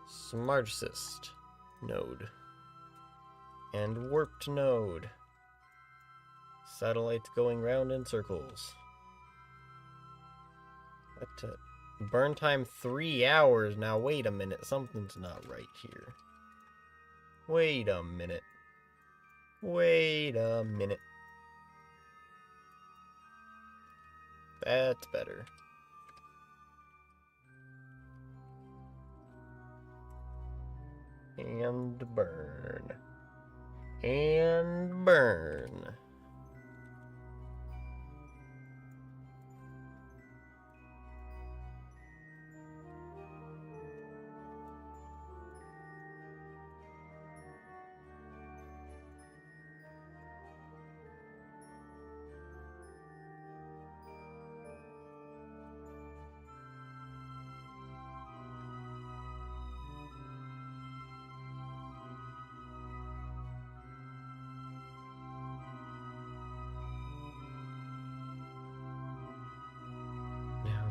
Smart assist node. And warped node. Satellites going round in circles. What? Burn time 3 hours. Now wait a minute. Something's not right here. Wait a minute. Wait a minute. That's better. And burn. And burn.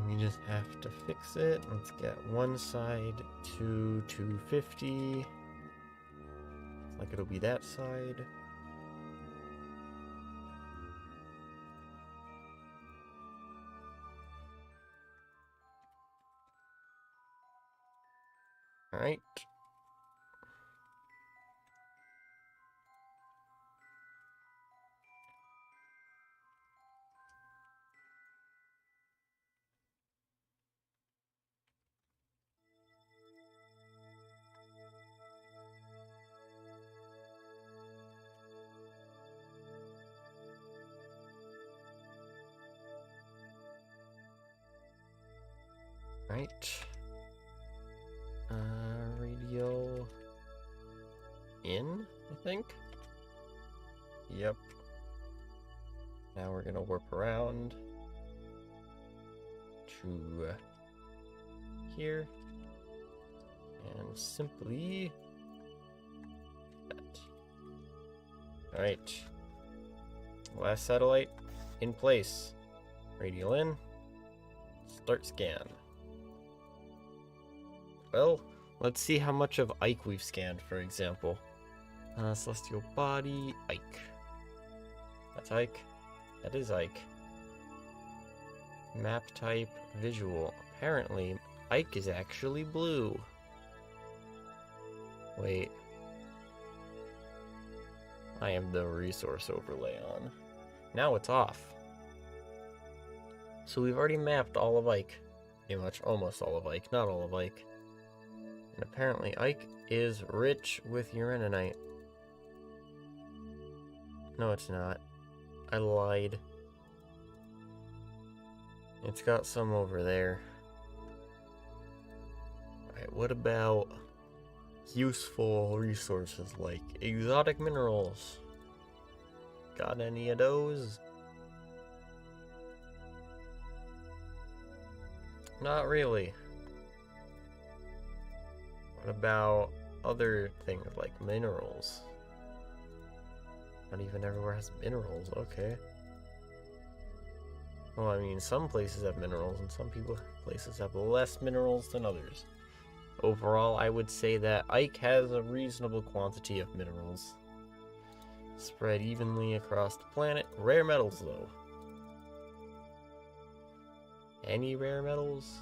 We just have to fix it. Let's get one side to 250. It's like it'll be that side. All right. Right. Radial in, I think. Yep. Now we're gonna warp around to here and simply that. All right. Last satellite in place. Radial in. Start scan. Well, let's see how much of Ike we've scanned, for example. Celestial body, Ike. That's Ike. That is Ike. Map type, visual. Apparently, Ike is actually blue. Wait. I have the resource overlay on. Now it's off. So we've already mapped all of Ike. Pretty much almost all of Ike, not all of Ike. And apparently Ike is rich with uraninite. No, it's not. I lied. It's got some over there. Alright, what about useful resources like exotic minerals? Got any of those? Not really. What about other things like minerals? Not even everywhere has minerals, okay. Well, I mean, some places have minerals and some places have less minerals than others. Overall, I would say that Ike has a reasonable quantity of minerals. Spread evenly across the planet. Rare metals, though. Any rare metals?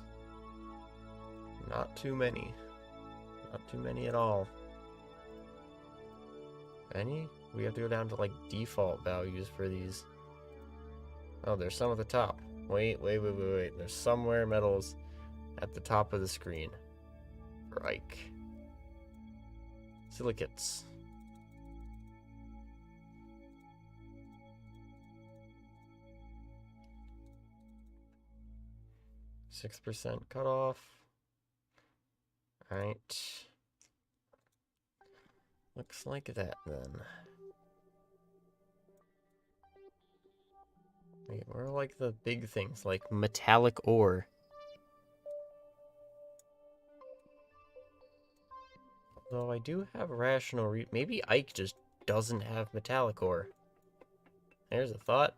Not too many. Not too many at all. Any? We have to go down to like default values for these. Oh, there's some at the top. Wait. There's some rare metals at the top of the screen. For Ike. Silicates. %6 cutoff. Alright. Looks like that then. Wait, where are like the big things, like metallic ore? Though I do have rational maybe Ike just doesn't have metallic ore. There's a thought.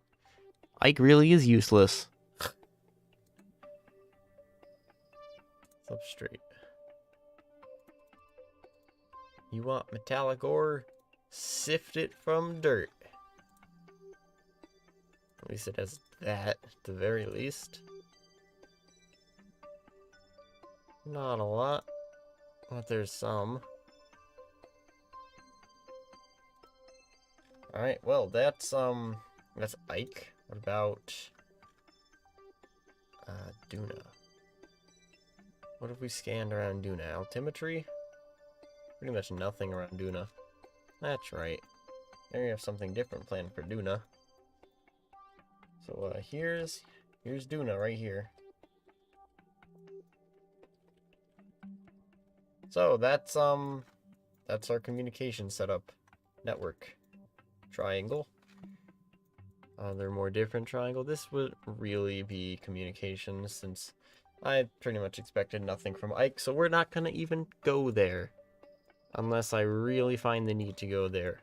Ike really is useless. Substrate. You want metallic ore? Sift it from dirt. At least it has that, at the very least. Not a lot, but there's some. Alright, well, that's Ike. What about Duna? What have we scanned around Duna? Altimetry? Pretty much nothing around Duna. That's right. There you have something different planned for Duna. So here's Duna right here. So that's our communication setup network triangle. They're more different triangle. This would really be communications, since I pretty much expected nothing from Ike, so we're not gonna even go there unless I really find the need to go there.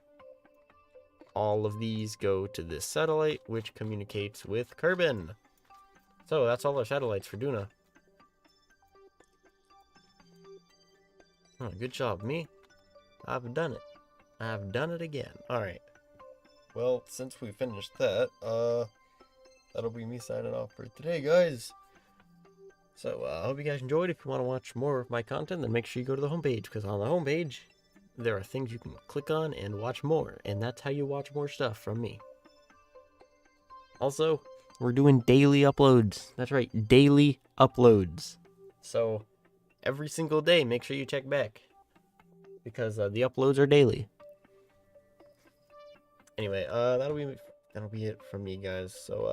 All of these go to this satellite, which communicates with Kerbin. So that's all our satellites for Duna. Oh, good job, me. I've done it. I've done it again. Alright. Well, since we finished that, that'll be me signing off for today, guys. So, I hope you guys enjoyed. If you want to watch more of my content, then make sure you go to the homepage, because on the homepage, there are things you can click on and watch more, and that's how you watch more stuff from me. Also, we're doing daily uploads. That's right, daily uploads. So, every single day, make sure you check back, because the uploads are daily. Anyway, that'll be it from me, guys. So,